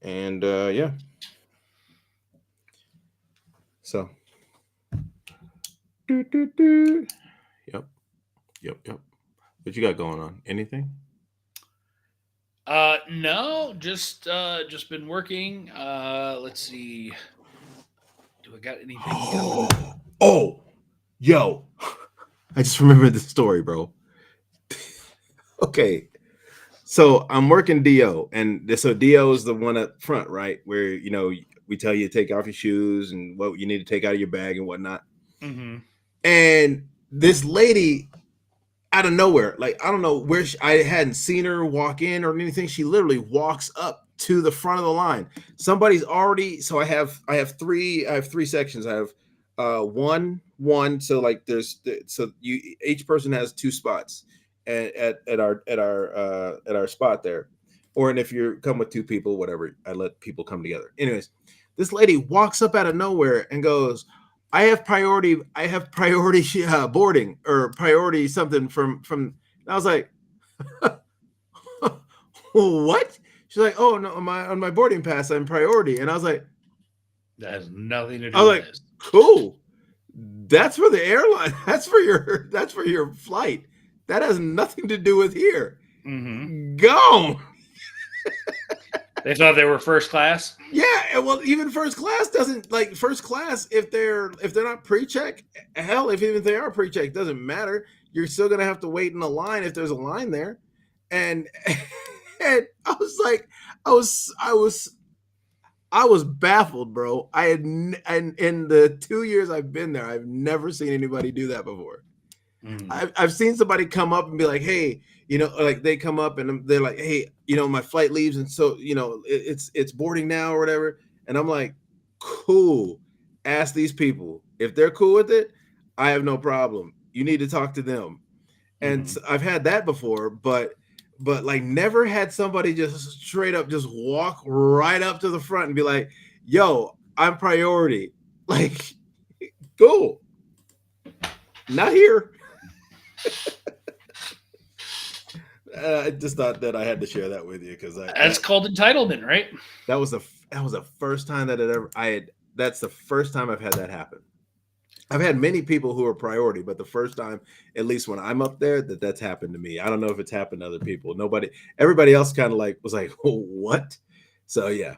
And yeah. So Yep. What you got going on? Anything? No, just been working. Let's see. Do I got anything? Oh, yo. I just remembered the story, bro. Okay. So I'm working DO, and so DO is the one up front, right? Where, we tell you to take off your shoes and what you need to take out of your bag and whatnot. Mm-hmm. And this lady out of nowhere, like, I don't know where I hadn't seen her walk in or anything. She literally walks up to the front of the line. Somebody's already, so I have three sections. I have one. So like each person has 2 spots at our spot there, and if you come with 2 people, whatever, I let people come together. Anyways, this lady walks up out of nowhere and goes, I have priority boarding or priority something from. And I was like, what? She's like, oh no, on my boarding pass, I'm priority. And I was like, that has nothing to do I was with like, this. Cool. That's for the airline. That's for your flight. That has nothing to do with here. Mm-hmm. Gone. They thought they were first class. Yeah, well, even first class doesn't like first class if they're not pre-check. Hell, even if they are pre-check, doesn't matter. You're still gonna have to wait in a line if there's a line there. And I was like, I was baffled, bro. And in the 2 years I've been there, I've never seen anybody do that before. I've seen somebody come up and be like, hey, like they come up and they're like, hey, my flight leaves. And so, it's boarding now or whatever. And I'm like, cool. Ask these people. If they're cool with it, I have no problem. You need to talk to them. And so I've had that before, but like never had somebody just straight up just walk right up to the front and be like, yo, I'm priority. Like, cool. Not here. I just thought that I had to share that with you because that's called entitlement, right? That was the first time that's the first time I've had that happen. I've had many people who are priority, but the first time, at least when I'm up there, that's happened to me. I don't know if it's happened to other people. Everybody else kind of like was like, oh, what? So yeah.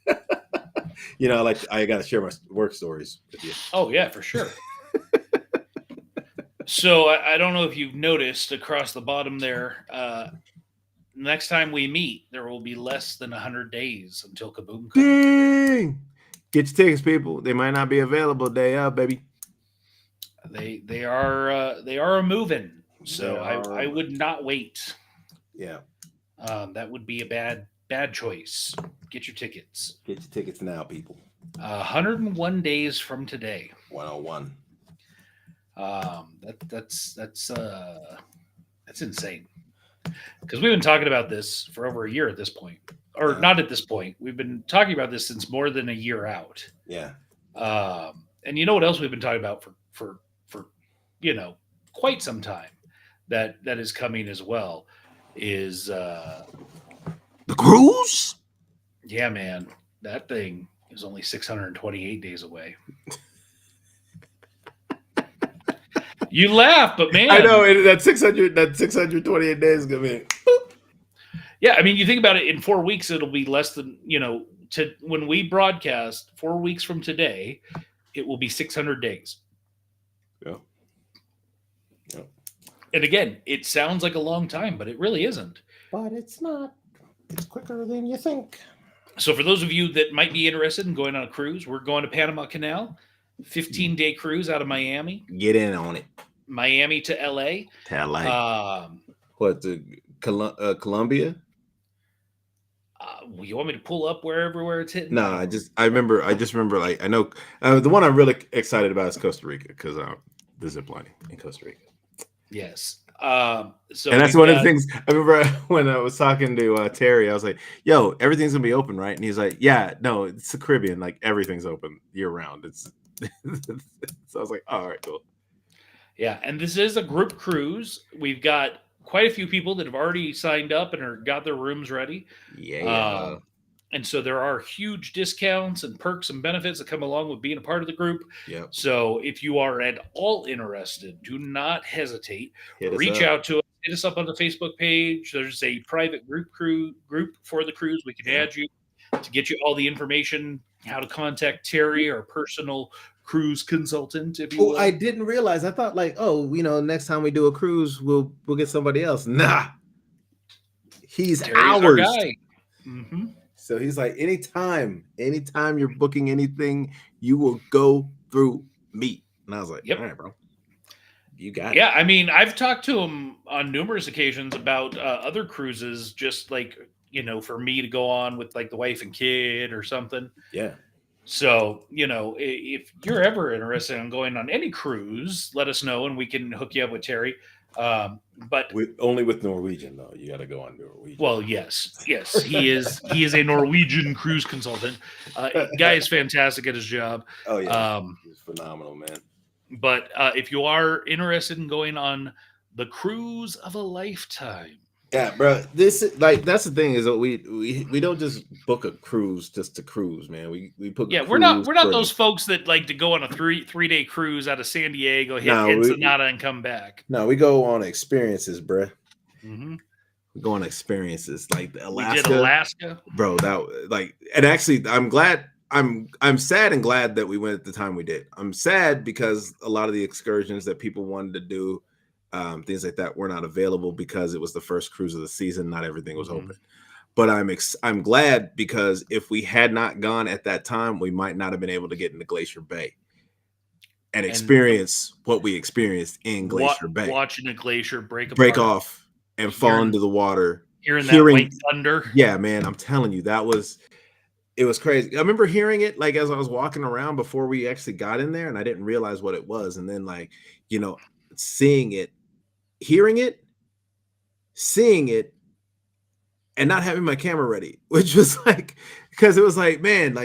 I got to share my work stories with you. Oh yeah, for sure. So I don't know if you've noticed across the bottom there, next time we meet, there will be less than 100 days until Kaboom comes. Dang! Get your tickets, people. They might not be available day up, baby. They are moving, so I would not wait. Yeah, that would be a bad choice. Get your tickets. Get your tickets now, people. 101 days from today. 101. That's insane. Because we've been talking about this for over a year at this point, or not at this point. We've been talking about this since more than a year out. Yeah. And you know what else we've been talking about for quite some time that is coming as well is the cruise. Yeah, man, that thing is only 628 days away. You laugh, but man, I know that 628 days is gonna be. Yeah, I mean, you think about it. In 4 weeks, it'll be less than to when we broadcast 4 weeks from today, it will be 600 days. Yeah. Yeah. And again, it sounds like a long time, but it really isn't. But it's not. It's quicker than you think. So for those of you that might be interested in going on a cruise, we're going to Panama Canal, 15-day cruise out of Miami. Get in on it. Miami to LA. To LA. What, to Colombia? You want me to pull up everywhere it's hitting? No, I just remember like I know the one I'm really excited about is Costa Rica because the zip lining in Costa Rica. Yes. And that's one of the things I remember when I was talking to Terry. I was like, "Yo, everything's gonna be open, right?" And he's like, "Yeah, no, it's the Caribbean. Like everything's open year round." It's so I was like, "All right, cool." Yeah, and this is a group cruise. We've got quite a few people that have already signed up and got their rooms ready. Yeah. And so there are huge discounts and perks and benefits that come along with being a part of the group. Yep. So if you are at all interested, do not hesitate. Reach out to us. Hit us up on the Facebook page. There's a private group for the cruise. We can add you to get you all the information, how to contact Terry, our personal cruise consultant, if you will. I didn't realize. I thought like, next time we do a cruise, we'll get somebody else. Nah. He's Terry's ours. Our guy. Mm-hmm. So he's like, anytime you're booking anything, you will go through me. And I was like, all right, bro. You got it. Yeah, I mean, I've talked to him on numerous occasions about other cruises, just like, for me to go on with like the wife and kid or something. Yeah. So, if you're ever interested in going on any cruise, let us know and we can hook you up with Terry. But only with Norwegian though. You got to go on Norwegian. Well, yes, he is a Norwegian cruise consultant. Guy is fantastic at his job. Oh yeah, he's phenomenal, man. But if you are interested in going on the cruise of a lifetime, yeah, bro. This that's the thing is that we don't just book a cruise just to cruise, man. We book. Yeah, we're not those folks that like to go on a three-day cruise out of San Diego, hit Ensenada, and come back. No, we go on experiences, bro. Mm-hmm. We go on experiences like Alaska. We did Alaska, bro. And actually, I'm glad. I'm sad and glad that we went at the time we did. I'm sad because a lot of the excursions that people wanted to do, things like that, were not available because it was the first cruise of the season. Not everything was open. But I'm glad because if we had not gone at that time, we might not have been able to get into Glacier Bay and experience what we experienced in Glacier Bay. Watching a glacier break off and fall into the water. Hearing that white thunder. Yeah, man, I'm telling you, it was crazy. I remember hearing it like as I was walking around before we actually got in there, and I didn't realize what it was. And then seeing it, hearing it, seeing it, and not having my camera ready, which was because it was man,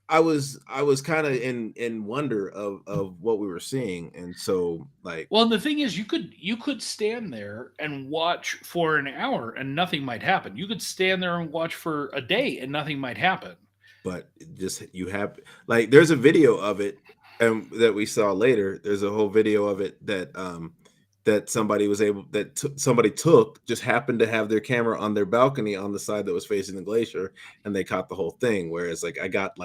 I was kind of in wonder of what we were seeing. And so well, and the thing is, you could stand there and watch for an hour and nothing might happen. You could stand there and watch for a day and nothing might happen. But just there's a video of it that we saw later. There's a whole video of it that somebody was somebody took, just happened to have their camera on their balcony on the side that was facing the glacier, and they caught the whole thing. Whereas I got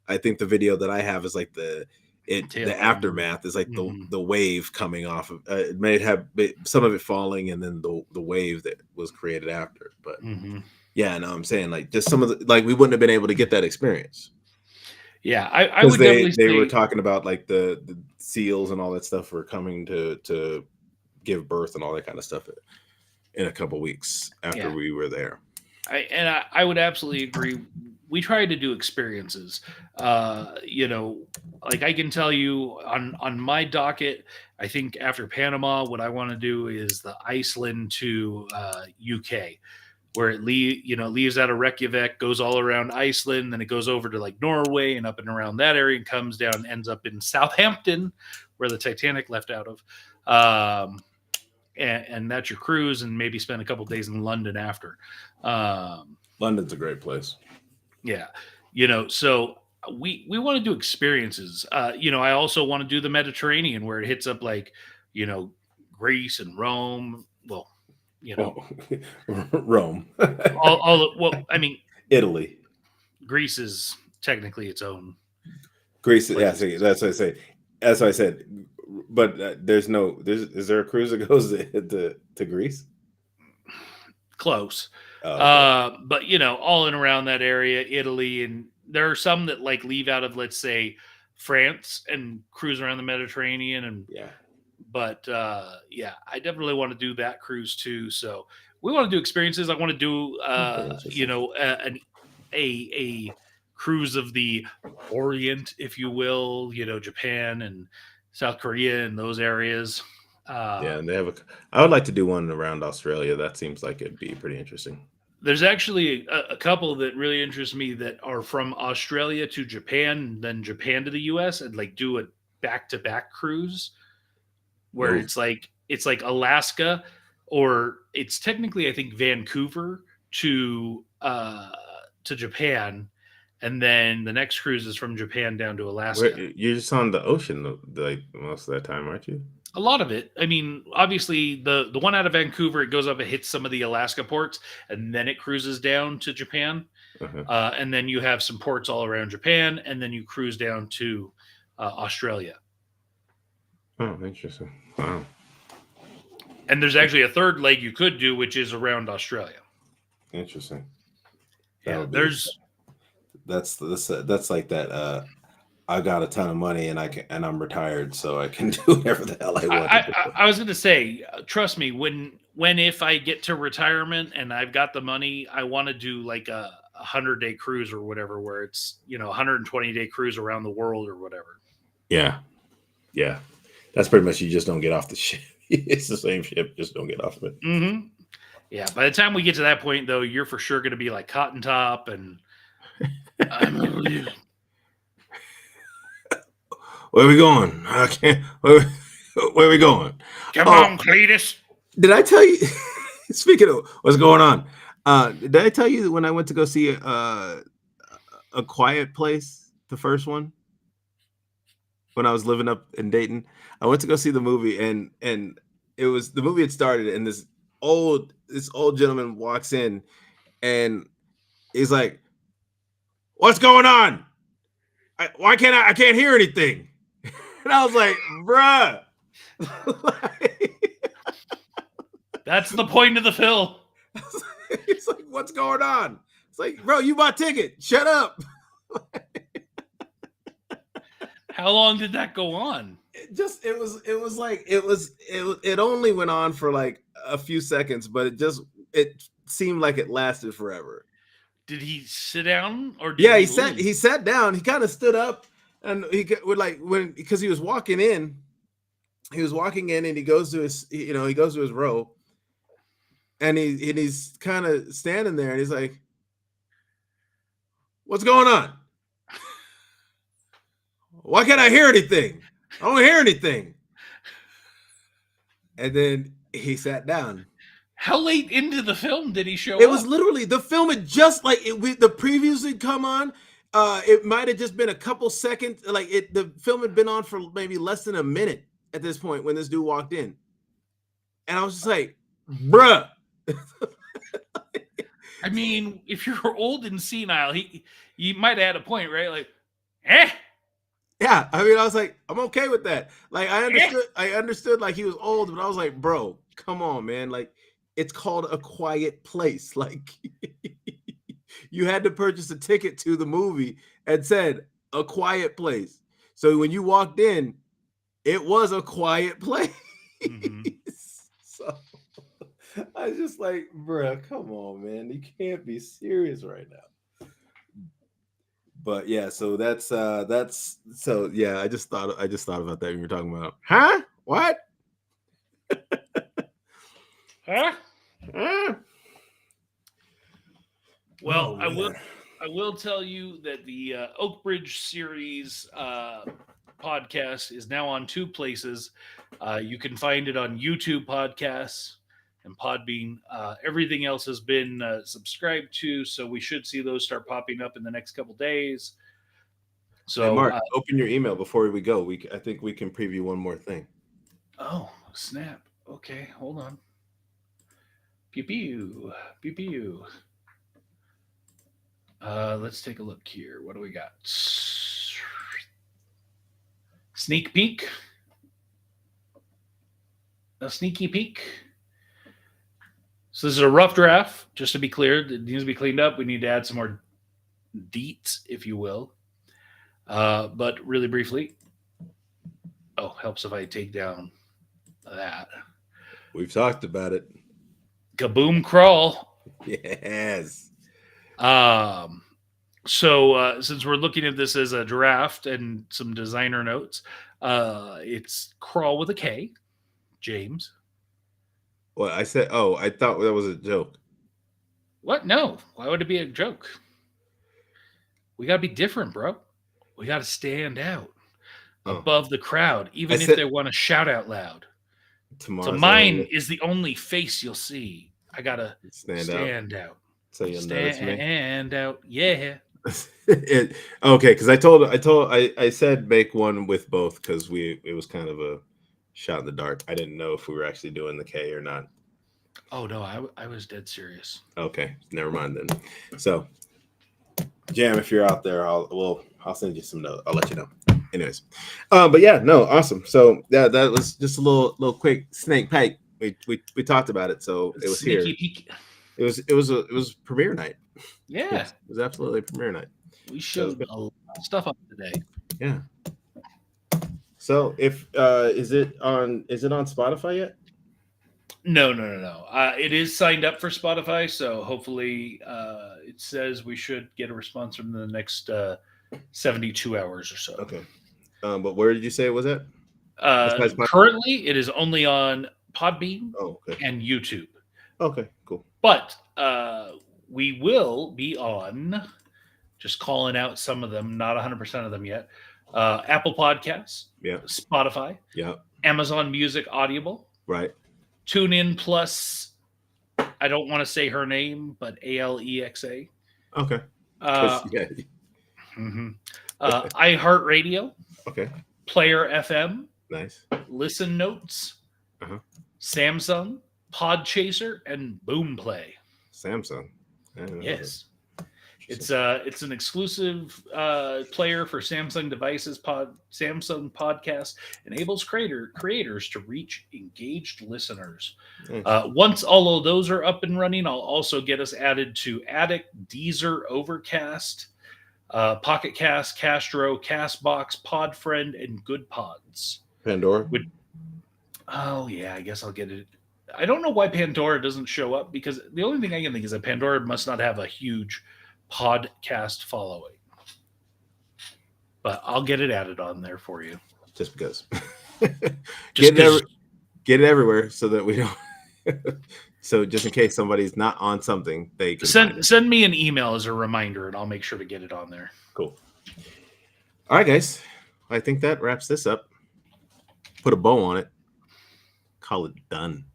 I think the video that I have is the aftermath is the wave coming off of it may have some of it falling and then the wave that was created after. But yeah, no, I'm saying just some of the we wouldn't have been able to get that experience. Yeah, I would definitely they were talking about the seals and all that stuff were coming to give birth and all that kind of stuff in a couple weeks after we were there. I would absolutely agree. We tried to do experiences. I can tell you on my docket, I think after Panama, what I want to do is the Iceland to UK, where it leaves out of Reykjavik, goes all around Iceland, then it goes over to Norway and up and around that area and comes down, ends up in Southampton, where the Titanic left out of. And that's your cruise, and maybe spend a couple of days in London after. London's a great place. Yeah. So we want to do experiences. I also want to do the Mediterranean, where it hits up Greece and Rome. Well, Rome. Italy. Greece is technically its own. Greece, yeah, that's what I say. That's what I said. But is there a cruise that goes to Greece? Close. Oh, okay. But all in around that area, Italy, and there are some that leave out of, let's say, France and cruise around the Mediterranean. And but I definitely want to do that cruise too. So we want to do experiences. I want to do a cruise of the Orient, if you will, Japan and South Korea and those areas. And I would like to do one around Australia. That seems like it'd be pretty interesting. There's actually a couple that really interest me that are from Australia to Japan, then Japan to the US, and do a back-to-back cruise where it's like Alaska, or it's technically, I think, Vancouver to Japan. And then the next cruise is from Japan down to Alaska. You're just on the ocean most of that time, aren't you? A lot of it. I mean, obviously, the one out of Vancouver, it goes up, it hits some of the Alaska ports, and then it cruises down to Japan. And then you have some ports all around Japan, and then you cruise down to Australia. Oh, interesting. Wow. And there's actually a third leg you could do, which is around Australia. Interesting. That's like that. I got a ton of money and I'm retired, so I can do whatever the hell I want. I was going to say, trust me, if I get to retirement and I've got the money, I want to do a 100-day cruise or whatever, where it's 120-day cruise around the world or whatever. Yeah. That's pretty much, you just don't get off the ship. It's the same ship, just don't get off of it. Mm-hmm. Yeah, by the time we get to that point, though, you're for sure going to be like Cotton Top and Where are we going? I can't. Where are we going? Come on, Cletus. Did I tell you? Speaking of what's going on, did I tell you when I went to go see A Quiet Place, the first one, when I was living up in Dayton? I went to go see the movie, and it was, the movie had started, and this old gentleman walks in, and he's like, "What's going on? I can't hear anything." And I was like, "Bruh." That's the point of the film. It's like, "What's going on?" It's like, "Bro, you bought ticket. Shut up." How long did that go on? It only went on for like a few seconds, but it seemed like it lasted forever. Did he sit down or? He sat down. He kind of stood up, and because he was walking in. He was walking in, and he goes to his row, and he's kind of standing there, and he's like, "What's going on? Why can't I hear anything? I don't hear anything." And then he sat down. How late into the film did he show up? It was literally, the film had just the previews had come on. It might have just been a couple seconds. The film had been on for maybe less than a minute at this point when this dude walked in. And I was just like, "Bruh." I mean, if you're old and senile, he might have had a point, right? Like, eh. Yeah, I mean, I was like, I'm okay with that. Like, I understood like he was old, but I was like, "Bro, come on, man. Like, it's called A Quiet Place." Like, you had to purchase a ticket to the movie and said A Quiet Place. So when you walked in, it was a quiet place. Mm-hmm. So I was just like, "Bruh, come on, man. You can't be serious right now." But yeah, so I just thought about that when you were talking about, huh? What? Huh? Well, I will tell you that the Oakbridge series podcast is now on 2 places. You can find it on YouTube podcasts and Podbean. Everything else has been subscribed to, so we should see those start popping up in the next couple days. So, hey, Mark, open your email before we go. I think we can preview one more thing. Oh, snap. Okay, hold on. Pew pew. Pew pew. Let's take a look here. What do we got? Sneak peek. A sneaky peek. So this is a rough draft, just to be clear. It needs to be cleaned up. We need to add some more deets, if you will. But really briefly, helps if I take down that. We've talked about it. Kaboom crawl. Yes. So since we're looking at this as a draft and some designer notes, it's crawl with a K, James. Well, I said, I thought that was a joke. What? No. Why would it be a joke? We got to be different, bro. We got to stand out above the crowd, even if they want to shout out loud. So mine is the only face you'll see. I got to stand out. So you'll notice me. Stand out. Yeah. Okay, because I said make one with both because it was kind of a shot in the dark. I didn't know if we were actually doing the K or not. Oh no, I was dead serious. Okay, never mind then. So, Jam, if you're out there, I'll send you some notes. I'll let you know. Anyways, but yeah, no, awesome. So yeah, that was just a little quick snake peek. We talked about it, so it was here. Peek. It was premiere night. Yeah, it was absolutely premiere night. We showed a lot of stuff up today. Yeah. So if is it on Spotify yet? No. It is signed up for Spotify, so hopefully it says we should get a response from the next 72 hours or so. Okay. But where did you say it was at? Currently, it is only on Podbean and YouTube. Okay, cool. But we will be on, just calling out some of them, not 100% of them yet, Apple Podcasts, Spotify, Amazon Music Audible, right, TuneIn Plus, I don't want to say her name, but Alexa. Okay. iHeartRadio, okay, Player FM, nice, Listen Notes, Samsung, Podchaser, and Boomplay. Samsung. Yes. It's an exclusive player for Samsung devices. Samsung Podcast enables creators to reach engaged listeners. Nice. Once all of those are up and running, I'll also get us added to Addict, Deezer, Overcast, Pocket Cast, Castro, Castbox, Podfriend, and Good Pods. Pandora? Oh, yeah, I guess I'll get it. I don't know why Pandora doesn't show up, because the only thing I can think is that Pandora must not have a huge podcast following. But I'll get it added on there for you. Just because. Get it everywhere so that we don't... So just in case somebody's not on something, they can send me an email as a reminder, and I'll make sure to get it on there. Cool. All right, guys. I think that wraps this up. Put a bow on it. Call it done.